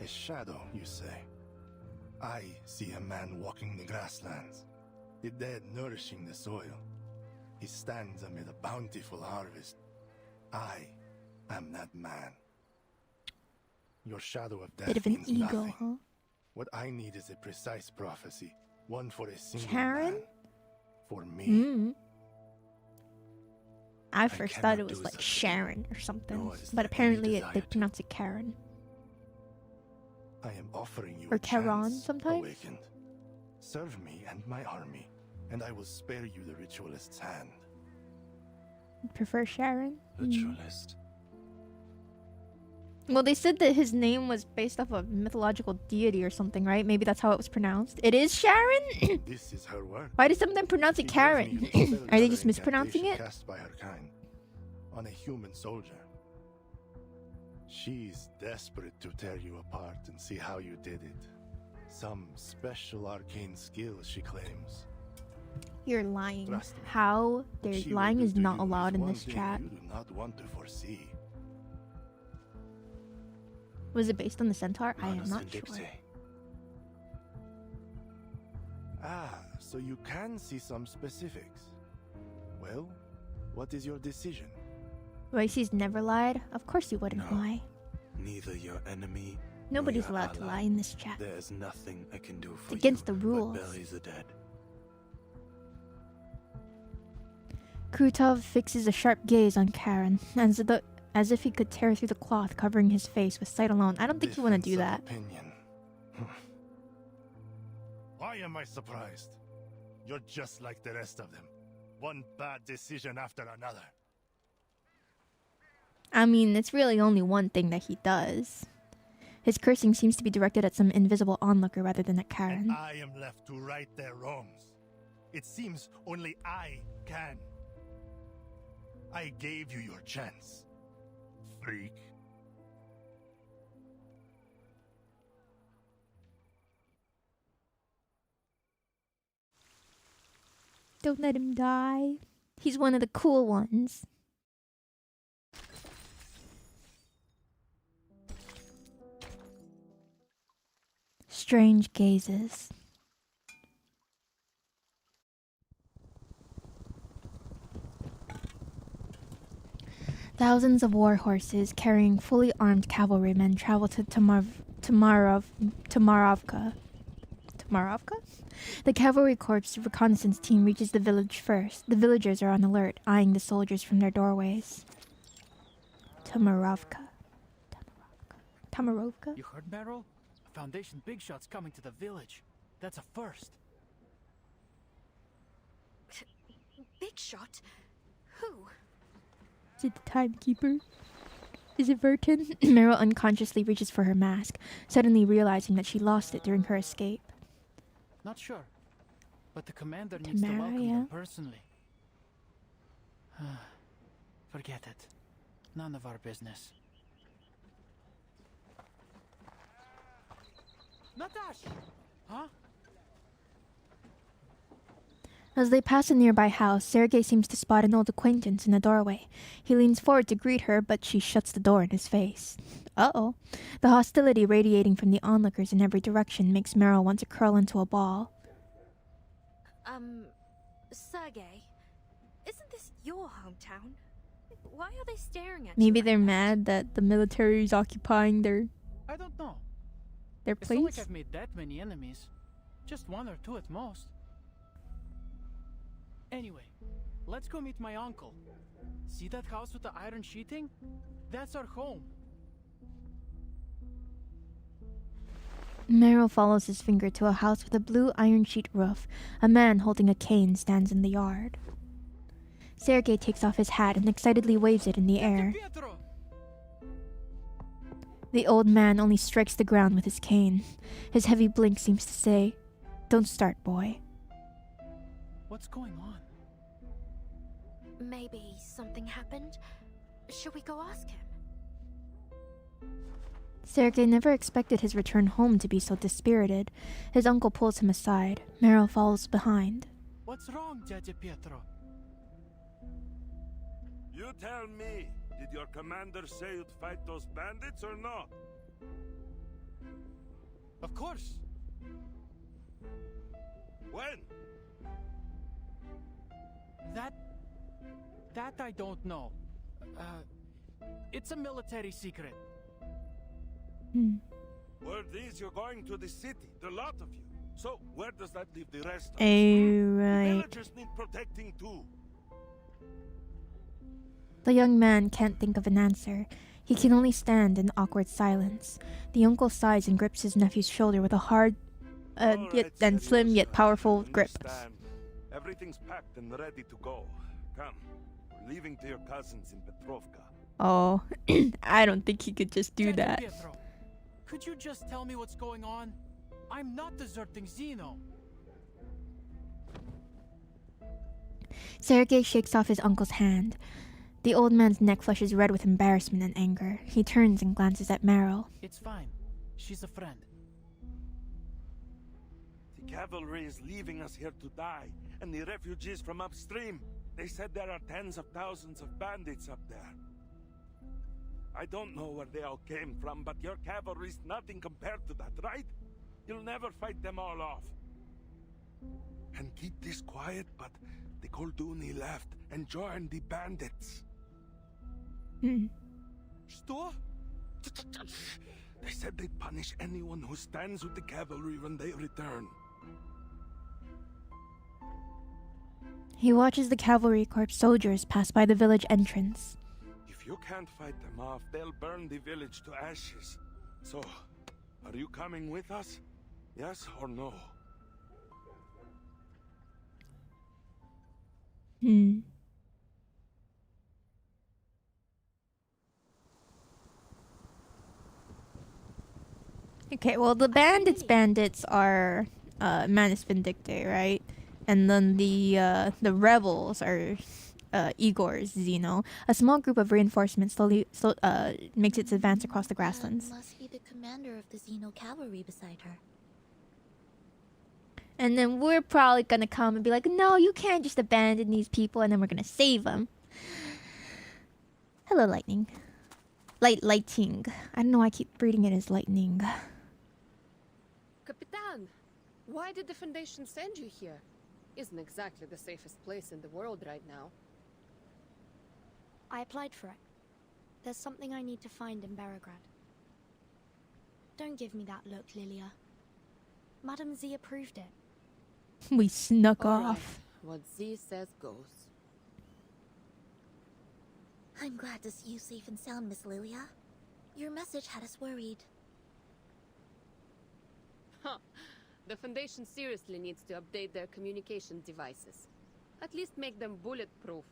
A shadow, you say? I see a man walking the grasslands, the dead nourishing the soil. He stands amid a bountiful harvest. I am that man. Your shadow of death Bit of an means ego, nothing. huh? What I need is a precise prophecy, one for a single Charon? man. For me. I first thought it was like Sharon or something, but apparently they pronounce it Charon. I am offering you Or a Charon chance, sometimes? Awakened. Serve me and my army, and I will spare you the ritualist's hand. Prefer Charon? Ritualist. Well, they said that his name was based off a mythological deity or something, right? Maybe that's how it was pronounced. It is Charon? This is her work. Why did some of them pronounce it Karen? Are they just mispronouncing it? Cast by her kind on a human soldier. She's desperate to tear you apart and see how you did it. Some special arcane skill, she claims. You're lying. Trust me. How? What she Lying will is do to not you allowed in one this thing chat. You do not want to foresee. Was it based on the centaur? I am Manus not sure. Vindicte. Ah, so you can see some specifics. Well, what is your decision? Royce's never lied. Of course he wouldn't No. lie. Neither your enemy. Nobody's nor your allowed to ally. lie in this chat. There's nothing I can do for against you the rules. but bury the dead. Krutov fixes a sharp gaze on Karen, as if he could tear through the cloth covering his face with sight alone. I don't think you want to do that. Opinion. Why am I surprised? You're just like the rest of them. One bad decision after another. I mean, it's really only one thing that he does. His cursing seems to be directed at some invisible onlooker rather than at Karen. I am left to right their wrongs. It seems only I can. I gave you your chance, freak. Don't let him die. He's one of the cool ones. Strange gazes. Thousands of war horses carrying fully armed cavalrymen travel to Tomarovka. The cavalry corps reconnaissance team reaches the village first. The villagers are on alert, eyeing the soldiers from their doorways. Tomarovka. You heard, Meryl? A Foundation big shot's coming to the village. That's a first. Big shot? Who? Is it the timekeeper? Is it Verton? Meryl unconsciously reaches for her mask, suddenly realizing that she lost it during her escape. Not sure. But the commander needs to welcome them personally. Forget it. None of our business. Natash! Huh? As they pass a nearby house, Sergei seems to spot an old acquaintance in the doorway. He leans forward to greet her, but she shuts the door in his face. Uh-oh. The hostility radiating from the onlookers in every direction makes Meryl want to curl into a ball. Sergei, isn't this your hometown? Why are they staring at Maybe you? they're mad that the military is occupying their I don't know. Their It's not like place. I've made that many enemies. Just one or two at most. Anyway, let's go meet my uncle. See that house with the iron sheeting? That's our home. Meryl follows his finger to a house with a blue iron sheet roof. A man holding a cane stands in the yard. Sergei takes off his hat and excitedly waves it in the air. The old man only strikes the ground with his cane. His heavy blink seems to say, "Don't start, boy." What's going on? Maybe something happened? Should we go ask him? Sergei never expected his return home to be so dispirited. His uncle pulls him aside. Meryl follows behind. What's wrong, Dядя Pietro? You tell me, did your commander say you'd fight those bandits or not? Of course. When? That I don't know. It's a military secret. Word is you're going to the city, the lot of you. So, where does that leave the rest of us? Right. Villagers need protecting too. The young man can't think of an answer. He can only stand in awkward silence. The uncle sighs and grips his nephew's shoulder with a hard, and slim yet powerful grip. Everything's packed and ready to go. Come, leaving to your cousins in Petrovka. Oh, I don't think he could just do General that. Pietro, could you just tell me what's going on? I'm not deserting Zeno. Sergei shakes off his uncle's hand. The old man's neck flushes red with embarrassment and anger. He turns and glances at Meryl. It's fine. She's a friend. The cavalry is leaving us here to die, and the refugees from upstream. They said there are tens of thousands of bandits up there. I don't know where they all came from, but your cavalry's nothing compared to that, right? You'll never fight them all off. And keep this quiet, but the Kolduni left and joined the bandits. Что? They said they'd punish anyone who stands with the cavalry when they return. He watches the cavalry corps soldiers pass by the village entrance. If you can't fight them off, they'll burn the village to ashes. So, are you coming with us? Yes or no? Okay, well the bandits are Manus Vindicte, right? And then the rebels are Igor's Zeno. A small group of reinforcements slowly makes its advance across the grasslands. Must be the commander of the Zeno cavalry beside her. And then we're probably gonna come and be like, no, you can't just abandon these people, and then we're gonna save them. Hello, Lightning. Lighting. I don't know why I keep reading it as Lightning. Capitan, why did the Foundation send you here? Isn't exactly the safest place in the world right now. I applied for it. There's something I need to find in Belgrade. Don't give me that look, Lilia. Madame Z approved it. We snuck All right. off. What Z says goes. I'm glad to see you safe and sound, Miss Lilia. Your message had us worried. Huh. The Foundation seriously needs to update their communication devices. At least make them bulletproof.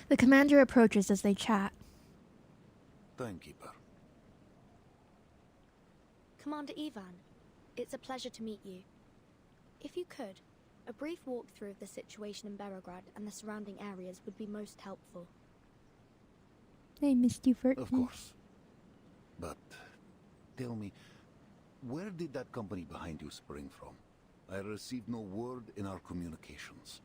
The commander approaches as they chat. Timekeeper. Commander Ivan, it's a pleasure to meet you. If you could, a brief walkthrough of the situation in Belgrade and the surrounding areas would be most helpful. They missed you for Of course. But tell me, where did that company behind you spring from? I received no word in our communications.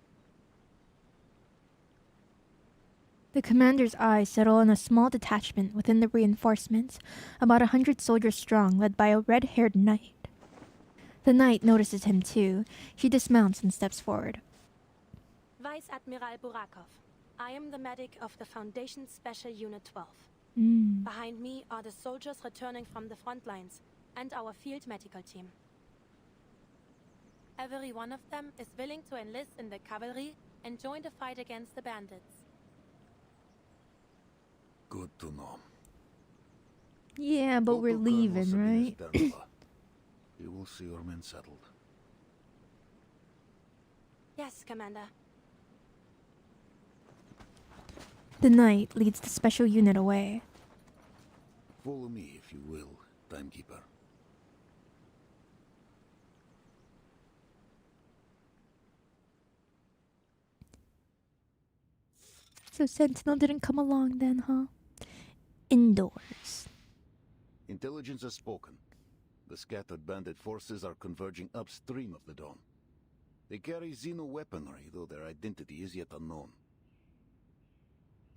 The commander's eyes settle on a small detachment within the reinforcements, about 100 soldiers strong, led by a red-haired knight. The knight notices him too. She dismounts and steps forward. Vice Admiral Burakov. I am the medic of the Foundation Special Unit 12. Behind me are the soldiers returning from the front lines and our field medical team. Every one of them is willing to enlist in the cavalry and join the fight against the bandits. Good to know. Yeah, but we're leaving, right? You will see your men settled. Yes, Commander. The knight leads the special unit away. Follow me, if you will, Timekeeper. So Sentinel didn't come along then, huh? Indoors. Intelligence has spoken. The scattered bandit forces are converging upstream of the Dawn. They carry Xeno weaponry, though their identity is yet unknown.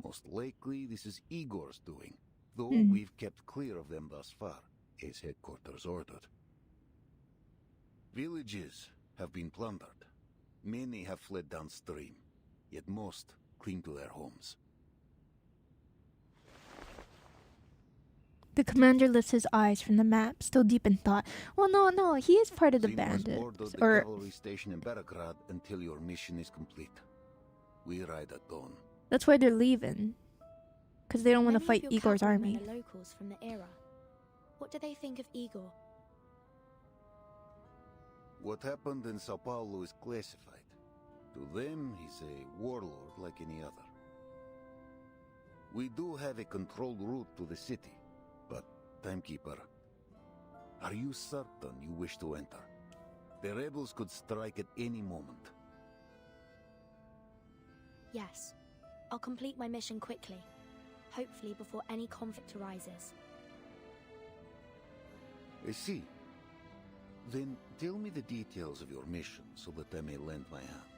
Most likely, this is Igor's doing, though we've kept clear of them thus far, as headquarters ordered. Villages have been plundered. Many have fled downstream, yet most cling to their homes. The commander lifts his eyes from the map, still deep in thought. Well, no, he is part of the Xeno has bandits. ordered the cavalry station in Belgrade until your mission is complete. We ride at dawn. That's why they're leaving. Because they don't want to Many fight of your Igor's cavalrymen army. are locals from the era. What do they think of Igor? What happened in Sao Paulo is classified. To them, he's a warlord like any other. We do have a controlled route to the city, but, Timekeeper, are you certain you wish to enter? The rebels could strike at any moment. Yes. I'll complete my mission quickly. Hopefully before any conflict arises. I see. Then tell me the details of your mission so that I may lend my hand.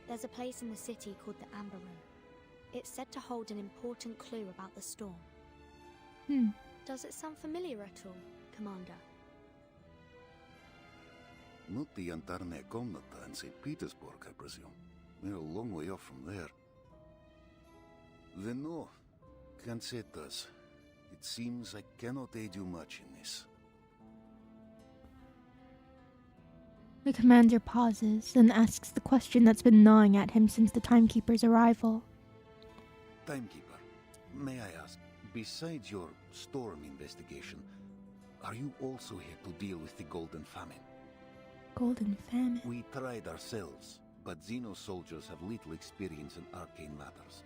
There's a place in the city called the Amber Room. It's said to hold an important clue about the storm. Does it sound familiar at all, Commander? Not the Antarne Komnata in St. Petersburg, I presume. We're a long way off from there. Then no, can't say it does. It seems I cannot aid you much in this. The commander pauses and asks the question that's been gnawing at him since the Timekeeper's arrival. Timekeeper, may I ask, besides your storm investigation, are you also here to deal with the Golden Famine? Golden Famine? We tried ourselves, but Xeno soldiers have little experience in arcane matters.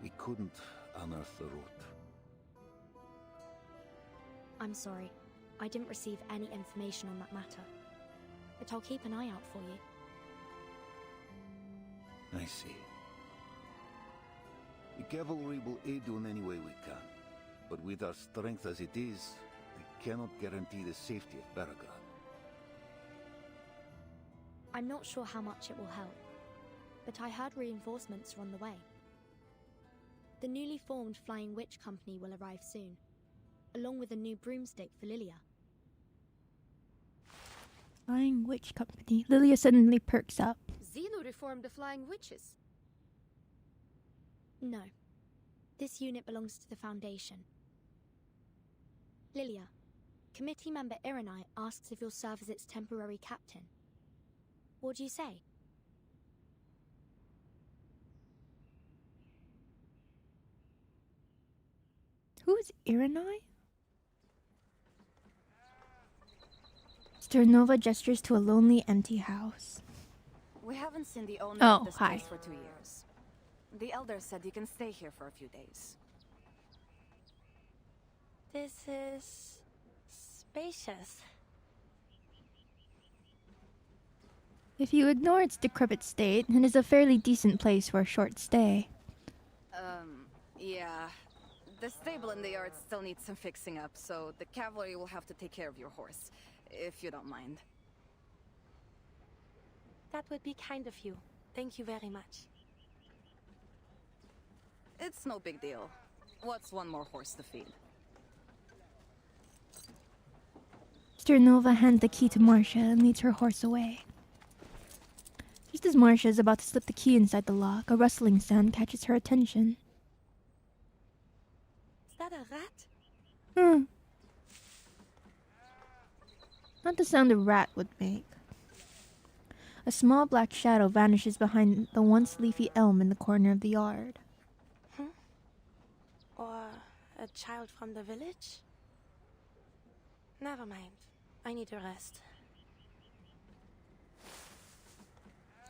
We couldn't unearth the root. I'm sorry. I didn't receive any information on that matter. But I'll keep an eye out for you. I see. The cavalry will aid you in any way we can. But with our strength as it is, I cannot guarantee the safety of Belgrade. I'm not sure how much it will help, but I heard reinforcements are on the way. The newly formed Flying Witch Company will arrive soon, along with a new broomstick for Lilia. Flying Witch Company. Lilia suddenly perks up. Xeno reformed the Flying Witches. No. This unit belongs to the Foundation. Lilia, committee member Iranai asks if you'll serve as its temporary captain. What do you say? Who's Iranai? Sternova gestures to a lonely, empty house. We haven't seen the owner Oh, of this hi. place for 2 years. The elder said you can stay here for a few days. This is spacious. If you ignore its decrepit state, it is a fairly decent place for a short stay. Yeah. The stable in the yard still needs some fixing up, so the cavalry will have to take care of your horse, if you don't mind. That would be kind of you. Thank you very much. It's no big deal. What's one more horse to feed? Sternova hands the key to Marcia and leads her horse away. Just as Marcia is about to slip the key inside the lock, a rustling sound catches her attention. Is that a rat? Not the sound a rat would make. A small black shadow vanishes behind the once leafy elm in the corner of the yard. Or a child from the village? Never mind. I need to rest.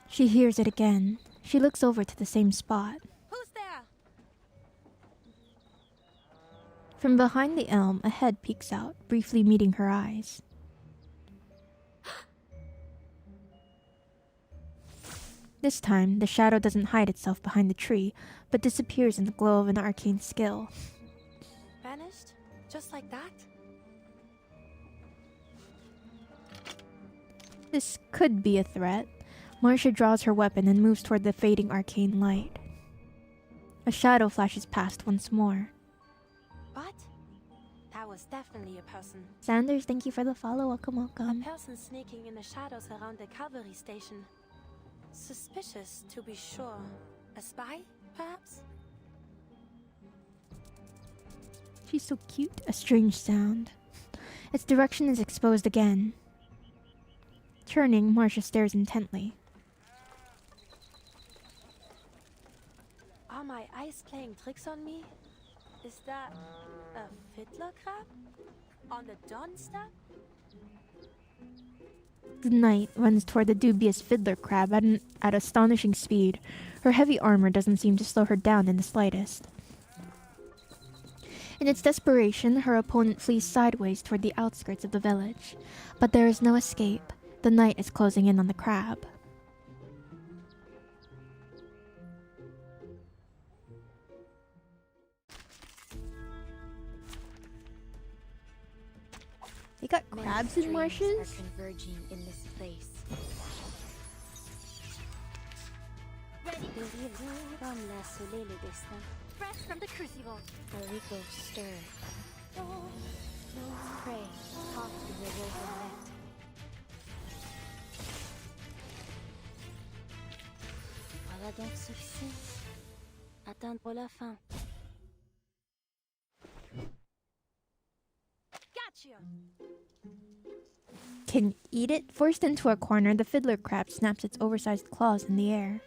She hears it again. She looks over to the same spot. Who's there? From behind the elm, a head peeks out, briefly meeting her eyes. This time, the shadow doesn't hide itself behind the tree, but disappears in the glow of an arcane skill. Vanished? Just like that? This could be a threat. Marcia draws her weapon and moves toward the fading arcane light. A shadow flashes past once more. What? That was definitely a person. Sanders, thank you for the follow. Welcome, welcome. A person sneaking in the shadows around the cavalry station. Suspicious, to be sure. A spy, perhaps? She's so cute. A strange sound. Its direction is exposed again. Turning, Marcia stares intently. Are my eyes playing tricks on me? Is that a fiddler crab? On the dawn step? The knight runs toward the dubious fiddler crab at astonishing speed. Her heavy armor doesn't seem to slow her down in the slightest. In its desperation, her opponent flees sideways toward the outskirts of the village. But there is no escape. The knight is closing in on the crab. They got crabs in marshes? Are converging in this place. Fresh from the crucible. A little stir. Pray, talk to the woven net. Voilà donc celui-ci. Attendre la fin. Gotcha! Can eat it? Forced into a corner, the fiddler crab snaps its oversized claws in the air.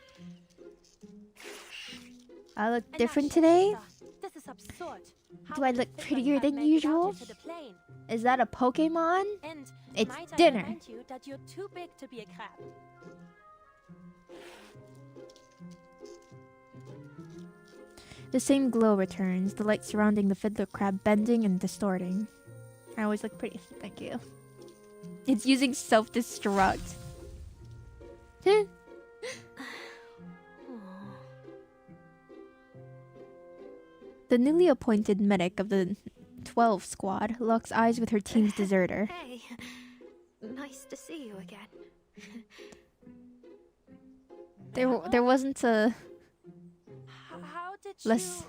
I look different today? This is absurd. Do I look prettier than usual? Is that a Pokemon? And It's might I dinner. remind you that you're too big to be a crab. The same glow returns, the light surrounding the fiddler crab bending and distorting. I always look pretty. Thank you. It's using self-destruct. The newly appointed medic of the 12 squad locks eyes with her team's deserter. Hey, nice to see you again. There wasn't a How did less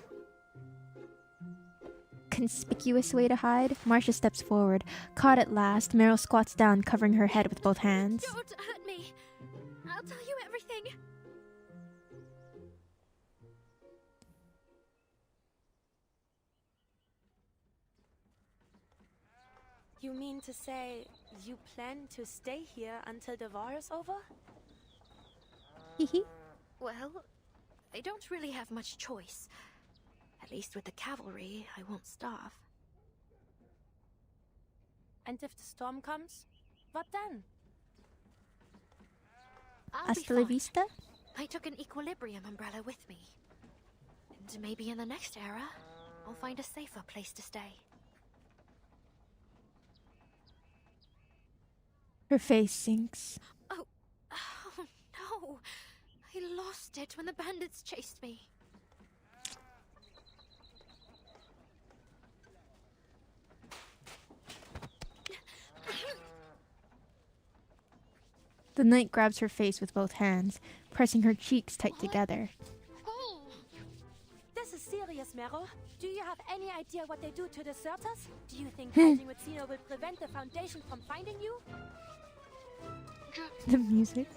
conspicuous way to hide. Marcia steps forward. Caught at last, Meryl squats down, covering her head with both hands. Don't hurt me. I'll tell you everything. You mean to say you plan to stay here until the war is over? Well, I don't really have much choice. At least with the cavalry, I won't starve. And if the storm comes, what then? I'll be Hasta la fine. vista? I took an equilibrium umbrella with me. And maybe in the next era, I'll find a safer place to stay. Her face sinks. Oh no! I lost it when the bandits chased me. The knight grabs her face with both hands, pressing her cheeks tight together. This is serious, Meryl. Do you have any idea what they do to deserters? Do you think fighting with Zeno will prevent the Foundation from finding you? The music.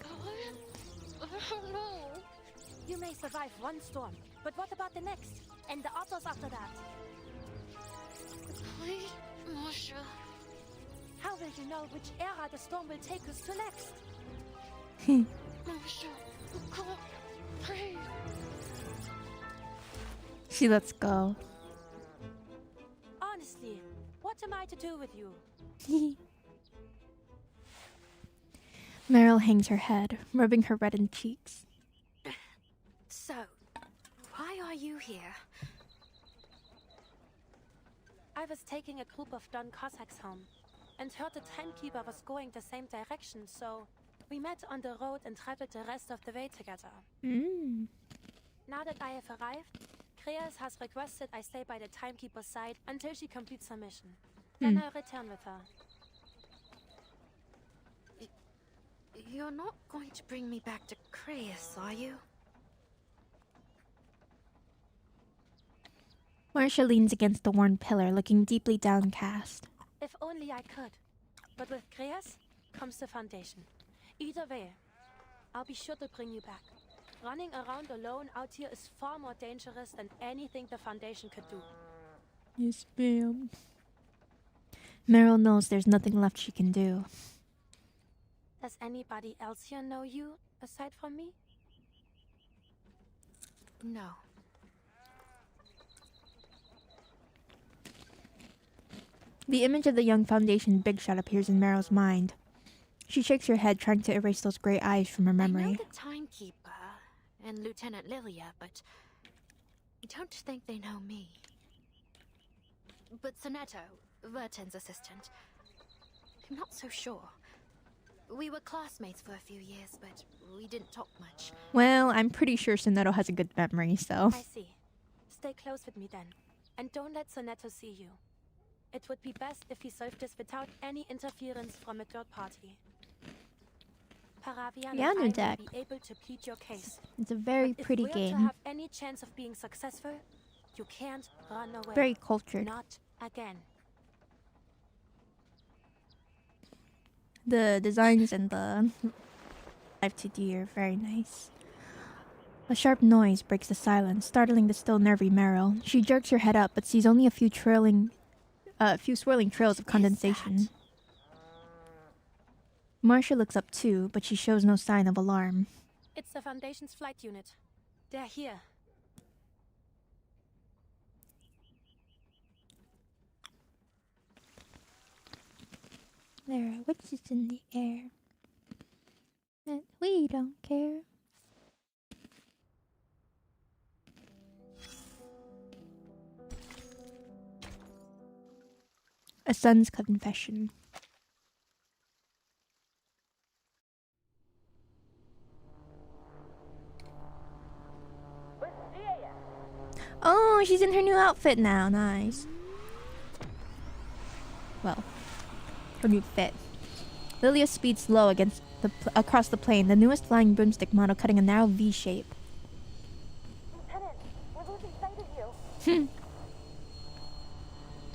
No. You may survive one storm, but what about the next? And the others after that? Please, Marcia. How will you know which era the storm will take us to next? Marcia, you can't breathe. She lets go. Honestly, what am I to do with you? Meryl hangs her head, rubbing her reddened cheeks. So, why are you here? I was taking a group of Don Cossacks home, and heard the timekeeper was going the same direction, so we met on the road and traveled the rest of the way together. Now that I have arrived, Kreas has requested I stay by the timekeeper's side until she completes her mission. Then I'll return with her. You're not going to bring me back to Kreas, are you? Marcia leans against the worn pillar, looking deeply downcast. If only I could. But with Kreas comes the Foundation. Either way, I'll be sure to bring you back. Running around alone out here is far more dangerous than anything the Foundation could do. Yes, ma'am. Meryl knows there's nothing left she can do. Does anybody else here know you, aside from me? No. The image of the young Foundation big shot appears in Meryl's mind. She shakes her head, trying to erase those gray eyes from her I know memory. the timekeeper and Lieutenant Lilia, but I don't think they know me. But Sonetto, Verton's assistant, I'm not so sure. We were classmates for a few years, but we didn't talk much. Well, I'm pretty sure Sonetto has a good memory, so... I see. Stay close with me then. And don't let Sonetto see you. It would be best if he solved this without any interference from a third party. Paravian Yeah, and I Nudek. will be able to plead your case. It's a very But pretty if we're game. to have any chance of being successful, you can't run away. Very cultured. Not again. The designs and the live 2D are very nice. A sharp noise breaks the silence, startling the still nervy Meryl. She jerks her head up, but sees only a few swirling trails of condensation. Marcia looks up too, but she shows no sign of alarm. It's the Foundation's flight unit. They're here. There are witches in the air. And we don't care. A son's confession. Oh, she's in her new outfit now. Nice. Well, her new fit. Lilia speeds low against across the plain, the newest flying broomstick model cutting a narrow V shape. Lieutenant, we're losing sight of you. Hmm.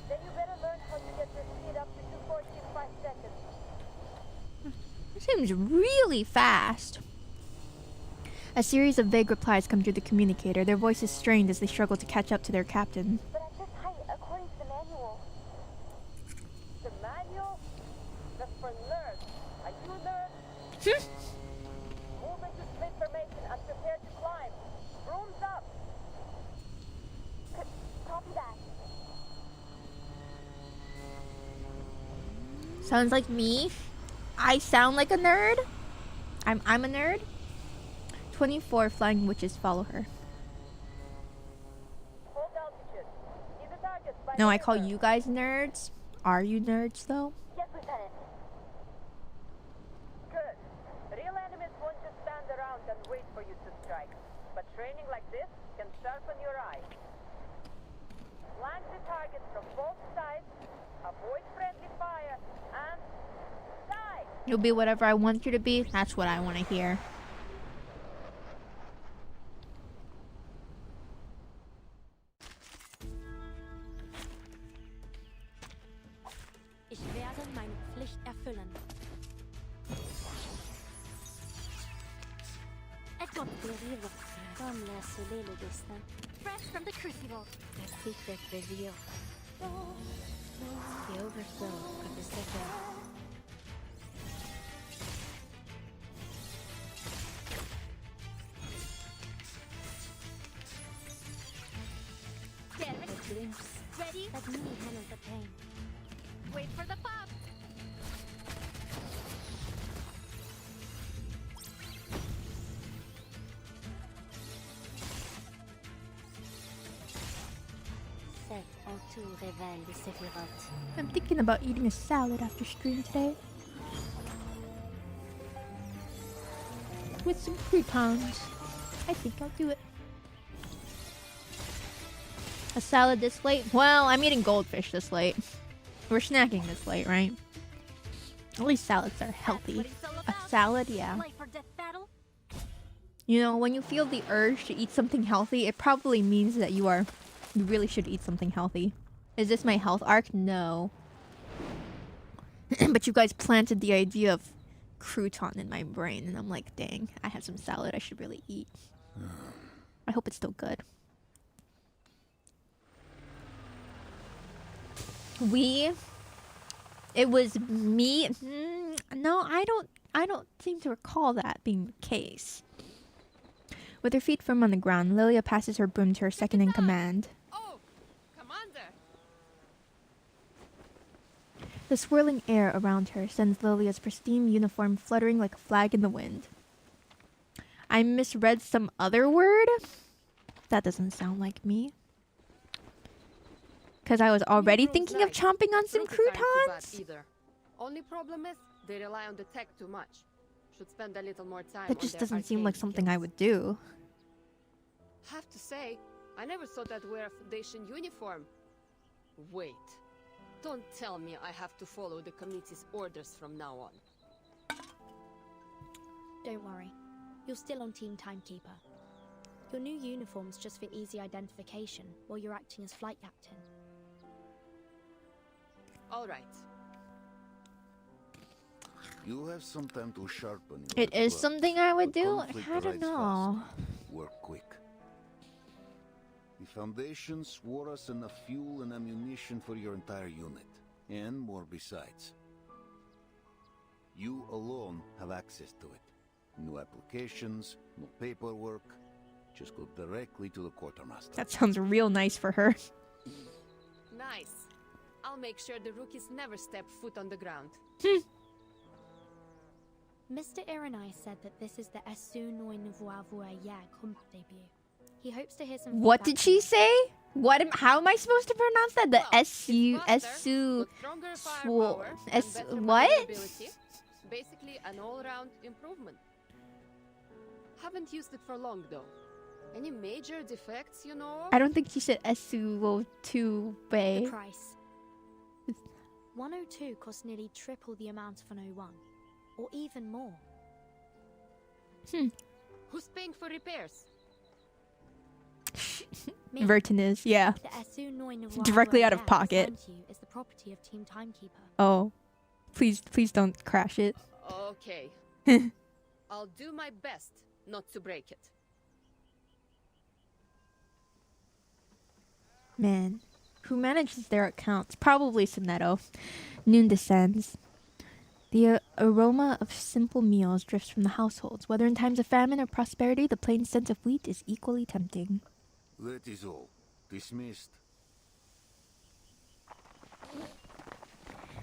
Then you better learn how to get your speed up to 240 in 5 seconds. This seems really fast. A series of vague replies come through the communicator, their voices strained as they struggle to catch up to their captain. But at this height, according to the manual. The manual? That's for nerds. Are you nerds? Move into split formation and prepare to climb. Brooms up. Copy that. Sounds like me. I sound like a nerd. I'm a nerd. 24 flying witches follow her. Hold altitude. See the target by No, I call you guys nerds. Are you nerds though? Yes, Lieutenant. Good. Real enemies won't just stand around and wait for you to strike. But training like this can sharpen your eye. Flank the target from both sides, avoid friendly fire, and die! You'll be whatever I want you to be. That's what I want to hear. Ich werde meine Pflicht erfüllen. Edward Guerrero, comme le soleil le destin. Fresh from the crucible. The secret revealed. The overflow of the secret. A glimpse. Ready? Let me handle the pain. Wait for the pop. Set en tout révèle les séphirotes. I'm thinking about eating a salad after stream today. With some croutons. I think I'll do it. A salad this late? Well, I'm eating goldfish this late. We're snacking this late, right? At least salads are healthy. A salad, yeah. Life or death battle? You know, when you feel the urge to eat something healthy, it probably means that you really should eat something healthy. Is this my health arc? No. But you guys planted the idea of crouton in my brain, and I'm like, dang, I have some salad I should really eat. I hope it's still good. It was me. No, I don't seem to recall that being the case. With her feet firm on the ground, Lilia passes her broom to her second in command. Oh, Commander! The swirling air around her sends Lilia's pristine uniform fluttering like a flag in the wind. I misread some other word? That doesn't sound like me. Because I was already thinking of chomping on some croutons. Only problem is they rely on the tech too much. Should spend a little more time. That just doesn't seem like something I would do. Have to say, I never thought I'd wear a Foundation uniform. Wait. Don't tell me I have to follow the committee's orders from now on. Don't worry. You're still on Team Timekeeper. Your new uniform's just for easy identification while you're acting as flight captain. All right. You have some time to sharpen your It is work. something I would do? Conflict I don't rises know. fast. Work quick. The Foundation swore us enough fuel and ammunition for your entire unit, and more besides. You alone have access to it. No applications, no paperwork. Just go directly to the quartermaster. That sounds real nice for her. Nice. I'll make sure the rookies never step foot on the ground. Mr. Iranai said that this is the Esu Noi Nouveau combat debut. He hopes to hear some. What did she say? How am I supposed to pronounce that? The what? Basically an all-round improvement. Haven't used it for long though. Any major defects, you know? I don't think she said SU2 The price. 102 costs nearly triple the amount of an 01. Or even more. Who's paying for repairs? Vertinis, yeah. The Esu Noi Nouveau Directly out of pocket. Is the property of Team Timekeeper. Oh. Please don't crash it. Okay. I'll do my best not to break it. Man. Who manages their accounts? Probably Sonetto. Noon descends. The aroma of simple meals drifts from the households. Whether in times of famine or prosperity, the plain scent of wheat is equally tempting. That is all. Dismissed.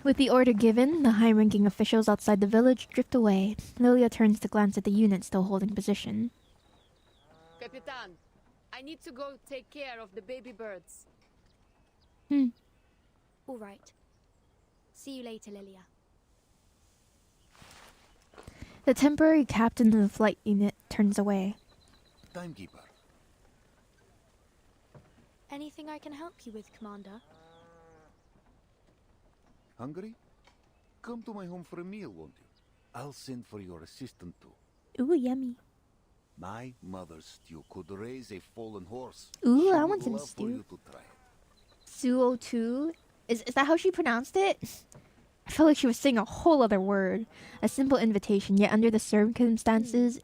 With the order given, the high-ranking officials outside the village drift away. Lilia turns to glance at the unit still holding position. Capitan, I need to go take care of the baby birds. All right. See you later, Lilia. The temporary captain of the flight unit turns away. Timekeeper. Anything I can help you with, Commander? Hungry? Come to my home for a meal, won't you? I'll send for your assistant too. Ooh, yummy. My mother's stew could raise a fallen horse. Ooh, She I would want some love for stew. you to try it. Suo2? Is that how she pronounced it? I felt like she was saying a whole other word. A simple invitation, yet under the circumstances,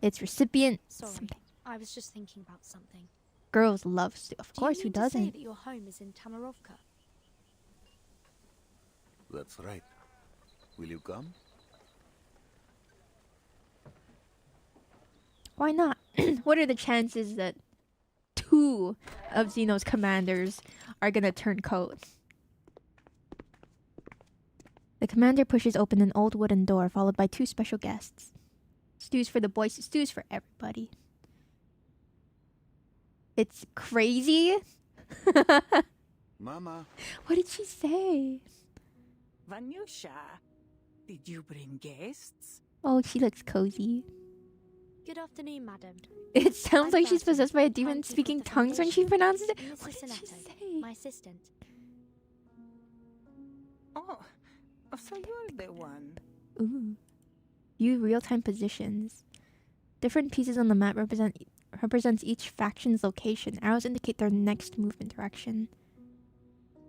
its recipient... Sorry, something. I was just thinking about something. Girls love stew. Of course, Do who you mean to say doesn't? that your home is in Tamarovka? That's right. Will you come? Why not? What are the chances that 2 of Xeno's commanders are gonna turn coat? The commander pushes open an old wooden door, followed by 2 special guests. Stews for the boys, stews for everybody. It's crazy. Mama. What did she say? Vanyusha, did you bring guests? Oh, she looks cozy. Good afternoon, madam. It sounds I'm like she's Bertie, possessed by a demon timekeeper speaking of the tongues when she Foundation. pronounces it. Mrs. What did she Sonetto, say? my assistant. Oh, so you're the one. Ooh. View real-time positions. Different pieces on the map represents each faction's location. Arrows indicate their next movement direction.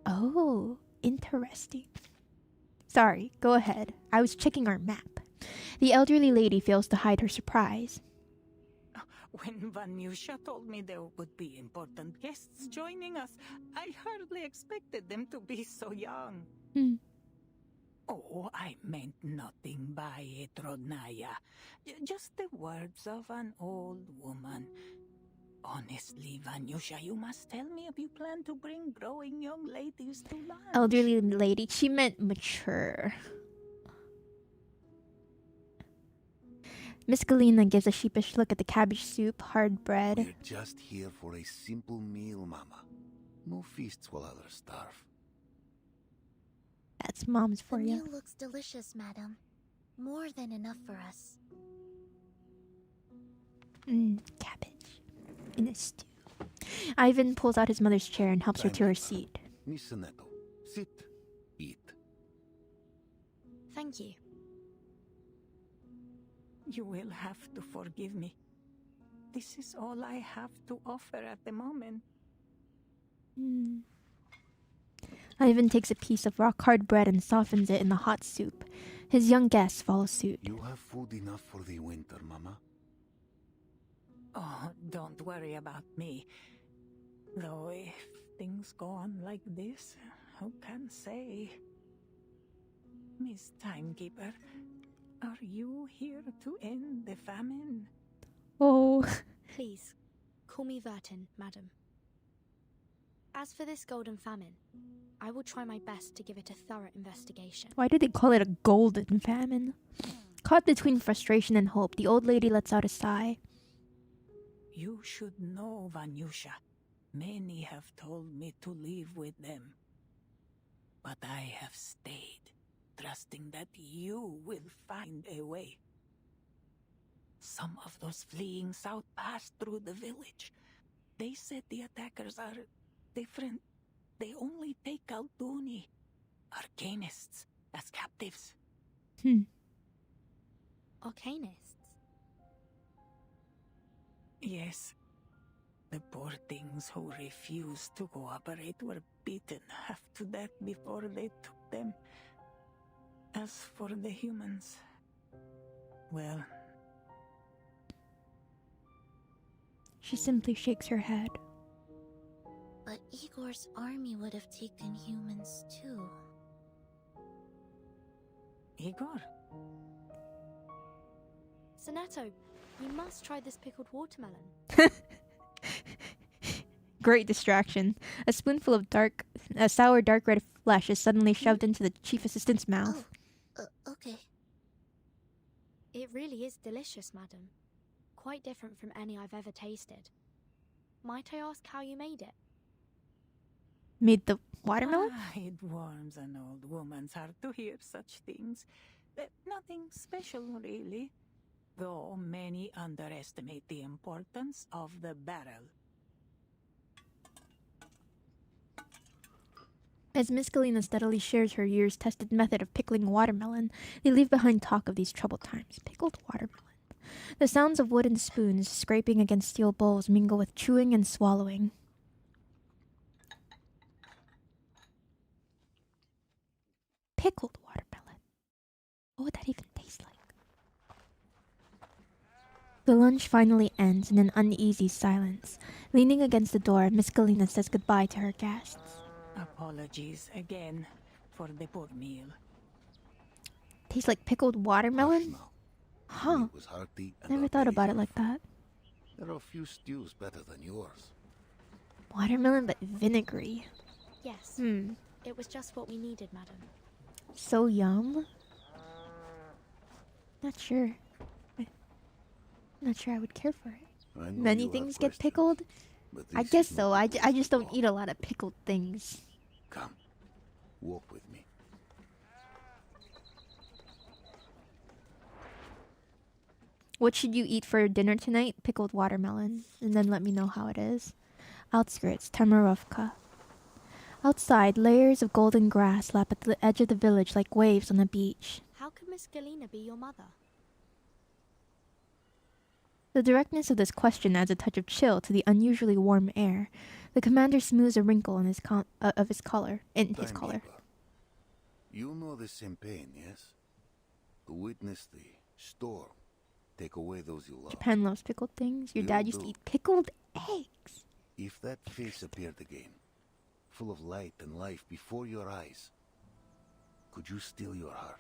Oh, interesting. Sorry, go ahead. I was checking our map. The elderly lady fails to hide her surprise. When Vanyusha told me there would be important guests joining us, I hardly expected them to be so young. Oh, I meant nothing by it, Rodnaya. Just the words of an old woman. Honestly, Vanyusha, you must tell me if you plan to bring growing young ladies to lunch. Elderly lady. She meant mature. Miss Galena gives a sheepish look at the cabbage soup, hard bread. We're just here for a simple meal, Mama. No feasts while others starve. That's mom's for The you. meal looks delicious, madam. More than enough for us. Cabbage in a stew. Ivan pulls out his mother's chair and helps her to her seat. Miss Neto, sit, eat. Thank you. You will have to forgive me. This is all I have to offer at the moment. Ivan takes a piece of rock hard bread and softens it in the hot soup. His young guests follow suit. You have food enough for the winter, Mama? Oh, don't worry about me. Though if things go on like this, who can say? Miss Timekeeper, are you here to end the famine? Oh. Please, call me Vertin, madam. As for this golden famine, I will try my best to give it a thorough investigation. Why do they call it a golden famine? Caught between frustration and hope, the old lady lets out a sigh. You should know, Vanyusha. Many have told me to leave with them. But I have stayed, trusting that you will find a way. Some of those fleeing south passed through the village. They said the attackers are different. They only take Alduni, arcanists, as captives. Arcanists? Yes. The poor things who refused to cooperate were beaten half to death before they took them. As for the humans, well... She simply shakes her head. But Igor's army would have taken humans too. Igor? Soneto, you must try this pickled watermelon. Great distraction. A spoonful of sour dark red flesh is suddenly shoved into the chief assistant's mouth. Okay. It really is delicious, madam. Quite different from any I've ever tasted. Might I ask how you made it? Made the watermelon? It warms an old woman's heart to hear such things. Nothing special, really. Though many underestimate the importance of the barrel. As Miss Galena steadily shares her years-tested method of pickling watermelon, they leave behind talk of these troubled times. Pickled watermelon. The sounds of wooden spoons scraping against steel bowls mingle with chewing and swallowing. Pickled watermelon. What would that even taste like? The lunch finally ends in an uneasy silence. Leaning against the door, Miss Galena says goodbye to her guests. Apologies again for the poor meal. Tastes like pickled watermelon? Huh. It was hearty and Never thought about it like that. There are a few stews better than yours. Watermelon but vinegary. Yes. It was just what we needed, madam. So yum. Not sure. Not sure I would care for it. Many things get pickled. I guess so. I just don't eat a lot of pickled things. Come, walk with me. What should you eat for dinner tonight? Pickled watermelon. And then let me know how it is. Outskirts, Tamarovka. Outside, layers of golden grass lap at the edge of the village like waves on the beach. How could Miss Galena be your mother? The directness of this question adds a touch of chill to the unusually warm air. The commander smooths a wrinkle in his collar. You know the same pain, yes? To witness the storm, take away those you love. Japan loves pickled things. Your dad used to eat pickled eggs. If that face appeared again, full of light and life before your eyes, could you steal your heart?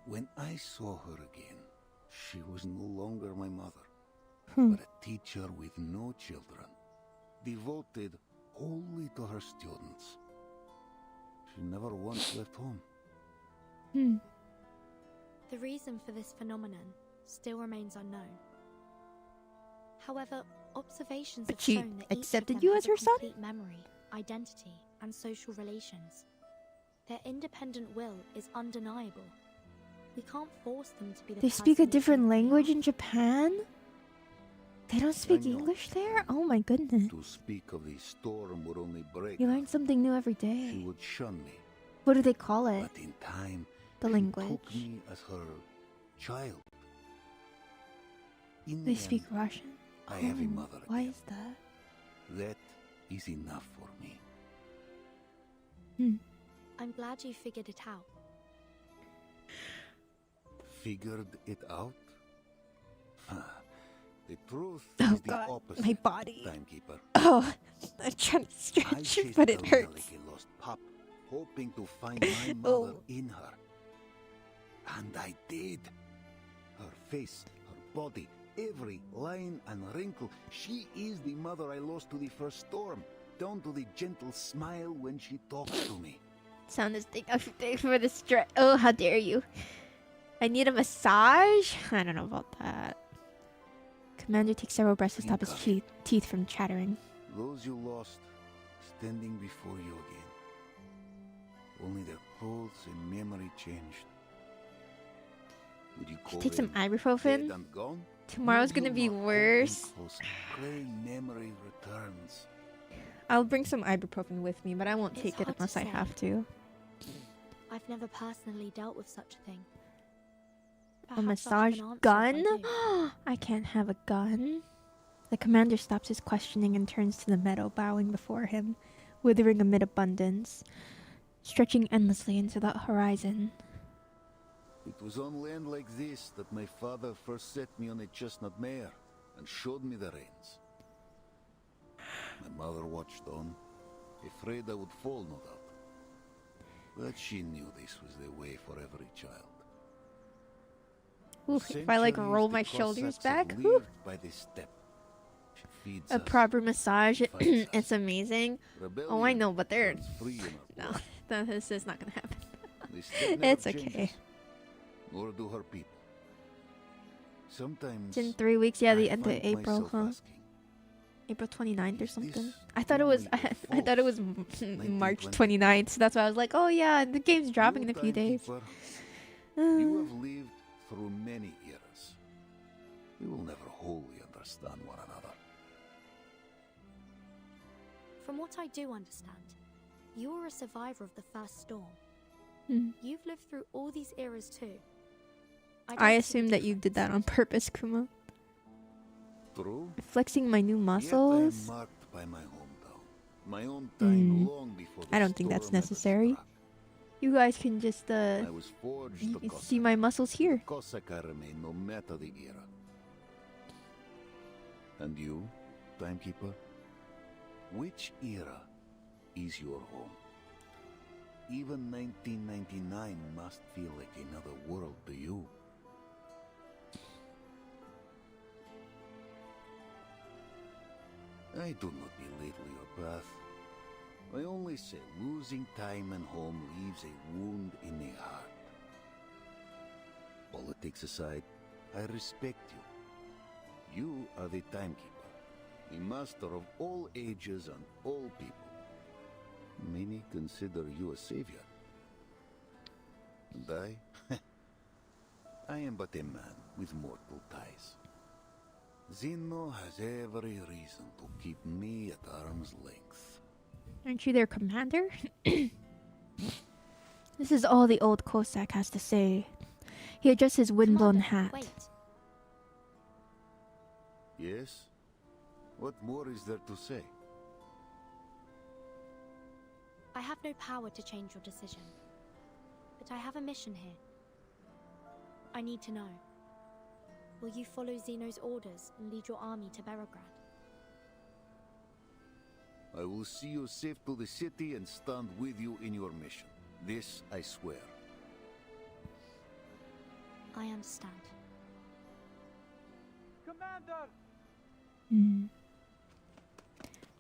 When I saw her again, she was no longer my mother, Hmm. but a teacher with no children, devoted wholly to her students. She never once left home. Hmm. The reason for this phenomenon still remains unknown. However, observations But have she shown that each of accepted them you has as a her son? complete memory, identity, and social relations. Their independent will is undeniable. We can't force them to be the They speak a person they different think they language are. in Japan? They don't speak know. English there? Oh my goodness. To speak of the storm would only break You her. learn something new every She day. would shun me, What do they call it? but in time, The she language. took me as her child. In They the speak end, Russian. I have a Oh, mother why again. is that? That is enough for me. Hmm. I'm glad you figured it out. Figured it out? The truth Oh is the god, opposite, my body. timekeeper. Oh, I'm trying to I stretch, chased but it Alina hurts. like a lost pup, hoping to find my Oh. mother in her. And I did. Her face, her body, every line and wrinkle. She is the mother I lost to the first storm, down to the gentle smile when she talks to me. Sound this thing up for the stretch. Oh, how dare you. I need a massage? I don't know about that. Commander takes several breaths to stop his teeth from chattering. Those you lost, standing before you again. Only their clothes and memory changed. Would you call Take some them ibuprofen. dead and gone? Tomorrow's Would gonna you be not hold them worse. close? Gray memory returns. I'll bring some ibuprofen with me, but I won't It's take it hard to unless I say. have to. I've never personally dealt with such a thing. A Perhaps I'll have massage an answer if gun? I do. I can't have a gun. The commander stops his questioning and turns to the meadow, bowing before him, withering amid abundance, stretching endlessly into the horizon. It was on land like this that my father first set me on a chestnut mare and showed me the reins. My mother watched on, afraid I would fall, no doubt. But she knew this was the way for every child. Ooh, if I like Centuries roll the my shoulders Cossacks have back, lived whew, by this step. She feeds a us, proper massage, fights us. it's amazing. Oh, I Rebellion know, but they're... turns free in our No, blood. this is not gonna happen. This step never It's okay. changes, nor do her people. Sometimes It's in 3 weeks, yeah, the I end of find April, myself huh? asking, April 29th or something. this I thought it was only a I thought it was false March 1920? 29th, so that's why I was like, oh yeah, the game's dropping in a You, few days. timekeeper, you have lived through many eras. We will never wholly understand one another. From what I do understand, you were a survivor of the first storm. Hmm. You've lived through all these eras too. don't I see the assume that you did that on purpose, Kuma. True. Flexing my new Yet I am muscles? marked by my hometown, my own time Mm. long before I the don't think that's storm ever necessary. struck. You guys can just I was forged you a can Cossack. see my muscles here. Cossack I remain no matter the era. And you, timekeeper? Which era is your home? Even 1999 must feel like another world to you. I do not belittle your path. I only say losing time and home leaves a wound in the heart. Politics aside, I respect you. You are the timekeeper, the master of all ages and all people. Many consider you a savior. And I am but a man with mortal ties. Zeno has every reason to keep me at arm's length. Aren't you their commander? This is all the old Cossack has to say. He adjusts his windblown hat. Wait, Yes? What more is there to say? I have no power to change your decision. But I have a mission here. I need to know. Will you follow Zeno's orders and lead your army to Belgrade? I will see you safe to the city and stand with you in your mission. This I swear. I understand. Commander!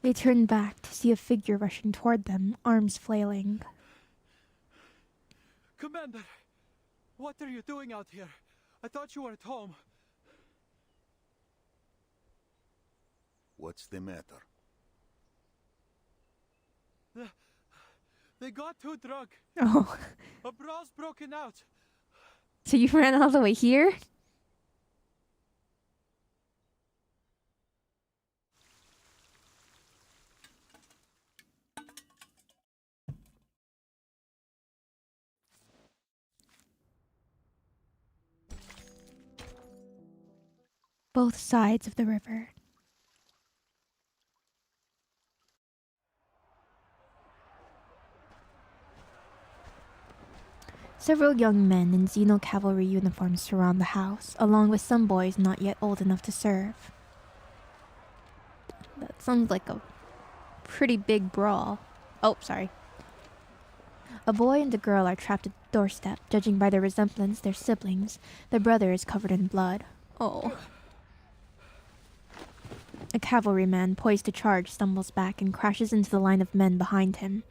They turn back to see a figure rushing toward them, arms flailing. Commander! What are you doing out here? I thought you were at home. What's the matter? They got too drunk. Oh. A brawl's broken out. So you ran all the way here? Both sides of the river. Several young men in Xeno cavalry uniforms surround the house, along with some boys not yet old enough to serve. That sounds like a pretty big brawl. Oh, sorry. A boy and a girl are trapped at the doorstep. Judging by their resemblance, they're siblings. Their brother is covered in blood. Oh. A cavalryman, poised to charge, stumbles back and crashes into the line of men behind him.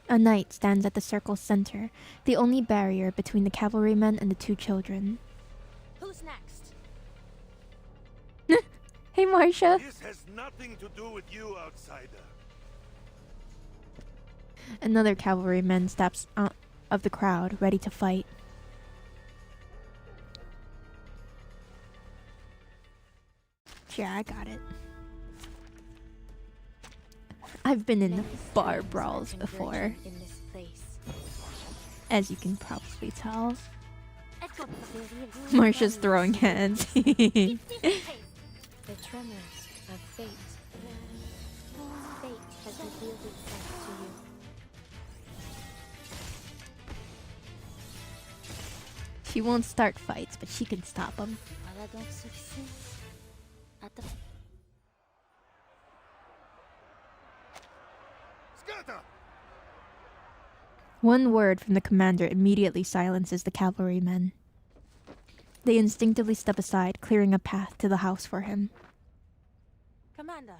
A knight stands at the circle's center, the only barrier between the cavalrymen and the two children. Who's next? Hey, Marcia. This has nothing to do with you, outsider. Another cavalryman steps out of the crowd, ready to fight. Yeah, I got it. I've been in bar brawls before, as you can probably tell. Marcia's throwing hands. The tremors of fate. Fate has revealed itself to you. She won't start fights, but she can stop them. One word from the commander immediately silences the cavalrymen. They instinctively step aside, clearing a path to the house for him. Commander.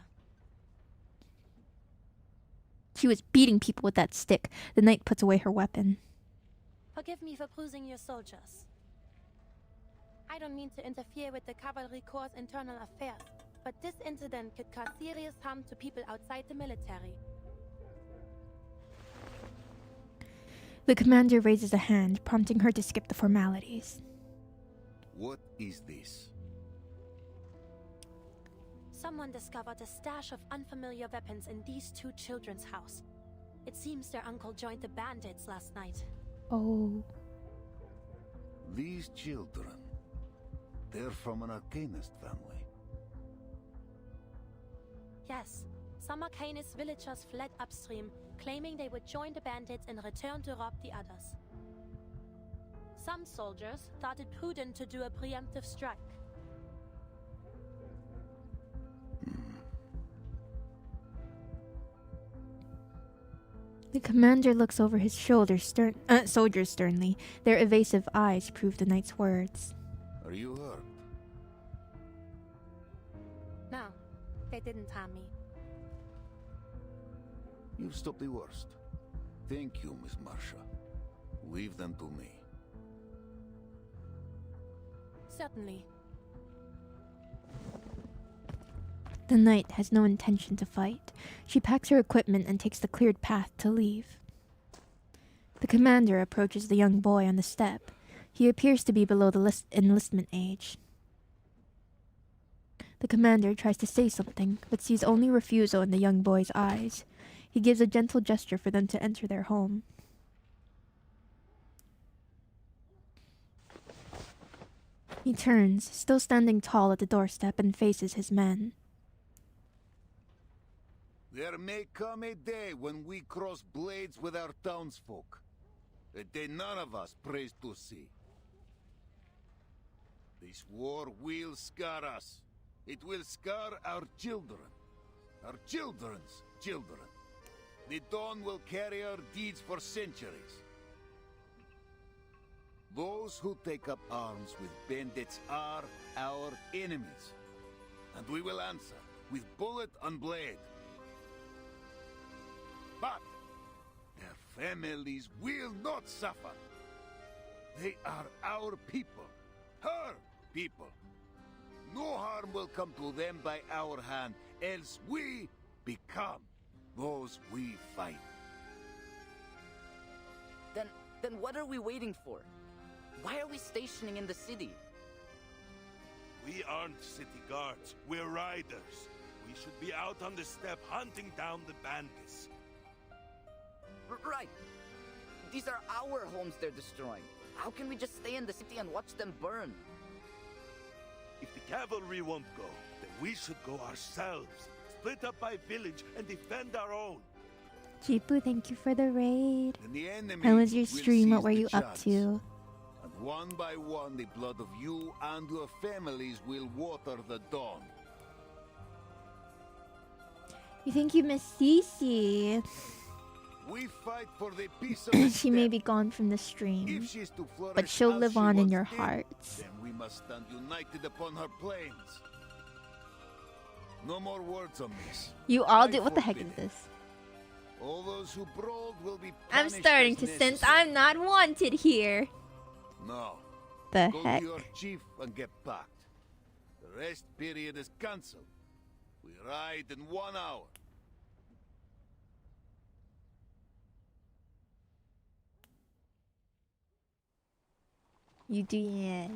She was beating people with that stick. The knight puts away her weapon. Forgive me for bruising your soldiers. I don't mean to interfere with the cavalry corps' internal affairs, but this incident could cause serious harm to people outside the military. The commander raises a hand, prompting her to skip the formalities. What is this? Someone discovered a stash of unfamiliar weapons in these two children's house. It seems their uncle joined the bandits last night. Oh. These children, they're from an Arcanist family. Yes, some Arcanist villagers fled upstream, claiming they would join the bandits and return to rob the others. Some soldiers thought it prudent to do a preemptive strike. The commander looks over his shoulder, soldiers sternly. Their evasive eyes prove the knight's words. Are you hurt? No, they didn't harm me. You've stopped the worst. Thank you, Miss Marcia. Leave them to me. Certainly. The knight has no intention to fight. She packs her equipment and takes the cleared path to leave. The commander approaches the young boy on the step. He appears to be below the enlistment age. The commander tries to say something, but sees only refusal in the young boy's eyes. He gives a gentle gesture for them to enter their home. He turns, still standing tall at the doorstep, and faces his men. There may come a day when we cross blades with our townsfolk. A day none of us prays to see. This war will scar us. It will scar our children. Our children's children. The dawn will carry our deeds for centuries. Those who take up arms with bandits are our enemies. And we will answer with bullet and blade. But their families will not suffer. They are our people. Her people. No harm will come to them by our hand, else we become those we fight. Then what are we waiting for? Why are we stationing in the city? We aren't city guards, we're riders. We should be out on the steppe hunting down the bandits. Right. These are our homes they're destroying. How can we just stay in the city and watch them burn? If the cavalry won't go, then we should go ourselves. Split up by village and defend our own. Jipu, thank you for the raid. And the enemy How was your will stream? What seize were the you up chance. to? And one by one, the blood of you and your families will water the dawn. You think you miss Cece? We fight for the peace of the She may steppe. be gone from the stream, If she's to flourish but she'll as live she on in once your did, hearts. Then we must stand united upon her plains. No more words on this. You all I do. What the heck forbid is it. this? All those who brawled will be I'm punished starting as to sense necessary. I'm not wanted here. No. The Go heck? to your chief and get packed. The rest period is cancelled. We ride in 1 hour. You do, yeah.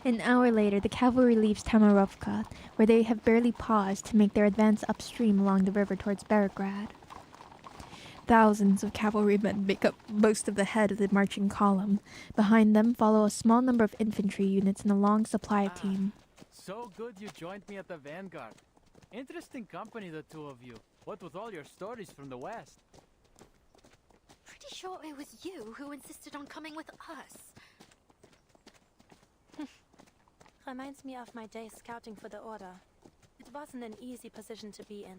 An hour later, the cavalry leaves Tamarovka, where they have barely paused to make their advance upstream along the river towards Belgrade. Thousands of cavalrymen make up most of the head of the marching column. Behind them follow a small number of infantry units and a long supply team. So good you joined me at the Vanguard. Interesting company, the two of you. What with all your stories from the West? Pretty sure it was you who insisted on coming with us. Reminds me of my days scouting for the Order. It wasn't an easy position to be in.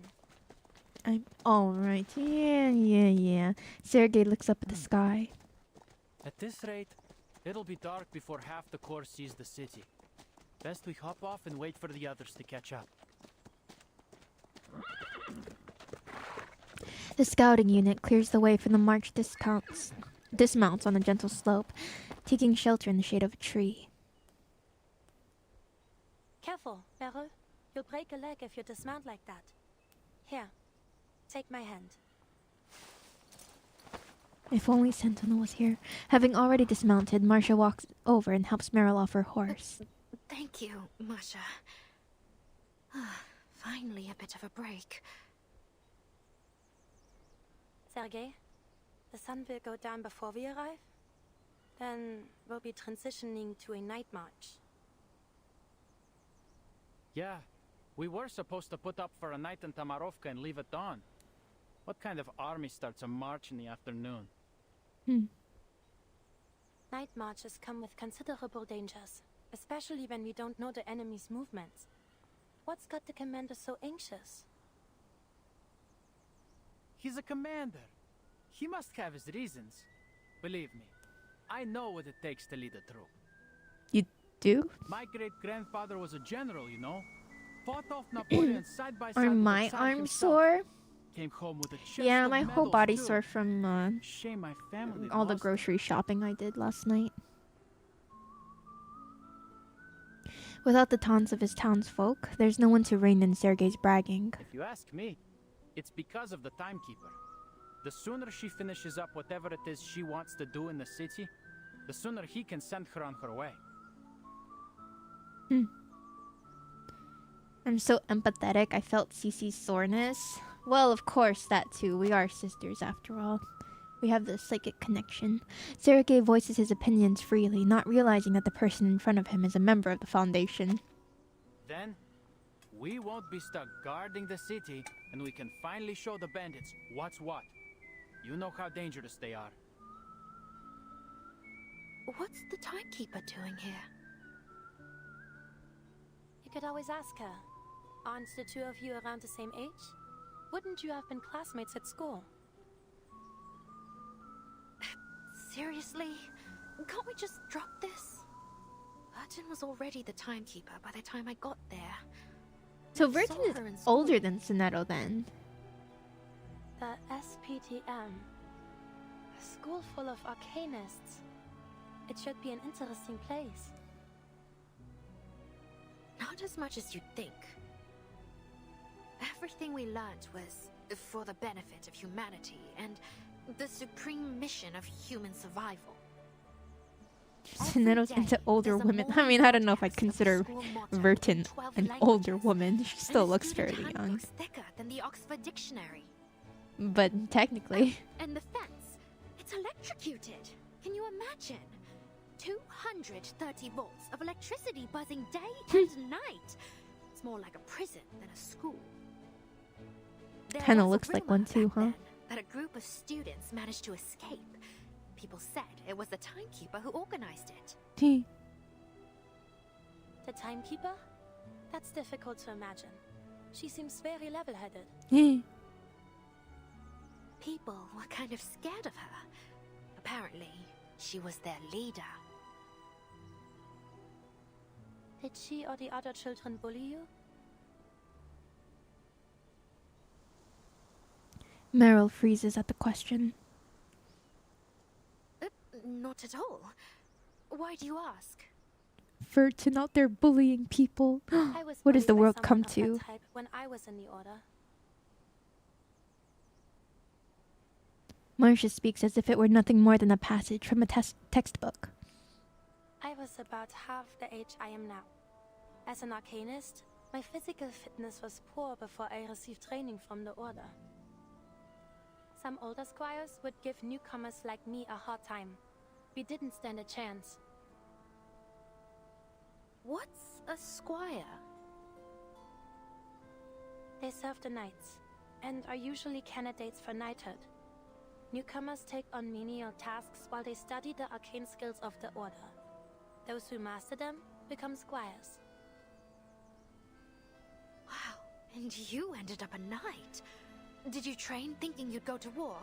I'm alright. Yeah. Sergei looks up at the sky. At this rate, it'll be dark before half the corps sees the city. Best we hop off and wait for the others to catch up. The scouting unit clears the way for the march dismounts on a gentle slope, taking shelter in the shade of a tree. Careful, Beryl. You'll break a leg if you dismount like that. Here, take my hand. If only Sentinel was here. Having already dismounted, Marcia walks over and helps Meryl off her horse. Thank you, Masha. Finally a bit of a break. Sergei, the sun will go down before we arrive. Then we'll be transitioning to a night march. Yeah, we were supposed to put up for a night in Tamarovka and leave at dawn. What kind of army starts a march in the afternoon? Night marches come with considerable dangers, especially when we don't know the enemy's movements. What's got the commander so anxious? He's a commander. He must have his reasons. Believe me, I know what it takes to lead a troop. You do? My great-grandfather was a general, you know. Fought off Napoleon side by side Are with the my Tsar arms himself. sore? Came home with a chest Yeah, of my whole medals, body's too. sore from Shame my family all the lost grocery shopping I did last night. Without the taunts of his townsfolk, there's no one to rein in Sergei's bragging. If you ask me, it's because of the timekeeper. The sooner she finishes up whatever it is she wants to do in the city, the sooner he can send her on her way. I'm so empathetic, I felt Cece's soreness. Well, of course, that too. We are sisters after all. We have the psychic connection. Sergei voices his opinions freely, not realizing that the person in front of him is a member of the Foundation. Then, we won't be stuck guarding the city, and we can finally show the bandits what's what. You know how dangerous they are. What's the timekeeper doing here? You could always ask her. Aren't the two of you around the same age? Wouldn't you have been classmates at school? Seriously? Can't we just drop this? Burton was already the timekeeper by the time I got there. So I Verton saw is her in school. older than Sonetto then. The SPTM. A school full of arcanists. It should be an interesting place. Not as much as you'd think. Everything we learned was for the benefit of humanity and the supreme mission of human survival. Sonetto's into older women. I mean, I don't know if I'd consider Verton an older woman. She still looks fairly young. Thicker than the Oxford Dictionary. But technically. And the fence, it's electrocuted. Can you imagine? 230 volts of electricity buzzing day and night. It's more like a prison than a school. Kind of looks like one too, huh? That a group of students managed to escape. People said it was the timekeeper who organized it. The timekeeper? That's difficult to imagine. She seems very level-headed. People were kind of scared of her. Apparently, she was their leader. Did she or the other children bully you? Meryl freezes at the question. Not at all. Why do you ask? Verton out there bullying people. I was What does the bullied by world come someone of to? that type when I was in the order. Marcia speaks as if it were nothing more than a passage from a textbook. I was about half the age I am now. As an arcanist, my physical fitness was poor before I received training from the order. Some older squires would give newcomers like me a hard time. We didn't stand a chance. What's a squire? They serve the knights, and are usually candidates for knighthood. Newcomers take on menial tasks while they study the arcane skills of the order. Those who master them become squires. Wow, and you ended up a knight. Did you train thinking you'd go to war?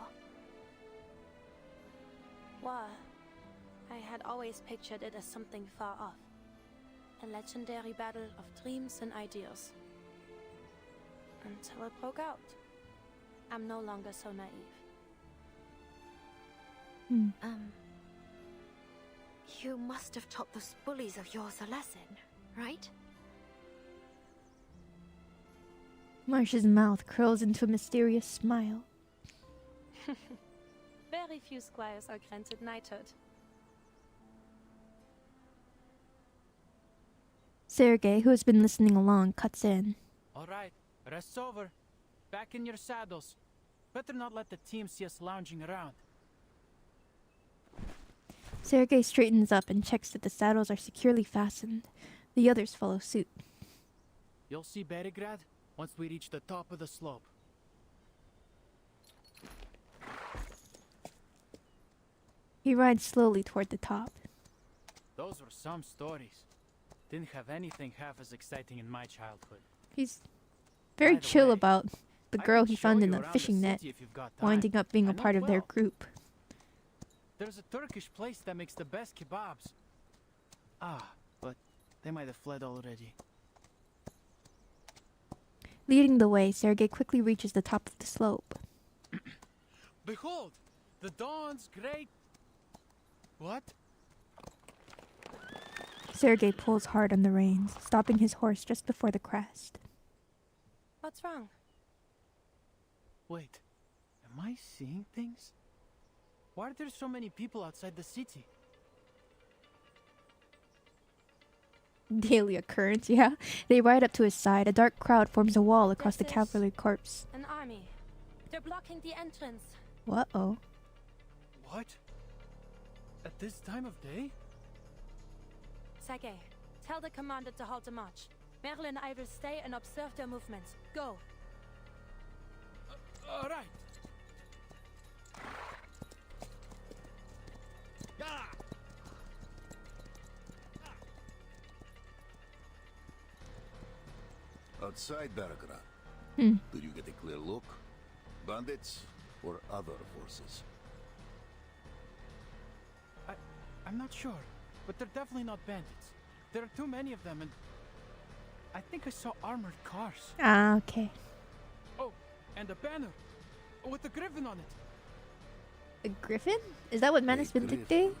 War. I had always pictured it as something far off. A legendary battle of dreams and ideas. Until it broke out. I'm no longer so naive. You must have taught those bullies of yours a lesson, right? Marcia's mouth curls into a mysterious smile. Very few squires are granted knighthood. Sergei, who has been listening along, cuts in. All right, rest's over. Back in your saddles. Better not let the team see us lounging around. Sergei straightens up and checks that the saddles are securely fastened. The others follow suit. You'll see Beregrad once we reach the top of the slope. He rides slowly toward the top. Those were some stories. Didn't have anything half as exciting in my childhood. He's very By the chill way, about the I girl can he show found you in the around fishing net, city if you've got time. winding up being I a know part it of their well. group. There's a Turkish place that makes the best kebabs. But they might have fled already. Leading the way, Sergei quickly reaches the top of the slope. Behold! The dawn's great... What? Sergei pulls hard on the reins, stopping his horse just before the crest. What's wrong? Wait, am I seeing things? Why are there so many people outside the city? Daily occurrence, yeah. They ride up to his side. A dark crowd forms a wall across the This is cavalry corps. An army. They're blocking the entrance. What-oh. What? At this time of day? Sergei, tell the commander to halt the march. Merle and I will stay and observe their movements. Go. All right. Outside Belgrade, did you get a clear look? Bandits or other forces? I'm not sure, but they're definitely not bandits. There are too many of them, and I think I saw armored cars. Ah, okay. Oh, and a banner with a griffin on it. A griffin? Is that what Manus Vindicte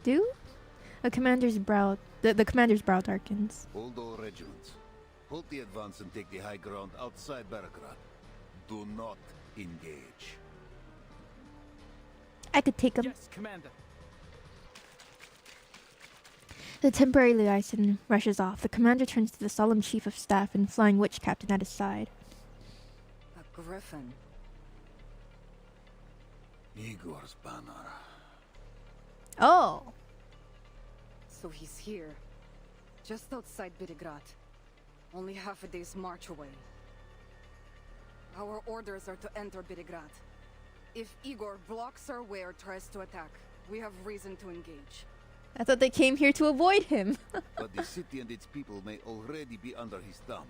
do? The commander's brow darkens. Hold all regiments. Hold the advance and take the high ground outside Belgrade. Do not engage. I could take him. Yes, Commander. The temporary liaison rushes off. The commander turns to the solemn chief of staff and flying witch captain at his side. A griffin. Igor's banner. Oh. So he's here. Just outside Belgrade. Only half a day's march away. Our orders are to enter Belgrade. If Igor blocks our way or tries to attack, we have reason to engage. I thought they came here to avoid him. But the city and its people may already be under his thumb.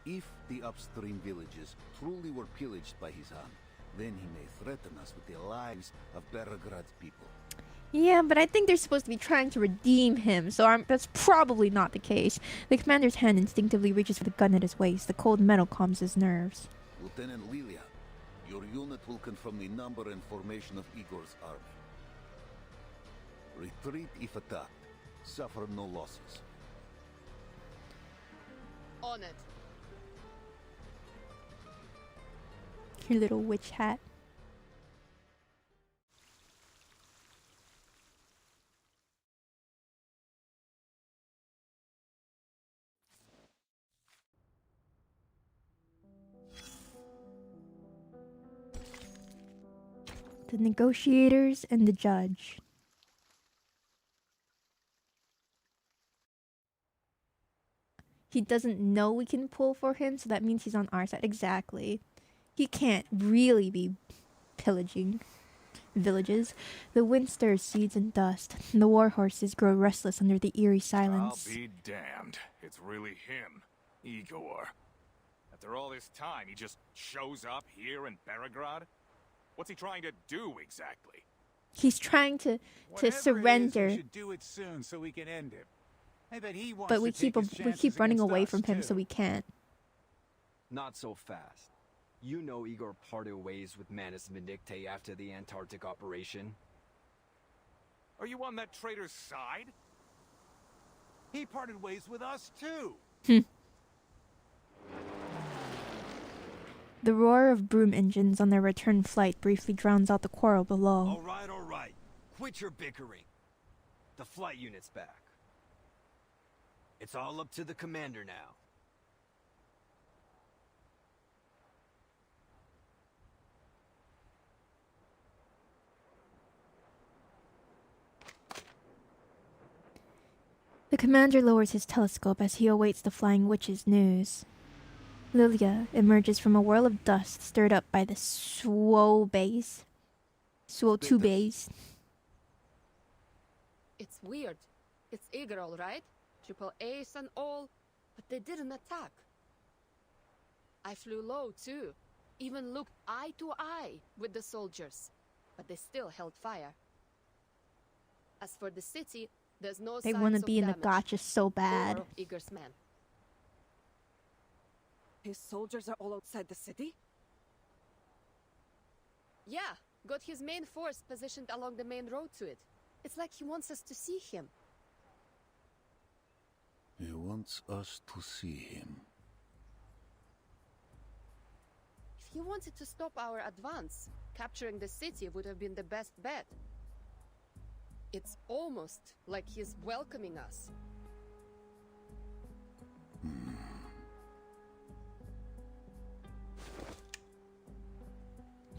If the upstream villages truly were pillaged by his hand, then he may threaten us with the lives of Belgrade's people. Yeah, but I think they're supposed to be trying to redeem him, so that's probably not the case. The commander's hand instinctively reaches for the gun at his waist. The cold metal calms his nerves. Lieutenant Lilia, your unit will confirm the number and formation of Igor's army. Retreat if attacked. Suffer no losses. On it. Your little witch hat. The negotiators and the judge. He doesn't know we can pull for him, so that means he's on our side. Exactly. He can't really be pillaging villages. The wind stirs seeds and dust. The war horses grow restless under the eerie silence. I'll be damned. It's really him, Igor. After all this time, he just shows up here in Belgrade? What's he trying to do exactly? He's trying to surrender. We should do it soon so we can end him. I bet he wants But we keep running away from him, so we can't. Not so fast. You know Igor parted ways with Manus Vindicte after the Antarctic operation. Are you on that traitor's side? He parted ways with us too. The roar of broom engines on their return flight briefly drowns out the quarrel below. All right. Quit your bickering. The flight unit's back. It's all up to the commander now. The commander lowers his telescope as he awaits the flying witch's news. Lilia emerges from a whirl of dust stirred up by the Suo base. Suo 2 base. It's weird. It's Igor, all right? Triple ace and all, but they didn't attack. I flew low too, even looked eye to eye with the soldiers, but they still held fire. As for the city, there's no They signs want to of be in the damage gotcha so bad. or of Igor's men. His soldiers are all outside the city? Yeah, got his main force positioned along the main road to it. It's like he wants us to see him. He wants us to see him. If he wanted to stop our advance, capturing the city would have been the best bet. It's almost like he's welcoming us.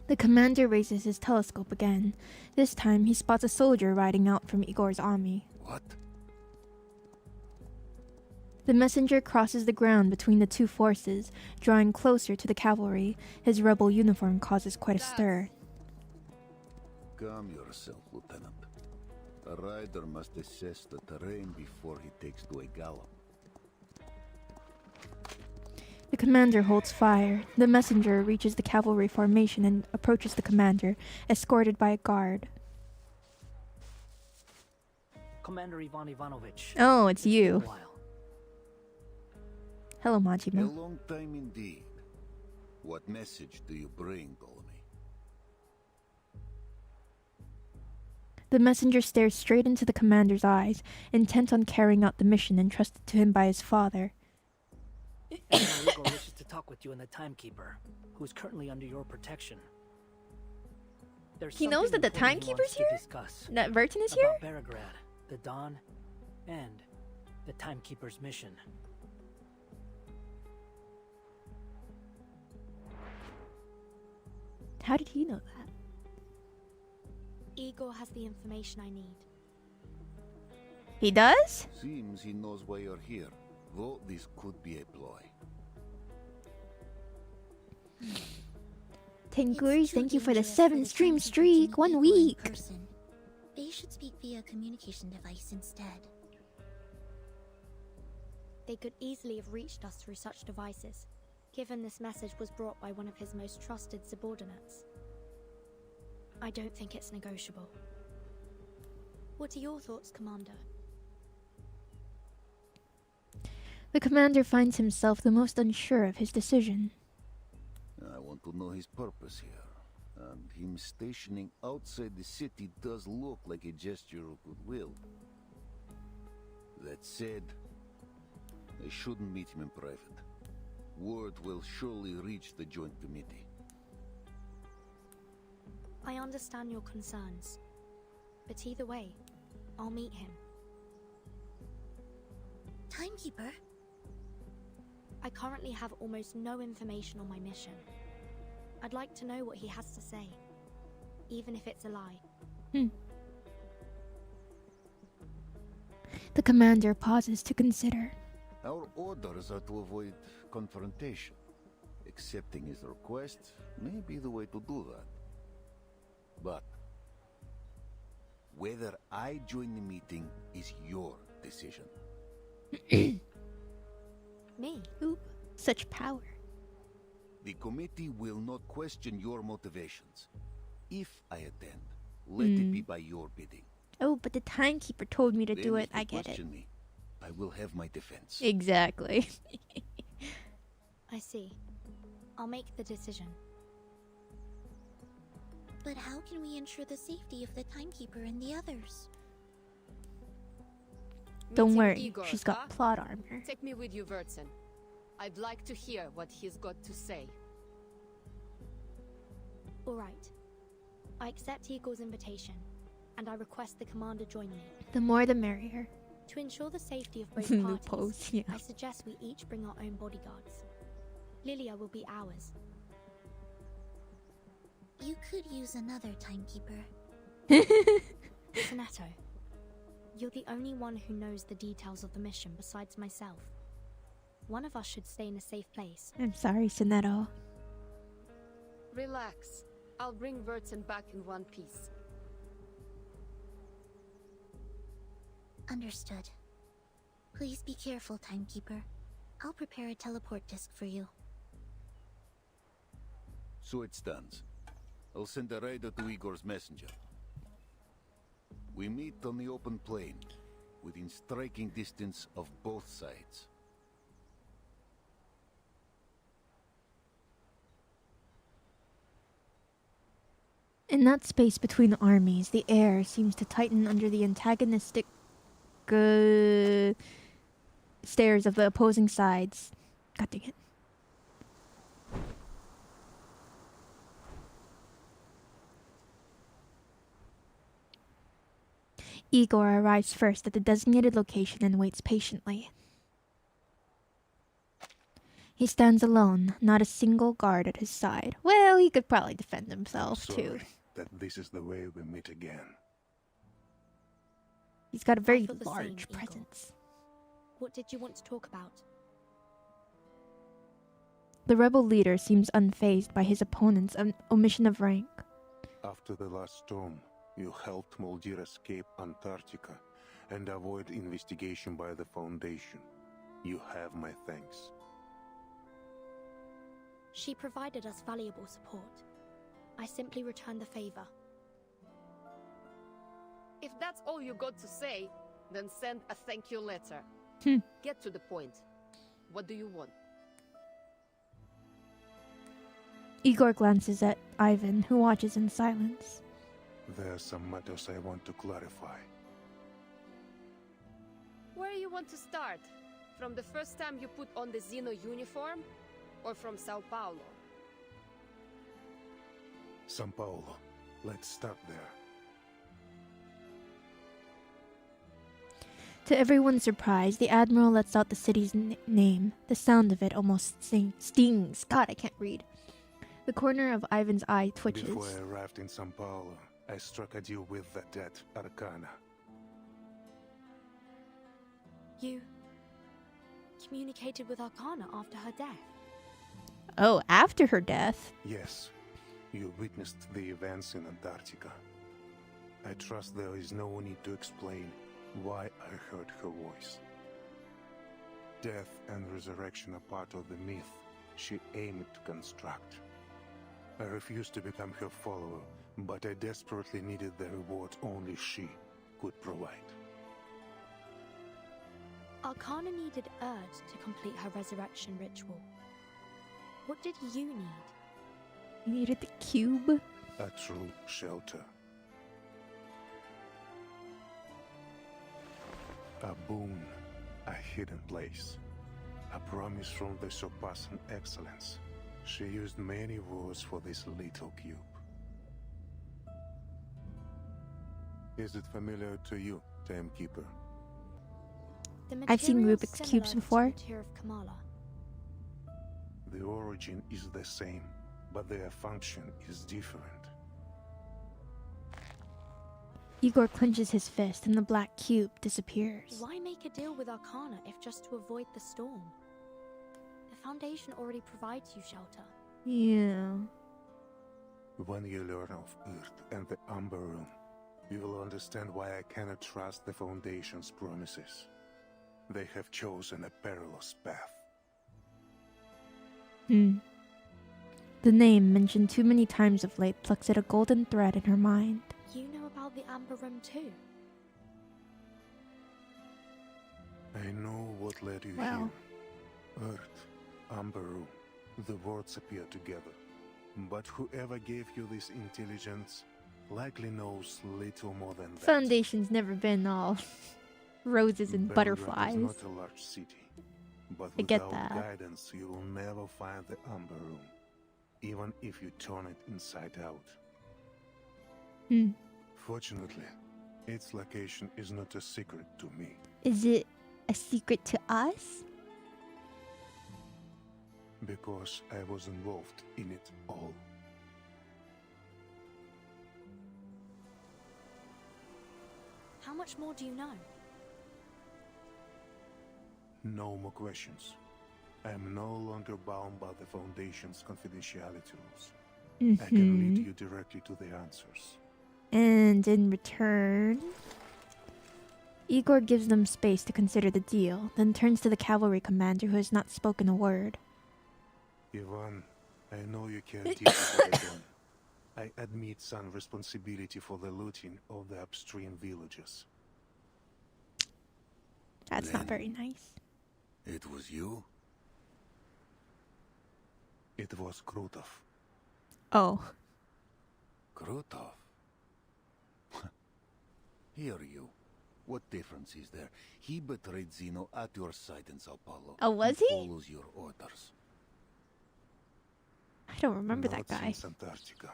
The commander raises his telescope again. This time, he spots a soldier riding out from Igor's army. What? The messenger crosses the ground between the two forces, drawing closer to the cavalry. His rebel uniform causes quite a stir. Calm yourself, Lieutenant. A rider must assess the terrain before he takes to a gallop. The commander holds fire. The messenger reaches the cavalry formation and approaches the commander, escorted by a guard. Commander Ivan Ivanovich. Oh, it's you. Been a while. Hello, A Majima. long time indeed. What message do you bring, Ptolemy? The messenger stares straight into the commander's eyes, intent on carrying out the mission entrusted to him by his father. Igor wishes to talk with you and the Timekeeper, who is currently under your protection. There's He knows that the something important he Timekeeper's wants to here? discuss That Vertin is here? about Beregrad, the Dawn, and the Timekeeper's mission. How did he know that? Igor has the information I need. He does? Seems he knows why you're here, though this could be a ploy. Tenguris, thank you for the 7-stream streak. 1 week. They should speak via communication device instead. They could easily have reached us through such devices, given this message was brought by one of his most trusted subordinates. I don't think it's negotiable. What are your thoughts, Commander? The commander finds himself the most unsure of his decision. I want to know his purpose here, and him stationing outside the city does look like a gesture of goodwill. That said, I shouldn't meet him in private. Word will surely reach the Joint Committee. I understand your concerns, but either way, I'll meet him. Timekeeper? I currently have almost no information on my mission. I'd like to know what he has to say, even if it's a lie. The commander pauses to consider. Our orders are to avoid confrontation. Accepting his request may be the way to do that. But whether I join the meeting is your decision. Me? Ooh, such power. The committee will not question your motivations. If I attend, let it be by your bidding. Oh, but the timekeeper told me to Then do if it. they I get it. question me, I will have my defense. Exactly. I see. I'll make the decision. But how can we ensure the safety of the Timekeeper and the others? Don't Meeting worry, Igor, she's got huh? plot armor. Take me with you, Vertin. I'd like to hear what he's got to say. All right. I accept Igor's invitation, and I request the commander join me. The more the merrier. To ensure the safety of both New parties, pose, yeah. I suggest we each bring our own bodyguards. Lilia will be ours. You could use another Timekeeper. Sonato, you're the only one who knows the details of the mission besides myself. One of us should stay in a safe place. I'm sorry, Soneto. Relax. I'll bring Vertin back in one piece. Understood. Please be careful, Timekeeper. I'll prepare a teleport disc for you. So it stands. I'll send a rider to Igor's messenger. We meet on the open plain, within striking distance of both sides. In that space between armies, the air seems to tighten under the antagonistic stares of the opposing sides. God dang it. Igor arrives first at the designated location and waits patiently. He stands alone, not a single guard at his side. Well, he could probably defend himself, too. Sorry that this is the way we meet again. He's got a very feel the same, large Igor. presence. What did you want to talk about? The rebel leader seems unfazed by his opponent's omission of rank. After the last storm, you helped Moldir escape Antarctica and avoid investigation by the Foundation. You have my thanks. She provided us valuable support. I simply returned the favor. If that's all you got to say, then send a thank you letter. Get to the point. What do you want? Igor glances at Ivan, who watches in silence. There are some matters I want to clarify. Where you want to start? From the first time you put on the Xeno uniform? Or from Sao Paulo? São Paulo. Let's start there. To everyone's surprise, the Admiral lets out the city's name. The sound of it almost stings. God, I can't read. The corner of Ivan's eye twitches. Before I arrived in São Paulo, I struck a deal with the dead Arcana. You communicated with Arcana after her death? Oh, after her death? Yes. You witnessed the events in Antarctica. I trust there is no need to explain why I heard her voice. Death and resurrection are part of the myth she aimed to construct. I refused to become her follower, but I desperately needed the reward only she could provide. Arcana needed Erd to complete her resurrection ritual. What did you need? You needed the cube? A true shelter. A boon, a hidden place. A promise from the surpassing excellence. She used many words for this little cube. Is it familiar to you, Timekeeper? I've seen Rubik's Cubes before. The origin is the same, but their function is different. Igor clenches his fist and the black cube disappears. Why make a deal with Arcana if just to avoid the storm? The Foundation already provides you shelter. Yeah. When you learn of Earth and the Umber Room, you will understand why I cannot trust the Foundation's promises. They have chosen a perilous path. The name, mentioned too many times of late, plucks at a golden thread in her mind. You know about the Amber Room too? I know what led you here. Earth, Amber Room, the words appear together. But whoever gave you this intelligence likely knows little more than that. Foundation's never been all roses and Belgrade butterflies. is not a large city, but I get without that. guidance you will never find the Amber Room, even if you turn it inside out. Fortunately, its location is not a secret to me. Is it a secret to us? Because I was involved in it all. How much more do you know? No more questions. I am no longer bound by the Foundation's confidentiality rules. I can lead you directly to the answers. And in return, Igor gives them space to consider the deal, then turns to the cavalry commander who has not spoken a word. Ivan, I know you care deeply for the gun. I admit some responsibility for the looting of the upstream villages. That's not very nice. It was you? It was Krutov. Oh. Krutov? Here you. What difference is there? He betrayed Zeno at your side in Sao Paulo. Oh, was he? Follows your orders. I don't remember Not that guy. since Antarctica.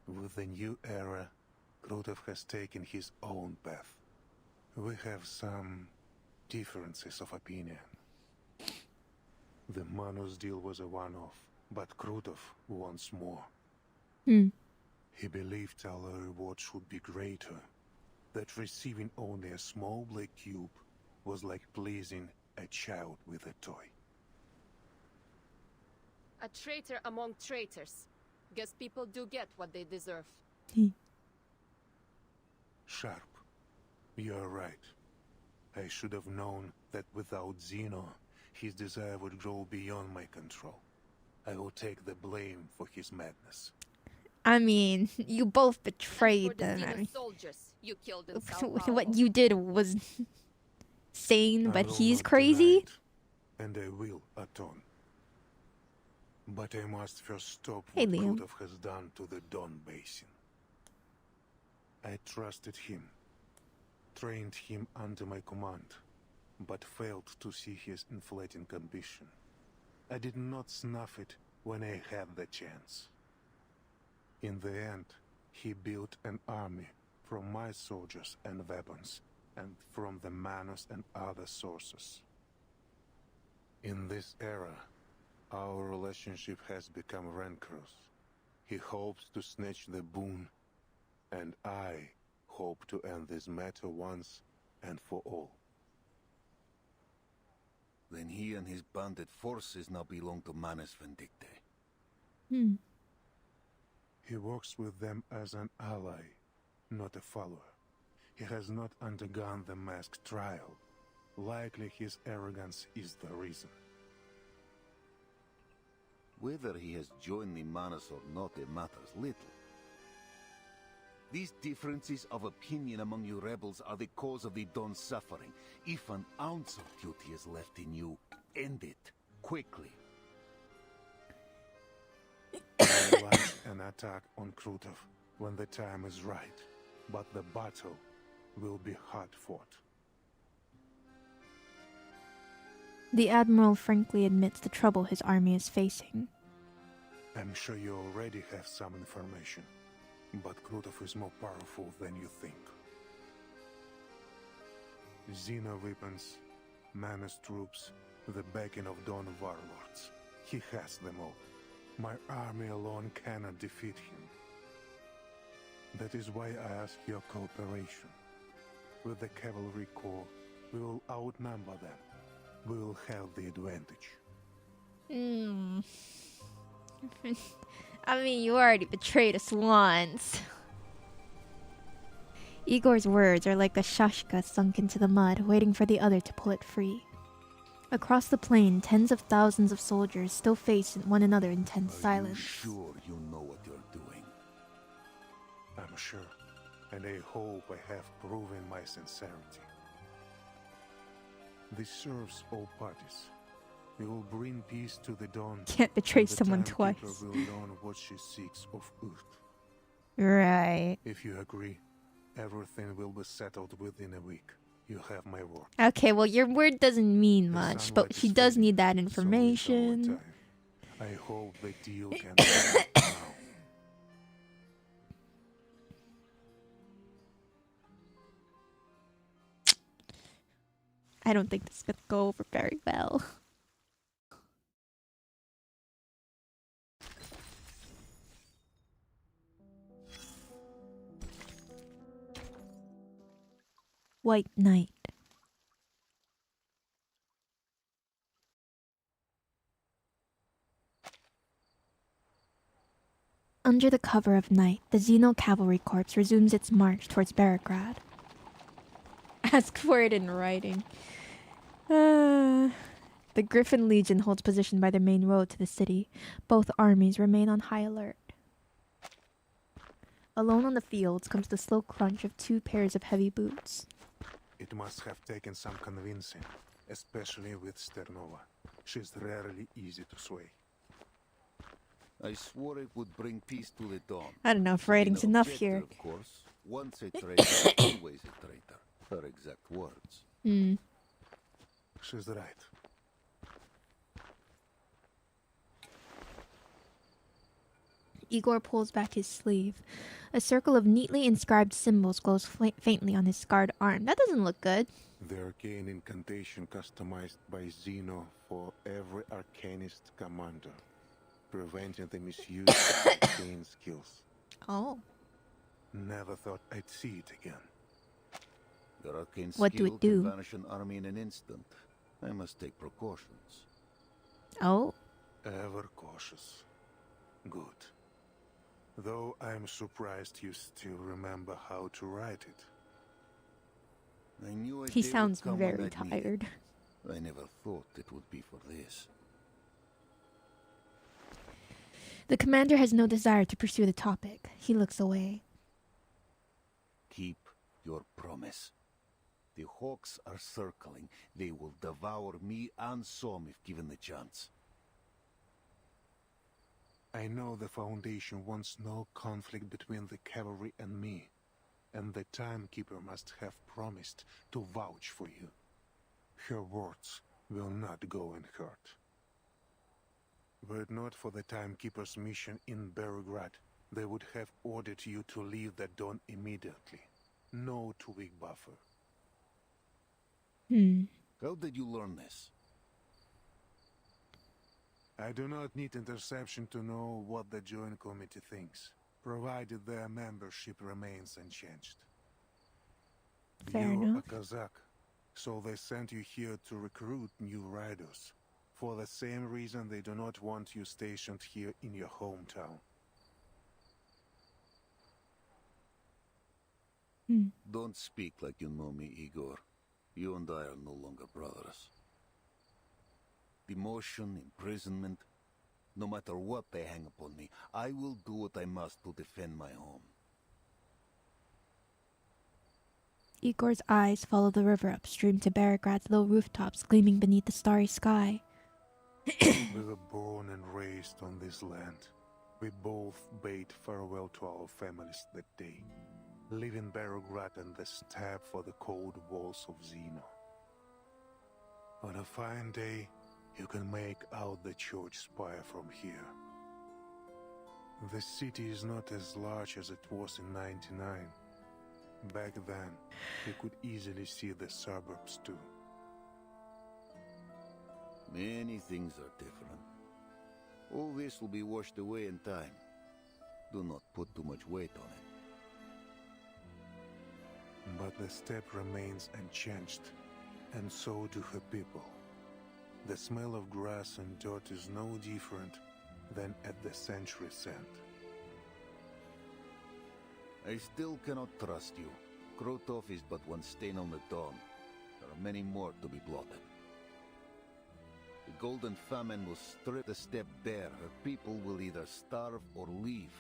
With the new era, Krutov has taken his own path. We have some differences of opinion. The Manos deal was a one-off, but Krutov wants more. He believed our reward should be greater, that receiving only a small black cube was like pleasing a child with a toy. A traitor among traitors. Guess people do get what they deserve. Sharp. You're right. I should have known that without Zeno, his desire would grow beyond my control. I will take the blame for his madness. I mean, you both betrayed For the them. I Xeno mean, soldiers you killed in Sao Paulo. what you did was sane, I but will he's not crazy. deny it, and I will atone. But I must first stop Hey, what Liam. Krutov has done to the Don Basin. I trusted him, trained him under my command, but failed to see his inflating ambition. I did not snuff it when I had the chance. In the end, he built an army from my soldiers and weapons, and from the manors and other sources. In this era, our relationship has become rancorous. He hopes to snatch the boon, and I hope to end this matter once and for all. Then he and his bandit forces now belong to Manus Vindicte. Hmm. He works with them as an ally, not a follower. He has not undergone the masked trial. Likely his arrogance is the reason. Whether he has joined the Manus or not, it matters little. These differences of opinion among you rebels are the cause of the Don's suffering. If an ounce of duty is left in you, end it quickly. I will launch an attack on Krutov when the time is right, but the battle will be hard fought. The Admiral frankly admits the trouble his army is facing. I'm sure you already have some information, but Krutov is more powerful than you think. Xeno weapons, Manus troops, the backing of Don warlords. He has them all. My army alone cannot defeat him. That is why I ask your cooperation. With the cavalry corps, we will outnumber them. We will have the advantage. Hmm. I mean, you already betrayed us once. Igor's words are like a shashka sunk into the mud, waiting for the other to pull it free. Across the plain, tens of thousands of soldiers still face one another in tense silence. Sure you know what you're doing. I'm sure, and I hope I have proven my sincerity. This serves all parties. We will bring peace to the Dawn. Can't betray and the someone Timekeeper twice. will learn what she seeks of Earth. Right. If you agree, everything will be settled within a week. You have my word. Okay, well, your word doesn't mean much, sunlight but is she does fading, need that so is our information. time. I hope the deal can start now. I don't think this is gonna go over very well. White Knight. Under the cover of night, the Xeno Cavalry Corps resumes its march towards Beograd. Ask for it in writing. The Griffin Legion holds position by the main road to the city. Both armies remain on high alert. Alone on the fields comes the slow crunch of two pairs of heavy boots. It must have taken some convincing, especially with Sternova. She's rarely easy to sway. I swore it would bring peace to the Dawn. I don't know if writing's enough here. Of course. Once a traitor, always a traitor. Her exact words. Hmm. She's right. Igor pulls back his sleeve. A circle of neatly inscribed symbols glows faintly on his scarred arm. That doesn't look good. The arcane incantation customized by Xeno for every arcanist commander, preventing the misuse of arcane skills. Oh. Never thought I'd see it again. The arcane What do skill it do? can vanish an army in an instant. I must take precautions. Oh. Ever cautious. Good. Though I'm surprised you still remember how to write it. I knew He sounds very tired. I never thought it would be for this. The commander has no desire to pursue the topic. He looks away. Keep your promise. The hawks are circling. They will devour me and Som if given the chance. I know the Foundation wants no conflict between the cavalry and me, and the Timekeeper must have promised to vouch for you. Her words will not go unheard. Were it not for the Timekeeper's mission in Belgrade, they would have ordered you to leave the dawn immediately. No 2-week buffer. How did you learn this? I do not need interception to know what the Joint Committee thinks, provided their membership remains unchanged. Fair You're enough. a Kazakh, so they sent you here to recruit new riders. For the same reason they do not want you stationed here in your hometown. Don't speak like you know me, Igor. You and I are no longer brothers. Demotion, imprisonment, no matter what they hang upon me, I will do what I must to defend my home. Igor's eyes follow the river upstream to Belgrad's low rooftops gleaming beneath the starry sky. We were born and raised on this land. We both bade farewell to our families that day, leaving Belgrade and the steppe for the cold walls of Zeno. On a fine day, you can make out the church spire from here. The city is not as large as it was in '99. Back then, you could easily see the suburbs too. Many things are different. All this will be washed away in time. Do not put too much weight on it. But the steppe remains unchanged, and so do her people. The smell of grass and dirt is no different than at the century's end. I still cannot trust you. Krotov is but one stain on the dawn. There are many more to be blotted. The Golden Famine will strip the steppe bare. Her people will either starve or leave.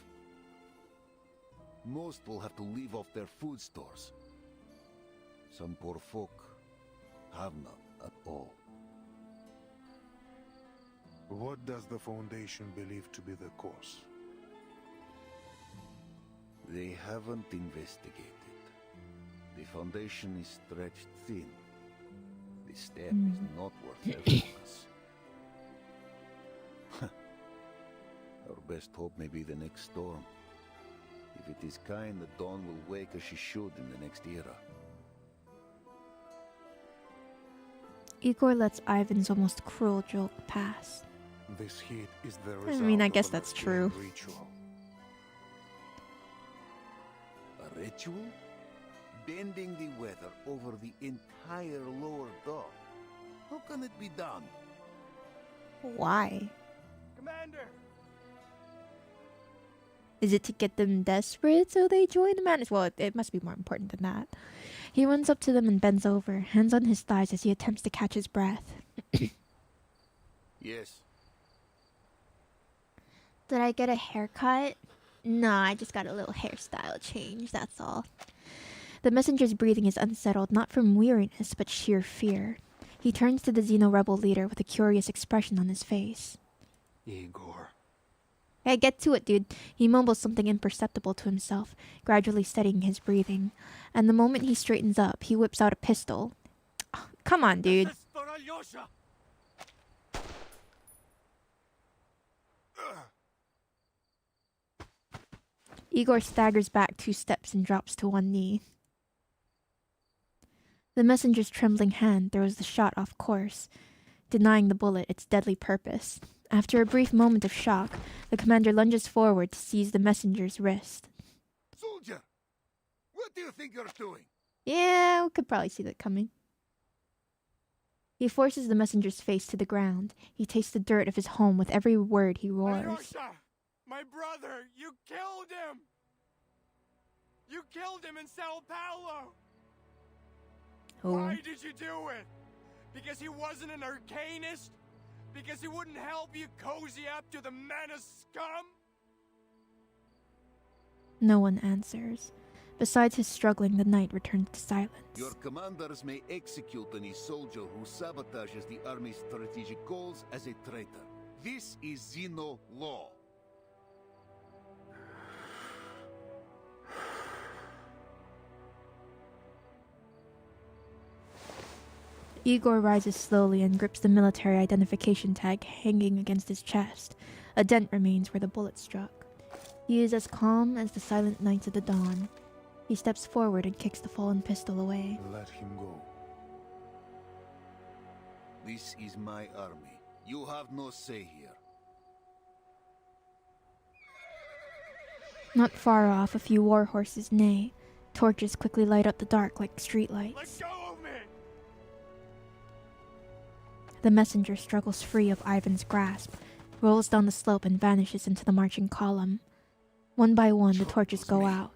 Most will have to leave off their food stores. Some poor folk have none at all. What does the Foundation believe to be the cause? They haven't investigated. The Foundation is stretched thin. The steppe is not worth their focus. Our best hope may be the next storm. If it is kind, the dawn will wake as she should in the next era. Igor lets Ivan's almost cruel joke pass. This heat is the I result mean, I guess of that's an true. arcane ritual. A ritual? Bending the weather over the entire lower dome. How can it be done? Why? Commander! Is it to get them desperate so they join the madness? Well, it must be more important than that. He runs up to them and bends over, hands on his thighs as he attempts to catch his breath. Yes. Did I get a haircut? No, I just got a little hairstyle change, that's all. The messenger's breathing is unsettled, not from weariness, but sheer fear. He turns to the Xeno rebel leader with a curious expression on his face. Igor. Hey, get to it, dude. He mumbles something imperceptible to himself, gradually steadying his breathing. And the moment he straightens up, he whips out a pistol. Oh, come on, dude. Igor staggers back 2 steps and drops to one knee. The messenger's trembling hand throws the shot off course, denying the bullet its deadly purpose. After a brief moment of shock, the commander lunges forward to seize the messenger's wrist. Soldier! What do you think you're doing? Yeah, we could probably see that coming. He forces the messenger's face to the ground. He tastes the dirt of his home with every word he roars. Alyosha! My brother! You killed him! You killed him in Sao Paulo! Oh. Why did you do it? Because he wasn't an arcanist? Because he wouldn't help you cozy up to the menace scum? No one answers. Besides his struggling, the knight returns to silence. Your commanders may execute any soldier who sabotages the army's strategic goals as a traitor. This is Xeno law. Igor rises slowly and grips the military identification tag hanging against his chest. A dent remains where the bullet struck. He is as calm as the silent nights of the dawn. He steps forward and kicks the fallen pistol away. Let him go. This is my army. You have no say here. Not far off, a few war horses neigh. Torches quickly light up the dark like streetlights. Let go of me! The messenger struggles free of Ivan's grasp, rolls down the slope and vanishes into the marching column. One by one, the torches go out.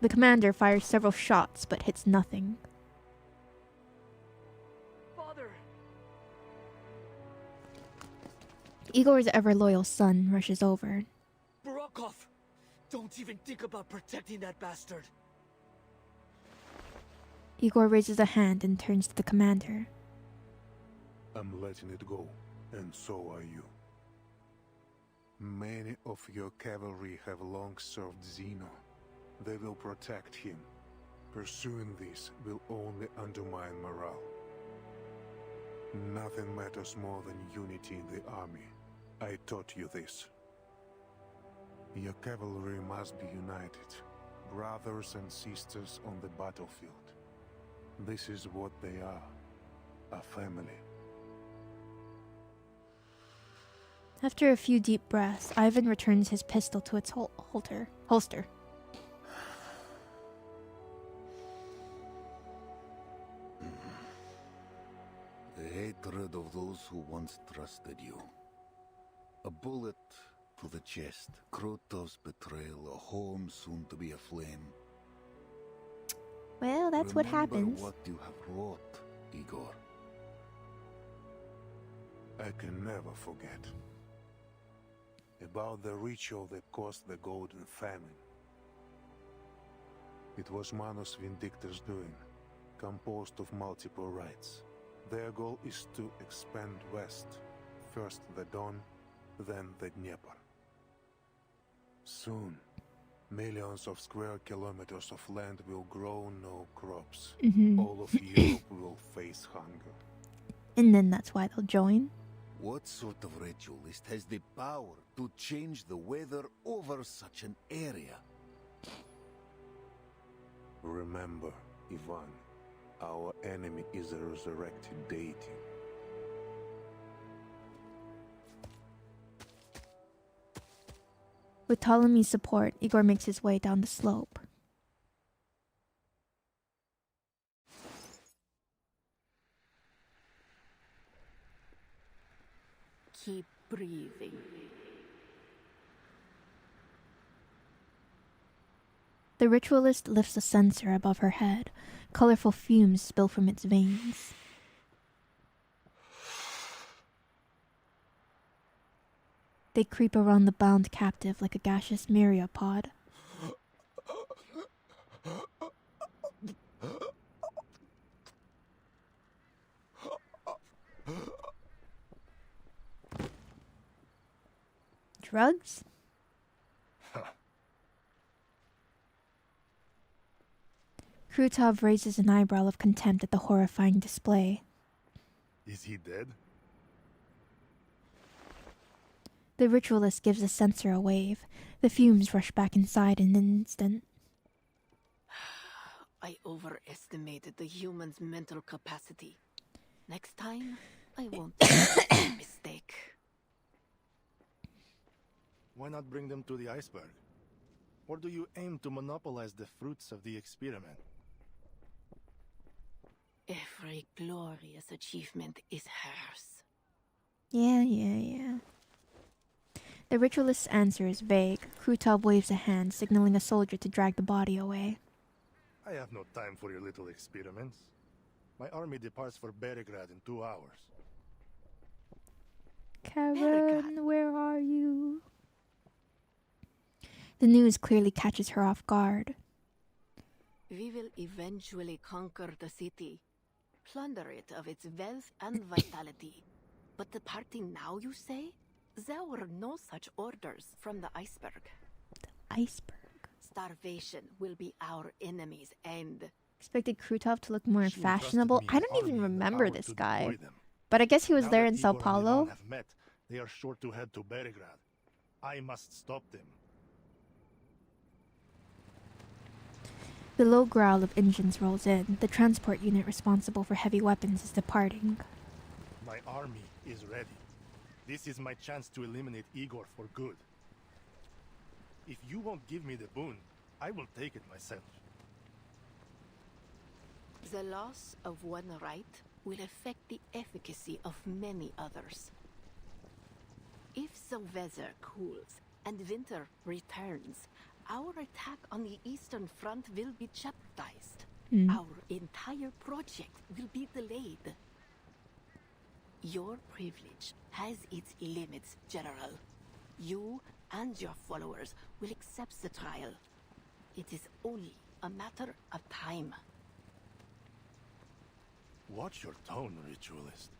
The commander fires several shots, but hits nothing. Father! Igor's ever-loyal son rushes over. Burakov! Don't even think about protecting that bastard! Igor raises a hand and turns to the commander. I'm letting it go, and so are you. Many of your cavalry have long served Xeno. They will protect him. Pursuing this will only undermine morale. Nothing matters more than unity in the army. I taught you this. Your cavalry must be united, brothers and sisters on the battlefield. This is what they are, a family. After a few deep breaths, Ivan returns his pistol to its holster. The hatred of those who once trusted you. A bullet to the chest. Krotov's betrayal, a home soon to be aflame. Well, that's what happens. Remember what you have wrought, Igor. I can never forget. About the ritual that caused the Golden Famine. It was Manus Vindictor's doing, composed of multiple rites. Their goal is to expand west, first the Don, then the Dnieper. Soon, millions of square kilometers of land will grow no crops. All of Europe will face hunger. And then that's why they'll join? What sort of ritualist has the power to change the weather over such an area? Remember, Ivan, our enemy is a resurrected deity. With Ptolemy's support, Igor makes his way down the slope. Keep breathing. The ritualist lifts a censer above her head. Colorful fumes spill from its veins. They creep around the bound captive like a gaseous myriapod. Drugs? Krutov raises an eyebrow of contempt at the horrifying display. Is he dead? The ritualist gives the censer a wave. The fumes rush back inside in an instant. I overestimated the human's mental capacity. Next time, I won't make a mistake. Why not bring them to the iceberg? Or do you aim to monopolize the fruits of the experiment? Every glorious achievement is hers. Yeah. The ritualist's answer is vague. Krutov waves a hand, signaling a soldier to drag the body away. I have no time for your little experiments. My army departs for Beregrad in 2 hours. Charon, where are you? The news clearly catches her off guard. We will eventually conquer the city, plunder it of its wealth and vitality. But departing now, you say? There were no such orders from the iceberg. Iceberg. Starvation will be our enemy's end. Expected Krutov to look more She fashionable. entrusted me I don't an even army and remember power this to guy. deploy them. But I guess he was Now there that in Sao Igor and Paulo. Ivan have met, they are sure to head to Belgrade. I must stop them. The low growl of engines rolls in. The transport unit responsible for heavy weapons is departing. My army is ready. This is my chance to eliminate Igor for good. If you won't give me the boon, I will take it myself. The loss of one right will affect the efficacy of many others. If the weather cools and winter returns, our attack on the Eastern Front will be jeopardized. Our entire project will be delayed. Your privilege has its limits, General. You and your followers will accept the trial. It is only a matter of time. Watch your tone, ritualist.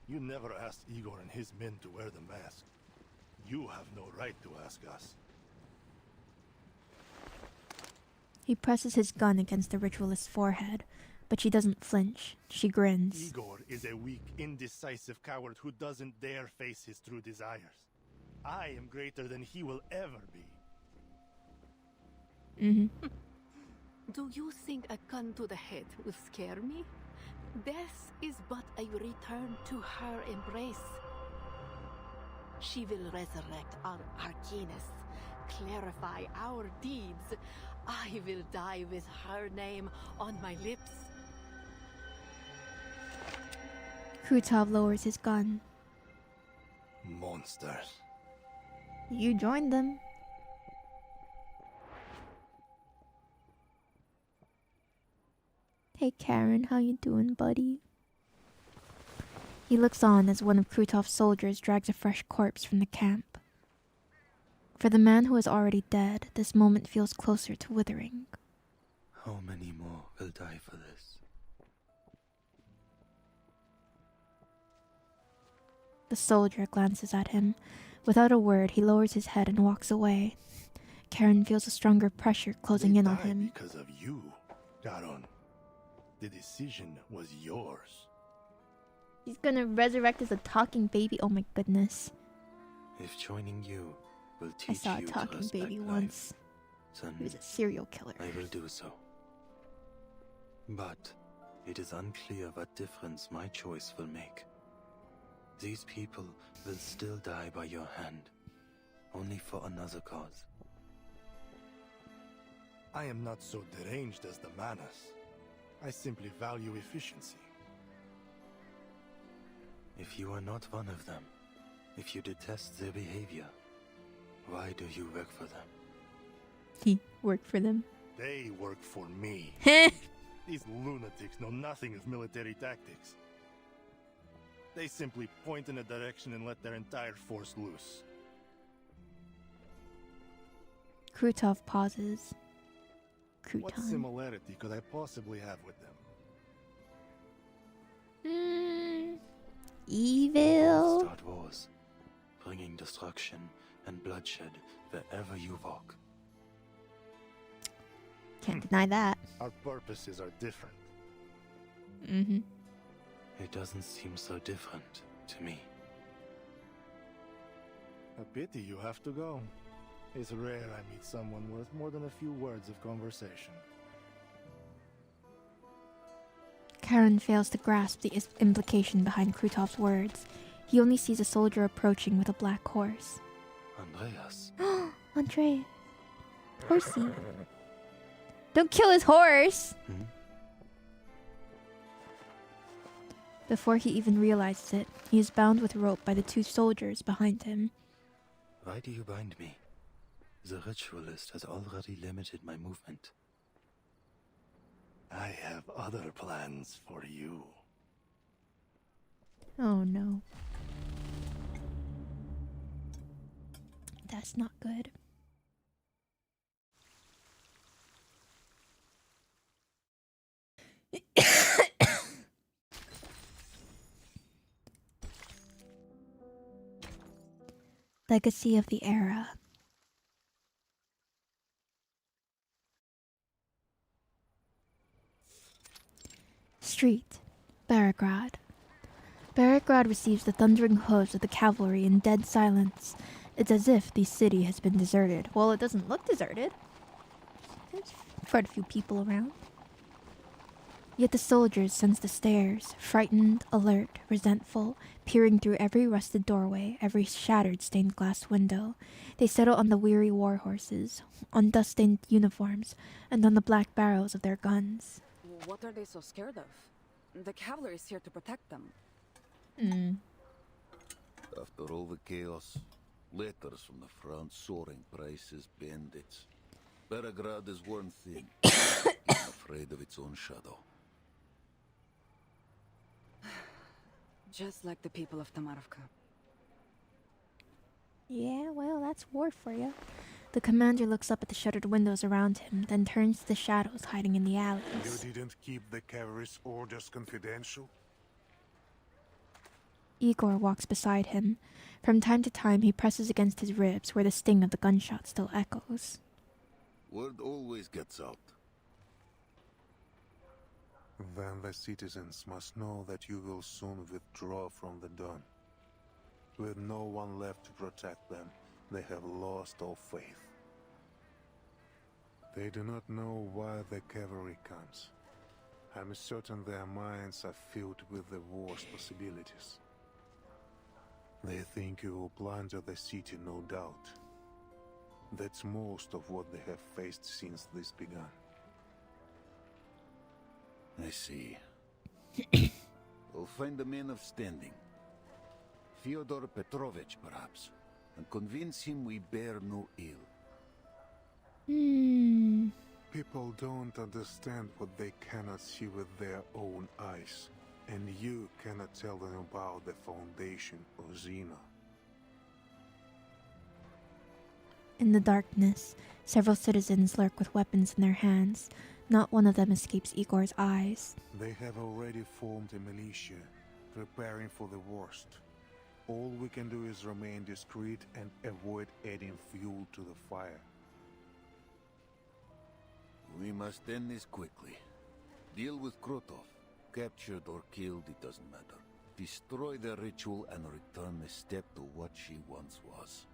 You never asked Igor and his men to wear the mask. You have no right to ask us. He presses his gun against the ritualist's forehead, but she doesn't flinch. She grins. Igor is a weak, indecisive coward who doesn't dare face his true desires. I am greater than he will ever be. Do you think a gun to the head will scare me? Death is but a return to her embrace. She will resurrect our arcanists, clarify our deeds. I will die with her name on my lips. Krutov lowers his gun. Monsters. You joined them. Hey Charon, how you doing, buddy? He looks on as one of Krutov's soldiers drags a fresh corpse from the camp. For the man who is already dead, this moment feels closer to withering. How many more will die for this? The soldier glances at him. Without a word, he lowers his head and walks away. Charon feels a stronger pressure closing in on him. Because of you, Charon. The decision was yours. He's gonna resurrect as a talking baby. Oh my goodness. If joining you will I teach saw a you to talking respect baby life, once. then He was a serial killer. I will do so. But it is unclear what difference my choice will make. These people will still die by your hand, only for another cause. I am not so deranged as the Manas. I simply value efficiency. If you are not one of them, if you detest their behavior, why do you work for them? He worked for them. They work for me. These lunatics know nothing of military tactics. They simply point in a direction and let their entire force loose. Krutov pauses. What Crouton. similarity could I possibly have with them? Evil. Start wars, bringing destruction and bloodshed wherever you walk. Can't deny that. Our purposes are different. It doesn't seem so different to me. A pity you have to go. It's rare I meet someone worth more than a few words of conversation. Charon fails to grasp the implication behind Krutov's words. He only sees a soldier approaching with a black horse. Andreas. Andre. Horsey. Don't kill his horse! Before he even realizes it, he is bound with rope by the two soldiers behind him. Why do you bind me? The ritualist has already limited my movement. I have other plans for you. Oh no. That's not good. Legacy of the Era. Street, Baragrad. Baragrad receives the thundering hooves of the cavalry in dead silence. It's as if the city has been deserted. Well, it doesn't look deserted. There's quite a few people around. Yet the soldiers sense the stares, frightened, alert, resentful, peering through every rusted doorway, every shattered stained glass window. They settle on the weary war horses, on dust-stained uniforms, and on the black barrels of their guns. What are they so scared of? The cavalry is here to protect them. After all the chaos, letters from the front, soaring prices, bandits. Baragrad is worn thin, afraid of its own shadow. Just like the people of Tamarovka. Yeah, well, that's war for you. The commander looks up at the shuttered windows around him, then turns to the shadows hiding in the alleys. You didn't keep the cavalry's orders confidential? Igor walks beside him. From time to time, he presses against his ribs where the sting of the gunshot still echoes. Word always gets out. Then the citizens must know that you will soon withdraw from the Don. With no one left to protect them, they have lost all faith. They do not know why the cavalry comes. I'm certain their minds are filled with the war's possibilities. They think you will plunder the city, no doubt. That's most of what they have faced since this began. I see. We'll find a man of standing. Fyodor Petrovich, perhaps, and convince him we bear no ill. People don't understand what they cannot see with their own eyes, and you cannot tell them about the foundation of Xena. In the darkness, several citizens lurk with weapons in their hands. Not one of them escapes Igor's eyes. They have already formed a militia, preparing for the worst. All we can do is remain discreet and avoid adding fuel to the fire. We must end this quickly. Deal with Krotov. Captured or killed, it doesn't matter. Destroy the ritual and return the step to what she once was.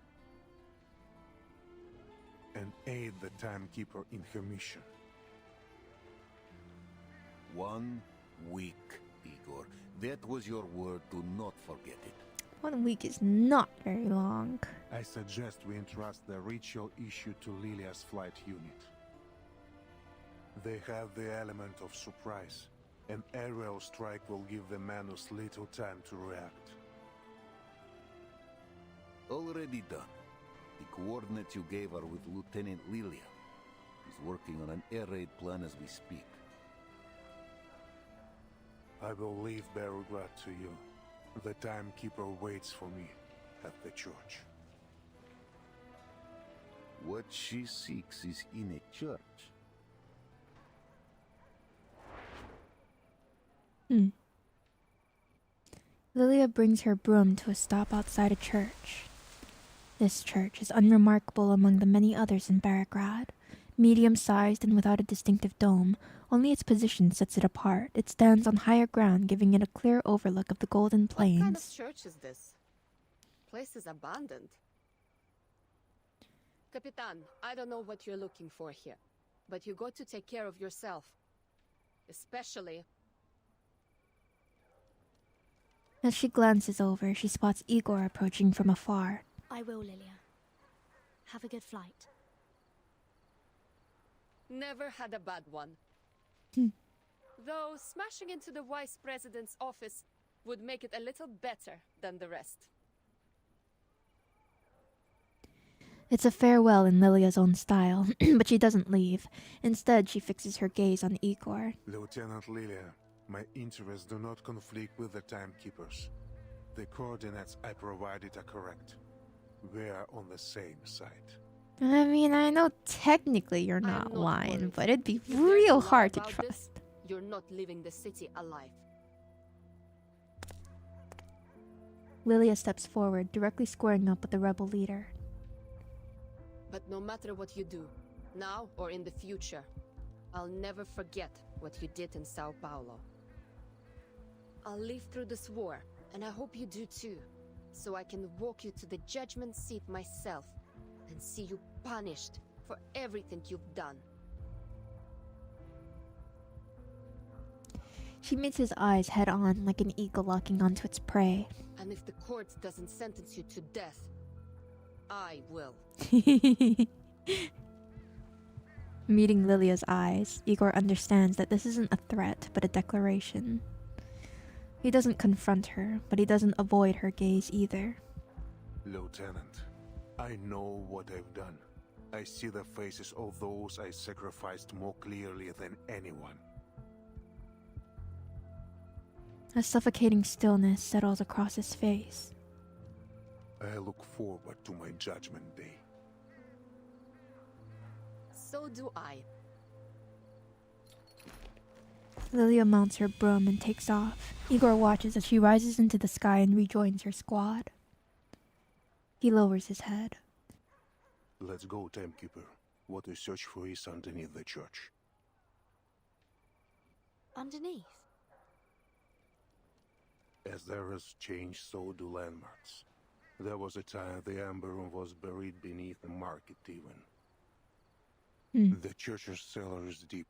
And aid the timekeeper in her mission. 1 week, Igor. That was your word. Do not forget it. 1 week is not very long. I suggest we entrust the ritual issue to Lilia's flight unit. They have the element of surprise. An aerial strike will give the Manus little time to react. Already done. The coordinates you gave are with Lieutenant Lilia. He's working on an air raid plan as we speak. I will leave Belgrade to you. The timekeeper waits for me at the church. What she seeks is in a church. Lilia brings her broom to a stop outside a church. This church is unremarkable among the many others in Baragrad. Medium-sized and without a distinctive dome, only its position sets it apart. It stands on higher ground, giving it a clear overlook of the Golden Plains. What kind of church is this? Place is abandoned. Capitan, I don't know what you're looking for here, but you got to take care of yourself. Especially... As she glances over, she spots Igor approaching from afar. I will, Lilia. Have a good flight. Never had a bad one. Though smashing into the Vice President's office would make it a little better than the rest. It's a farewell in Lilia's own style, but she doesn't leave. Instead, she fixes her gaze on Igor. Lieutenant Lilia, my interests do not conflict with the timekeepers. The coordinates I provided are correct. We're on the same side. I mean, I know technically you're not lying, but it'd be real hard to trust. You're not leaving the city alive. Lilia steps forward, directly squaring up with the rebel leader. But no matter what you do, now or in the future, I'll never forget what you did in Sao Paulo. I'll live through this war, and I hope you do too, so I can walk you to the judgment seat myself and see you punished for everything you've done. She meets his eyes head on, like an eagle locking onto its prey. And if the court doesn't sentence you to death, I will. Meeting Lilia's eyes, Igor understands that this isn't a threat, but a declaration. He doesn't confront her, but he doesn't avoid her gaze either. Lieutenant, I know what I've done. I see the faces of those I sacrificed more clearly than anyone. A suffocating stillness settles across his face. I look forward to my judgment day. So do I. Lilia mounts her broom and takes off. Igor watches as she rises into the sky and rejoins her squad. He lowers his head. Let's go, Timekeeper. What we search for is underneath the church. Underneath? As there is change, so do landmarks. There was a time the Amber Room was buried beneath the market even. The church's cellar is deep,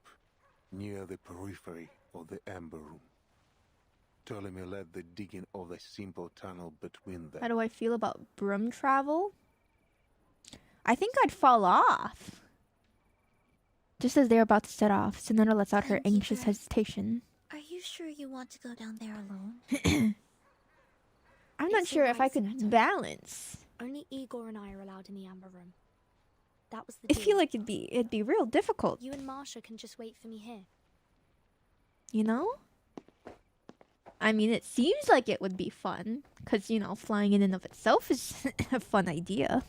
near the periphery of the Amber Room. Ptolemy led the digging of the simple tunnel between them. How do I feel about broom travel? I think I'd fall off. Just as they're about to set off, Sonata lets out her anxious hesitation. Are you sure you want to go down there alone? I'm not sure if I could balance. Only Igor and I are allowed in the Amber Room. That was the I deal. feel like it'd be real difficult. You and Marsha can just wait for me here. You know? I mean, it seems like it would be fun. Because, you know, flying in and of itself is a fun idea.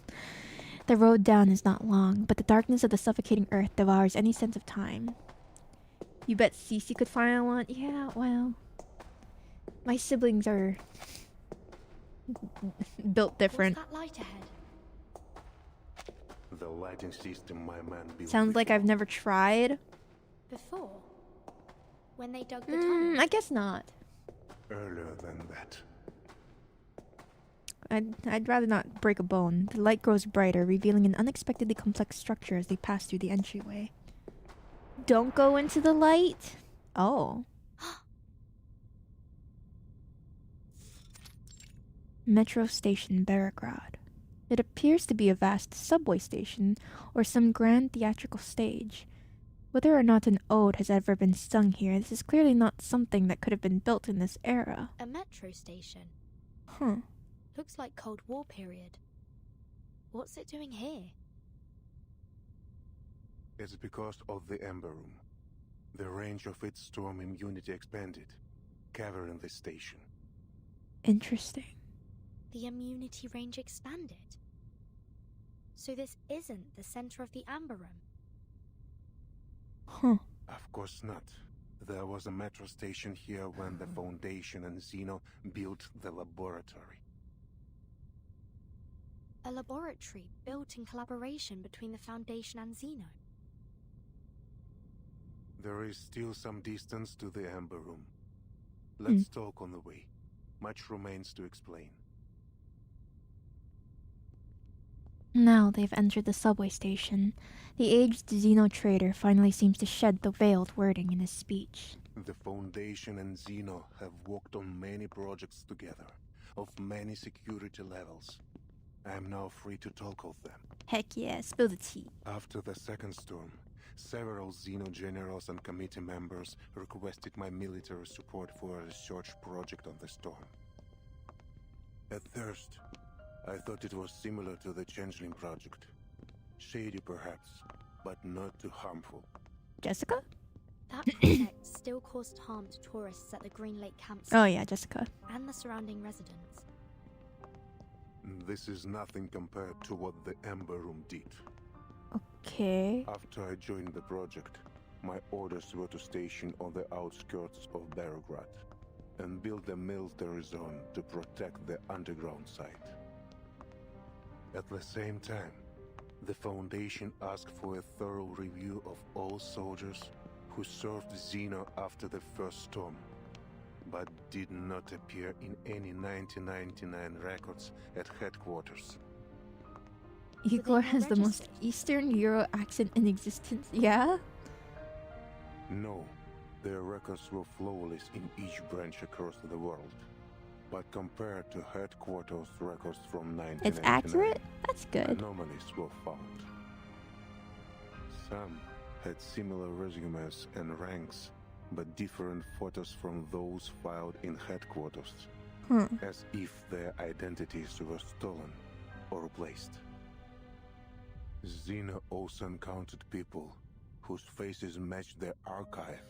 The road down is not long, but the darkness of the suffocating earth devours any sense of time. You bet Cece could fly on one? Yeah, well... My siblings are... built different. What's that light ahead? The lighting system my man built. Sounds like I've never tried. Before? When they dug the tunnel? I guess not. Earlier than that. I'd rather not break a bone. The light grows brighter, revealing an unexpectedly complex structure as they pass through the entryway. Don't go into the light? Oh. Metro Station, Belgrade. It appears to be a vast subway station, or some grand theatrical stage. Whether or not an ode has ever been sung here, this is clearly not something that could have been built in this era. A metro station? Huh. Looks like Cold War period. What's it doing here? It's because of the Amber Room. The range of its storm immunity expanded, covering the station. Interesting. The immunity range expanded. So this isn't the center of the Amber Room. Huh. Of course not. There was a metro station here when the Foundation and Xeno built the laboratory. A laboratory built in collaboration between the Foundation and Xeno. There is still some distance to the Amber Room. Let's talk on the way. Much remains to explain. Now they've entered the subway station. The aged Xeno trader finally seems to shed the veiled wording in his speech. The Foundation and Xeno have worked on many projects together, of many security levels. I am now free to talk of them. Heck yeah, spill the tea. After the second storm, several Xeno generals and committee members requested my military support for a research project on the storm. At first, I thought it was similar to the Changeling project. Shady perhaps, but not too harmful. Jessica? That project still caused harm to tourists at the Green Lake campsite. Oh yeah, Jessica. And the surrounding residents. This is nothing compared to what the Ember Room did. Okay. After I joined the project, my orders were to station on the outskirts of Belgrade and build a military zone to protect the underground site. At the same time, the Foundation asked for a thorough review of all soldiers who served Xeno after the first storm, but did not appear in any 1999 records at headquarters. Igor has the most Eastern Euro accent in existence, yeah? No, their records were flawless in each branch across the world. But compared to headquarters records from 1999, It's accurate? That's good. Anomalies were found. Some had similar resumes and ranks, but different photos from those filed in headquarters, as if their identities were stolen or replaced. Xena also encountered people whose faces matched their archive,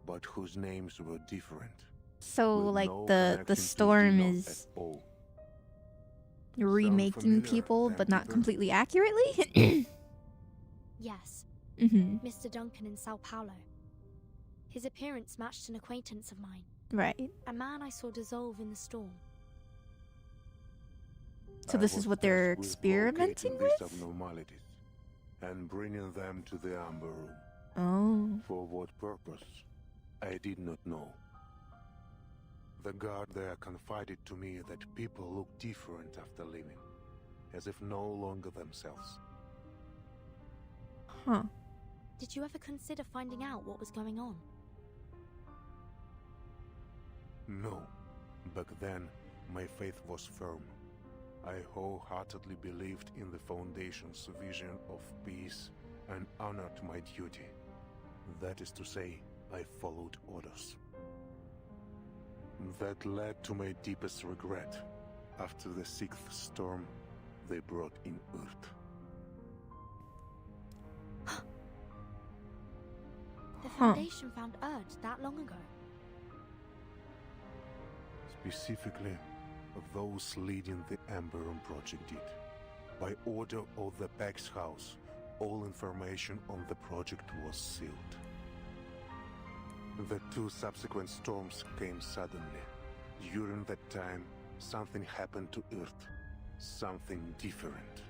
but whose names were different. So, with like, no the connection to storm Xena is at all. remaking familiar, people, but not Timekeeper? completely accurately? Yes. Mhm. Mr. Duncan in Sao Paulo. His appearance matched an acquaintance of mine. Right. A man I saw dissolve in the storm. So this is what they're experimenting These with? abnormalities and bringing them to the Amber Room. Oh. For what purpose, I did not know. The guard there confided to me that people look different after leaving, as if no longer themselves. Huh. Did you ever consider finding out what was going on? No, back then my faith was firm. I wholeheartedly believed in the Foundation's vision of peace and honored my duty. That is to say, I followed orders. That led to my deepest regret. After the 6th storm, they brought in Earth. The Foundation found Erd that long ago. Specifically, those leading the Amber Room project did. By order of the Pax House, all information on the project was sealed. The 2 subsequent storms came suddenly. During that time, something happened to Earth. Something different.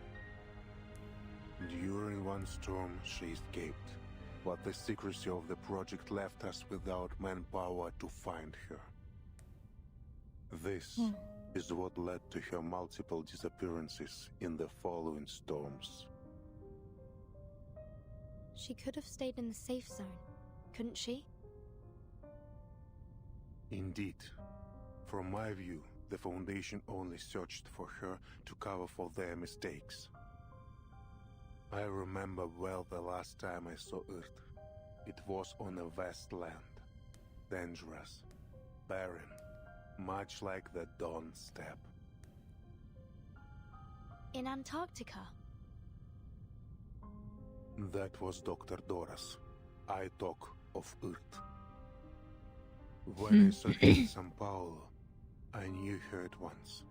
During one storm, she escaped, but the secrecy of the project left us without manpower to find her. This is what led to her multiple disappearances in the following storms. She could have stayed in the safe zone, couldn't she? Indeed. From my view, the Foundation only searched for her to cover for their mistakes. I remember well the last time I saw Earth. It was on a vast land. Dangerous, barren, much like the Dawn Steppe. In Antarctica. That was Dr. Doras. I talk of Earth. When I saw her in São Paulo, I knew her at once,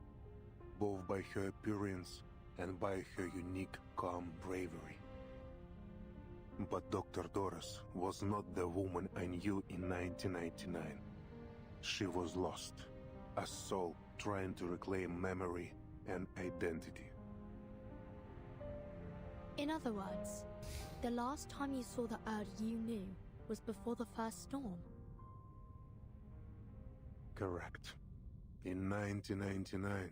both by her appearance and by her unique, calm bravery. But Dr. Doras was not the woman I knew in 1999. She was lost, a soul trying to reclaim memory and identity. In other words, the last time you saw the Erd you knew was before the first storm. Correct. In 1999,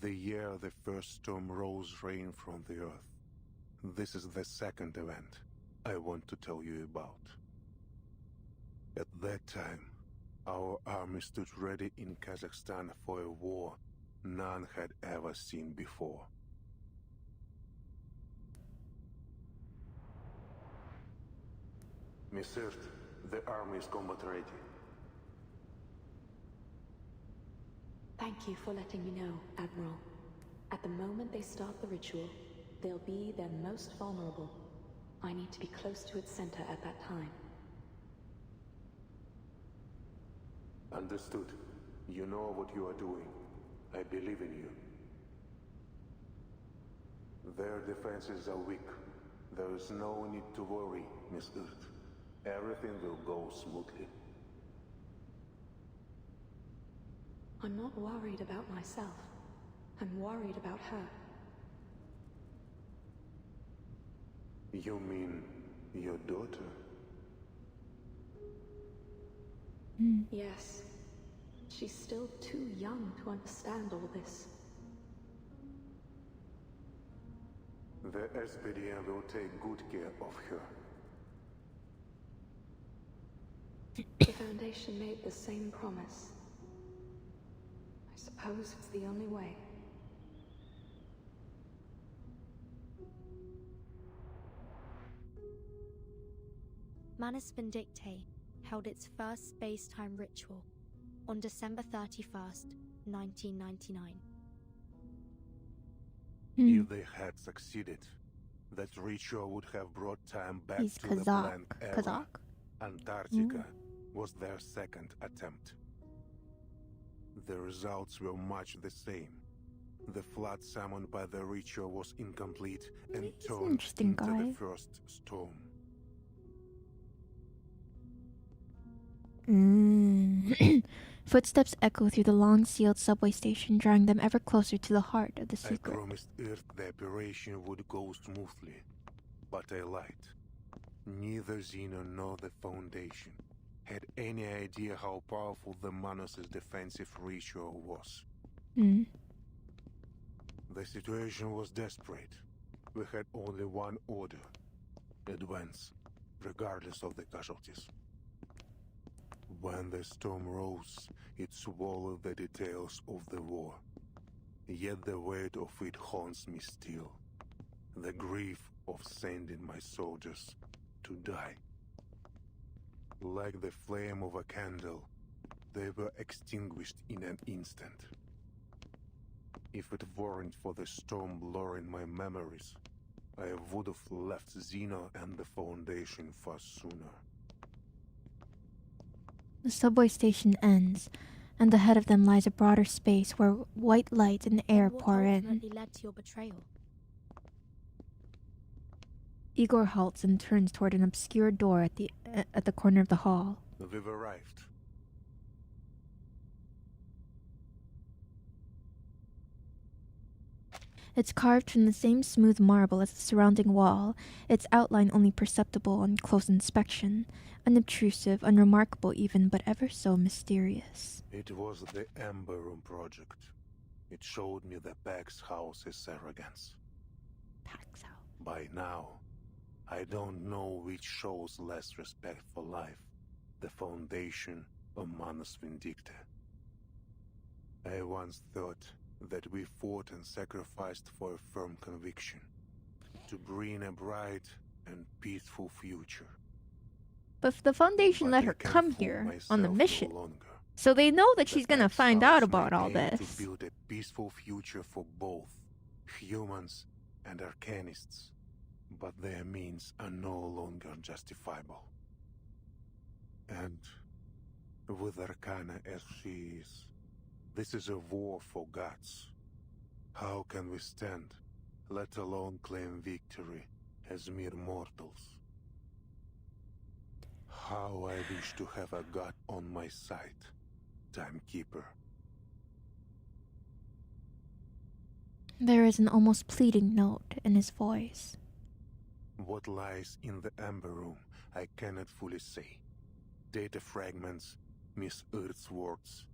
the year the first storm rose rain from the earth. This is the second event I want to tell you about. At that time, our army stood ready in Kazakhstan for a war none had ever seen before. Miss Earth, the army is combat ready. Thank you for letting me know, Admiral. At the moment they start the ritual, they'll be their most vulnerable. I need to be close to its center at that time. Understood. You know what you are doing. I believe in you. Their defenses are weak. There is no need to worry, Miss Earth. Everything will go smoothly. I'm not worried about myself. I'm worried about her. You mean your daughter? Yes. She's still too young to understand all this. The SPDM will take good care of her. The Foundation made the same promise. I suppose it's the only way. Manus Vindictae held its first space-time ritual on December 31st, 1999. If they had succeeded, that ritual would have brought time back He's to the Kazakh. blank era. Kazakh? Antarctica was their second attempt. The results were much the same. The flood summoned by the ritual was incomplete and He's an turned interesting into guy. the first storm. Footsteps echo through the long-sealed subway station, drawing them ever closer to the heart of the I secret. promised Earth the operation would go smoothly, but I lied. Neither Xeno nor the Foundation had any idea how powerful the Manus' defensive ritual was. The situation was desperate. We had only one order: advance, regardless of the casualties. When the storm rose, it swallowed the details of the war. Yet the weight of it haunts me still. The grief of sending my soldiers to die. Like the flame of a candle, they were extinguished in an instant. If it weren't for the storm blurring my memories, I would have left Xeno and the Foundation far sooner. The subway station ends, and ahead of them lies a broader space where white light and air What pour in. ultimately led to your betrayal? Igor halts and turns toward an obscure door at the corner of the hall. We've arrived. It's carved from the same smooth marble as the surrounding wall, its outline only perceptible on close inspection, unobtrusive, unremarkable even, but ever so mysterious. It was the Ember Room project. It showed me the Pax House's arrogance. Pax House. By now, I don't know which shows less respect for life, the Foundation or Manus Vindictae. I once thought that we fought and sacrificed for a firm conviction, to bring a bright and peaceful future. But the Foundation But let I her can't come fool here on myself the no mission. longer. So they know that The she's gonna Pax find House out may about all aim this. to build a peaceful future for both humans and Arcanists, but their means are no longer justifiable. And with Arcana as she is, this is a war for gods. How can we stand, let alone claim victory as mere mortals? How I wish to have a god on my side, Timekeeper. There is an almost pleading note in his voice. What lies in the Ember Room, I cannot fully say. Data fragments, Miss Earth's words.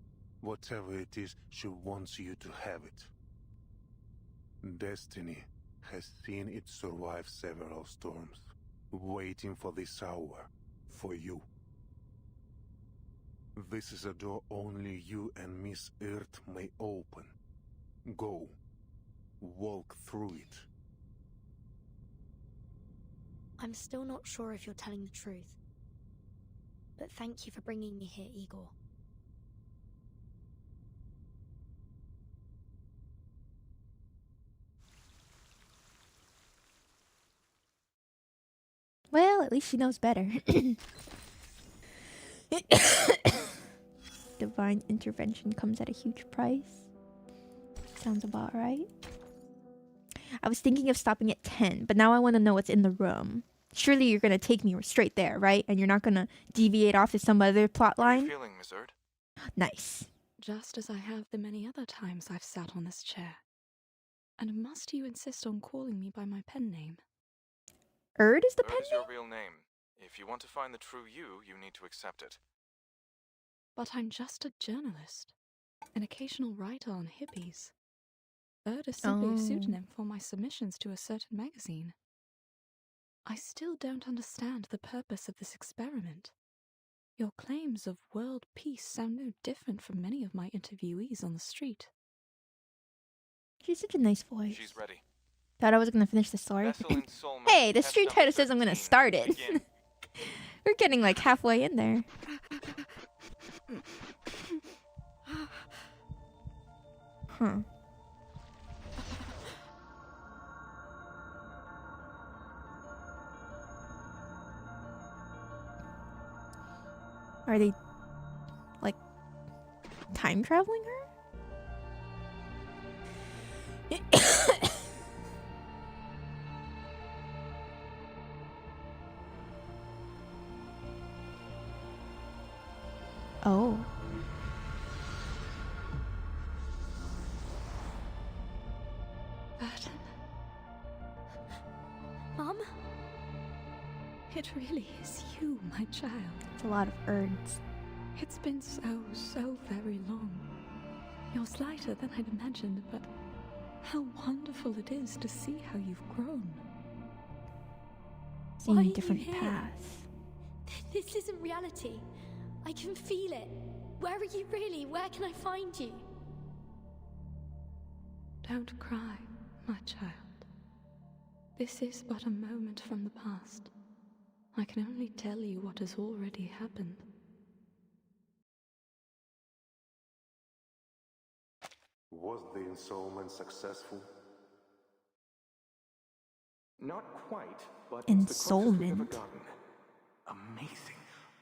Whatever it is, she wants you to have it. Destiny has seen it survive several storms, waiting for this hour, for you. This is a door only you and Miss Earth may open. Go. Walk through it. I'm still not sure if you're telling the truth. But thank you for bringing me here, Igor. Well, at least she knows better. Divine intervention comes at a huge price. Sounds about right. I was thinking of stopping at 10, but now I want to know what's in the room. Surely you're gonna take me straight there, right? And you're not gonna deviate off to some other plot line? How are you feeling, Miss Erd? Nice. Just as I have the many other times I've sat on this chair. And must you insist on calling me by my pen name? Erd is the pen name? Erd is your real name. If you want to find the true you, you need to accept it. But I'm just a journalist. An occasional writer on hippies. Erd is simply a pseudonym for my submissions to a certain magazine. I still don't understand the purpose of this experiment. Your claims of world peace sound no different from many of my interviewees on the street. She's such a nice voice. She's ready. Thought I was gonna finish the story. Hey, the street title says I'm gonna start it. We're getting like halfway in there. Huh. Are they like time traveling her? Oh. Burton? Mom? It really is you, my child. It's a lot of Erds. It's been so very long. You're slighter than I'd imagined, but how wonderful it is to see how you've grown. Seeing different paths. This isn't reality. I can feel it. Where are you really? Where can I find you? Don't cry, my child. This is but a moment from the past. I can only tell you what has already happened. Was the installment successful? Not quite, but it's the closest we've ever Installment. gotten. Amazing.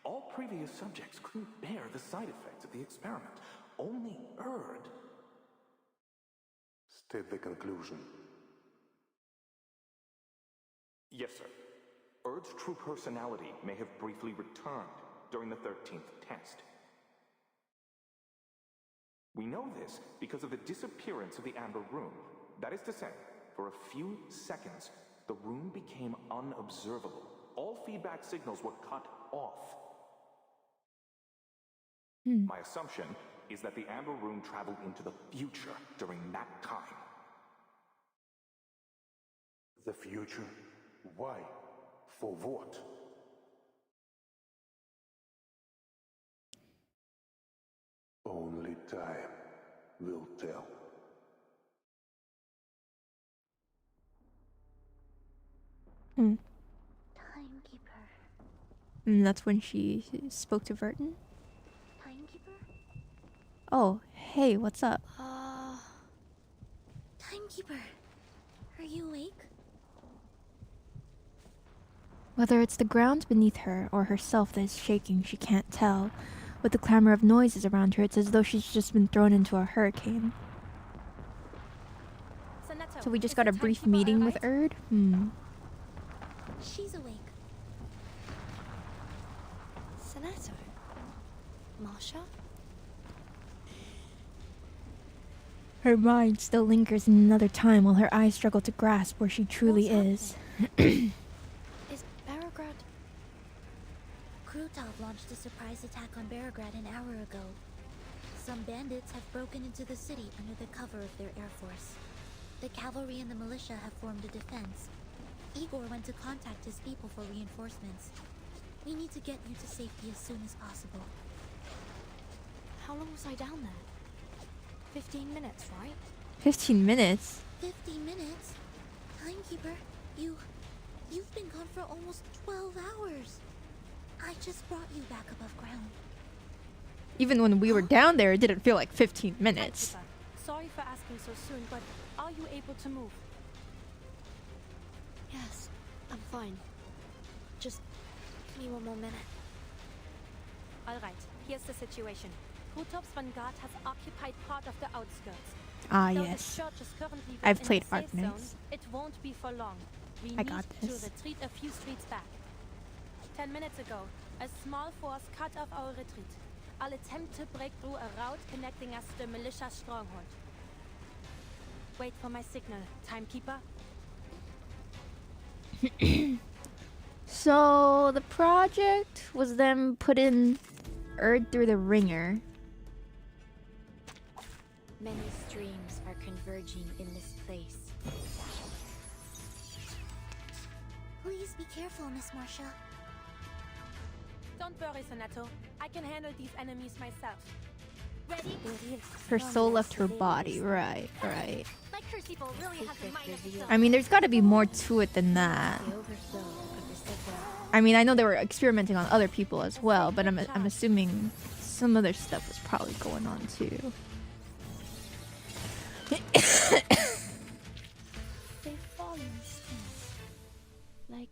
All previous subjects couldn't bear the side effects of the experiment. Only Erd. State the conclusion. Yes, sir. Erd's true personality may have briefly returned during the 13th test. We know this because of the disappearance of the Amber Room. That is to say, for a few seconds, the room became unobservable. All feedback signals were cut off. My assumption is that the Amber Room traveled into the future during that time. The future? Why? For what? Only time will tell. Timekeeper. And that's when she spoke to Verton. Timekeeper? Oh, hey, what's up? Timekeeper. Are you awake? Whether it's the ground beneath her or herself that is shaking, she can't tell. With the clamor of noises around her, it's as though she's just been thrown into a hurricane. So we just got a brief meeting with Erd? She's awake. Sonato? Marsha? Her mind still lingers in another time while her eyes struggle to grasp where she truly is. Is Barograd... Krutov launched a surprise attack on Beograd an hour ago. Some bandits have broken into the city under the cover of their air force. The cavalry and the militia have formed a defense. Igor went to contact his people for reinforcements. We need to get you to safety as soon as possible. How long was I down there? 15 minutes, right? 15 minutes? 15 minutes? Timekeeper, you've been gone for almost 12 hours. I just brought you back above ground. Even when we were down there, it didn't feel like 15 minutes. Sorry for asking so soon, but are you able to move? Yes, I'm fine. Just give me one more minute. Alright, here's the situation. Krutov's vanguard has occupied part of the outskirts. Ah, Though yes. the church is currently I've within played the safe Arknights. zone, it won't be for long. We I need got to this. retreat a few streets back. 10 minutes ago, a small force cut off our retreat. I'll attempt to break through a route connecting us to the militia stronghold. Wait for my signal, timekeeper. So the project was them putting Erd through the ringer. Many streams are converging in this place. Please be careful, Miss Marcia. Don't worry, Senato. I can handle these enemies myself. Ready? Her soul left her body. Right, right. My crucible really has a mind of its own. I mean, there's got to be more to it than that. I mean, I know they were experimenting on other people as well, but I'm assuming some other stuff was probably going on too. They fall in steam, like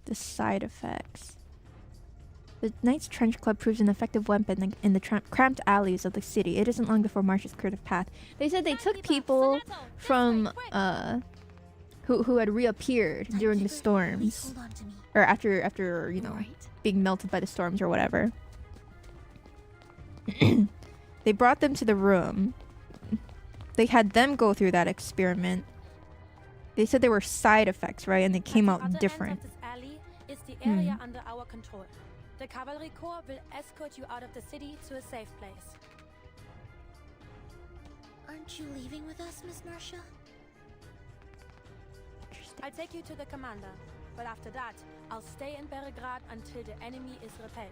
The side effects. The Knight's Trench Club proves an effective weapon in the cramped alleys of the city. It isn't long before Marsh's creative path. They said they took people from who had reappeared during the storms, or after you know being melted by the storms or whatever. They brought them to the room. They had them go through that experiment. They said there were side effects, right? And they came out different. This alley is the area under our control. The cavalry corps will escort you out of the city to a safe place. Aren't you leaving with us, Miss Marcia? I'll take you to the commander, but after that, I'll stay in Belgrade until the enemy is repelled.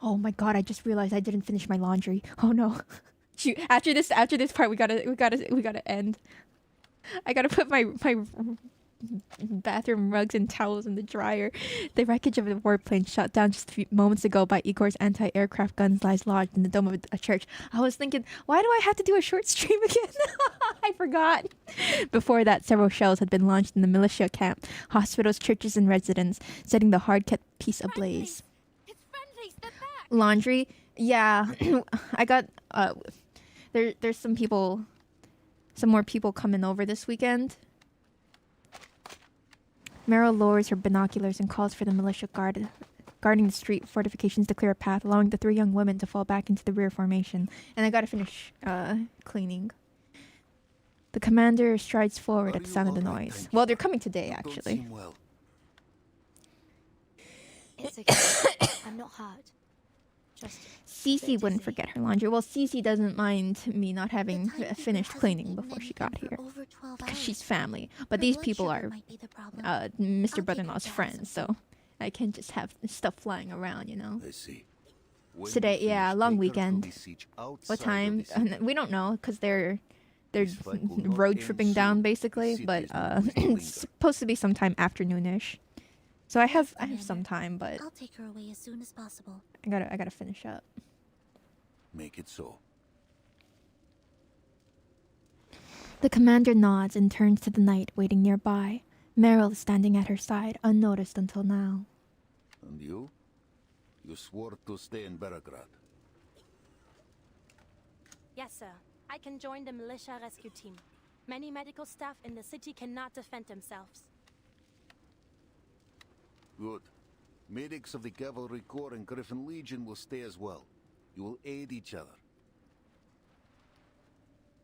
Oh my god, I just realized I didn't finish my laundry. Oh no. Shoot, after this part we gotta end. I gotta put my bathroom rugs and towels in the dryer. The wreckage of a warplane shot down just a few moments ago by Igor's anti-aircraft guns lies lodged in the dome of a church. I was thinking, why do I have to do a short stream again? I forgot. Before that, several shells had been launched in the militia camp, hospitals, churches, and residences, setting the hard-kept peace ablaze. Laundry? Yeah. I got... There's some more people coming over this weekend. Meryl lowers her binoculars and calls for the militia guarding the street fortifications to clear a path, allowing the three young women to fall back into the rear formation. And I gotta finish cleaning. The commander strides forward at the sound of the noise. Well, they're coming today, actually. It's okay. I'm not hurt. Just Cece wouldn't forget her laundry. Well, Cece doesn't mind me not having finished cleaning before she got here. Because she's family. But these people are Mr. Brother-in-law's friends, so I can't just have stuff flying around, you know? I see. Today, yeah, long weekend. What time? We don't know, because they're road tripping down, basically. But it's supposed to be sometime afternoonish. So I have some time, but I'll take her away as soon as possible. I gotta finish up. Make it so. The commander nods and turns to the knight waiting nearby. Meryl is standing at her side, unnoticed until now. And you? You swore to stay in Belgrade. Yes, sir. I can join the militia rescue team. Many medical staff in the city cannot defend themselves. Good. Medics of the Cavalry Corps and Griffin Legion will stay as well. You will aid each other.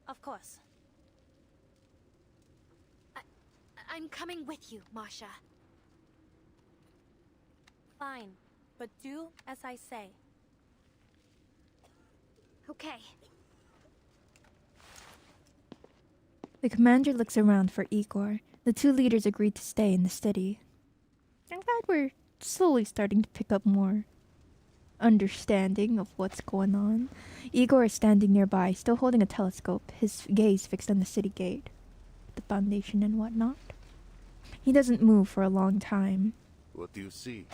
Of course. I'm coming with you, Marcia. Fine, but do as I say. Okay. The commander looks around for Igor. The two leaders agreed to stay in the city. I'm glad we're slowly starting to pick up more understanding of what's going on. Igor is standing nearby, still holding a telescope, his gaze fixed on the city gate, the foundation and whatnot. He doesn't move for a long time. What do you see?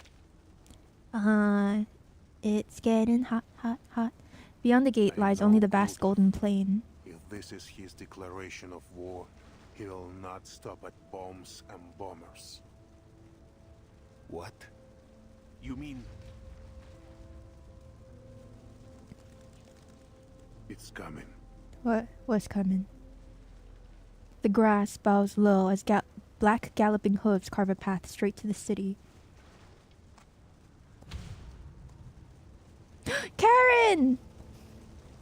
It's getting hot, hot, hot. Beyond the gate lies only the vast golden plain. If this is his declaration of war, He will not stop at bombs and bombers. What? You mean... It's coming. What was coming? The grass bows low as black galloping hooves carve a path straight to the city. Karen!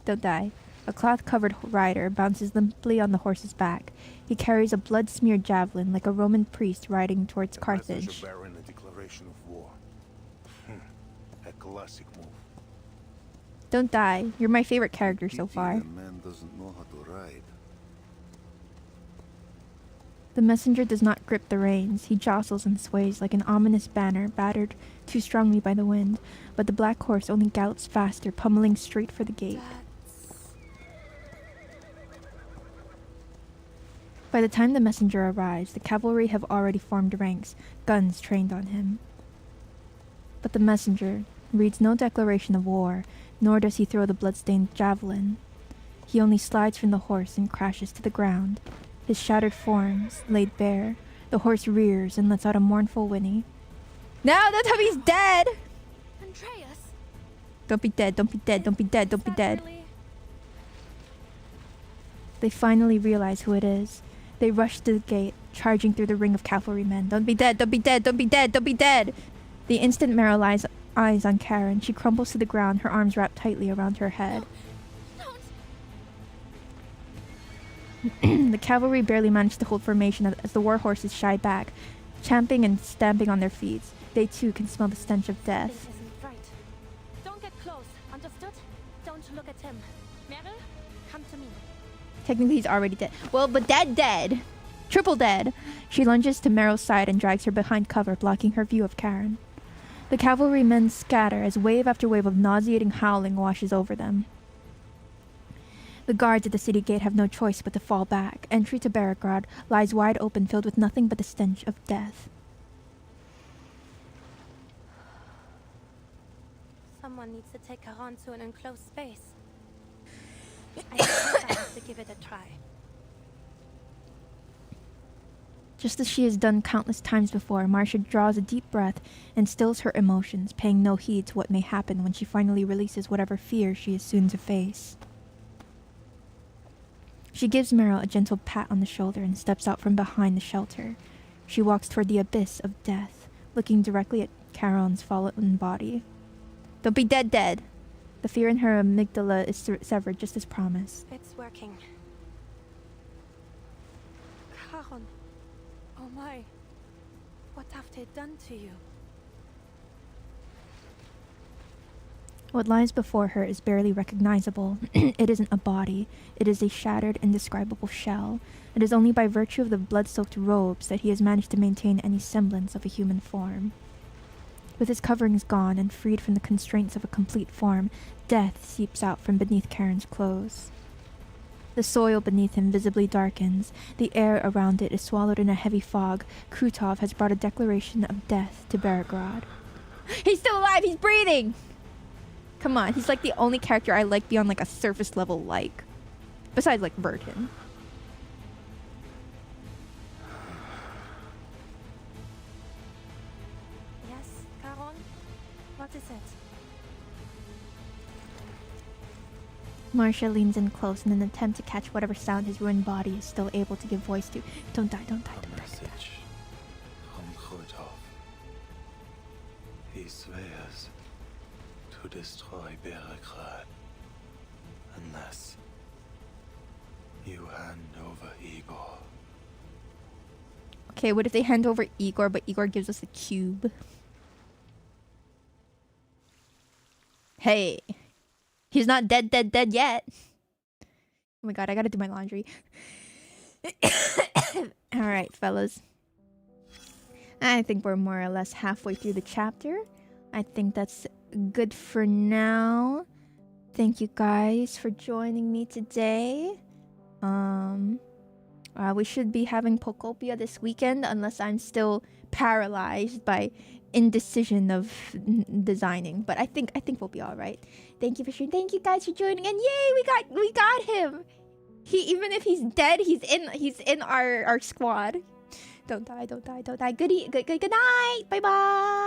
Don't die. A cloth-covered rider bounces limply on the horse's back. He carries a blood-smeared javelin like a Roman priest riding towards Carthage. Messenger bearing a declaration of war. A classic move. Don't die. You're my favorite character so far. The man doesn't know how to ride. The messenger does not grip the reins. He jostles and sways like an ominous banner battered too strongly by the wind, but the black horse only gallops faster, pummeling straight for the gate. By the time the messenger arrives, the cavalry have already formed ranks, guns trained on him. But the messenger reads no declaration of war, nor does he throw the bloodstained javelin. He only slides from the horse and crashes to the ground, his shattered forms laid bare. The horse rears and lets out a mournful whinny. Now don't tell me he's dead! Andreas! Don't be dead, don't be dead, don't be dead, don't be dead. They finally realize who it is. They rush to the gate, charging through the ring of cavalrymen. Don't be dead, don't be dead, don't be dead, don't be dead! The instant Meryl lies eyes on Charon, she crumbles to the ground, her arms wrapped tightly around her head. The cavalry barely manage to hold formation as the war horses shy back, champing and stamping on their feet. They too can smell the stench of death. This isn't right. Don't get close, understood? Don't look at him. Meryl, come to me. Technically he's already dead. Well, but dead. Triple dead. She lunges to Meryl's side and drags her behind cover, blocking her view of Charon. The cavalrymen scatter as wave after wave of nauseating howling washes over them. The guards at the city gate have no choice but to fall back. Entry to Beograd lies wide open, filled with nothing but the stench of death. Someone needs to take Charon to an enclosed space. I suppose I have to give it a try. Just as she has done countless times before, Marcia draws a deep breath and stills her emotions, paying no heed to what may happen when she finally releases whatever fear she is soon to face. She gives Meryl a gentle pat on the shoulder and steps out from behind the shelter. She walks toward the abyss of death, looking directly at Charon's fallen body. Don't be dead. The fear in her amygdala is severed just as promised. It's working. Charon. Oh my. What have they done to you? What lies before her is barely recognizable. It isn't a body. It is a shattered, indescribable shell. It is only by virtue of the blood-soaked robes that he has managed to maintain any semblance of a human form. With his coverings gone and freed from the constraints of a complete form, death seeps out from beneath Charon's clothes. The soil beneath him visibly darkens. The air around it is swallowed in a heavy fog. Krutov has brought a declaration of death to Beograd. He's still alive! He's breathing! Come on, he's like the only character I like beyond like a surface level like. Besides like Burton. Yes, Charon? What is it? Marcia leans in close in an attempt to catch whatever sound his ruined body is still able to give voice to. Don't die, don't die, don't die. Message from Krutov. He swears to destroy Beograd unless you hand over Igor. Okay, what if they hand over Igor, but Igor gives us a cube? Hey, he's not dead yet. Oh my god, I gotta do my laundry. Alright, fellas. I think we're more or less halfway through the chapter. I think that's good for now. Thank you guys for joining me today. We should be having Pokopia this weekend unless I'm still paralyzed by indecision of designing. But I think we'll be all right. Thank you for sharing. Thank you guys for joining, and yay, we got him. Even if he's dead, he's in our squad. Don't die, don't die, don't die. Good night. Bye bye.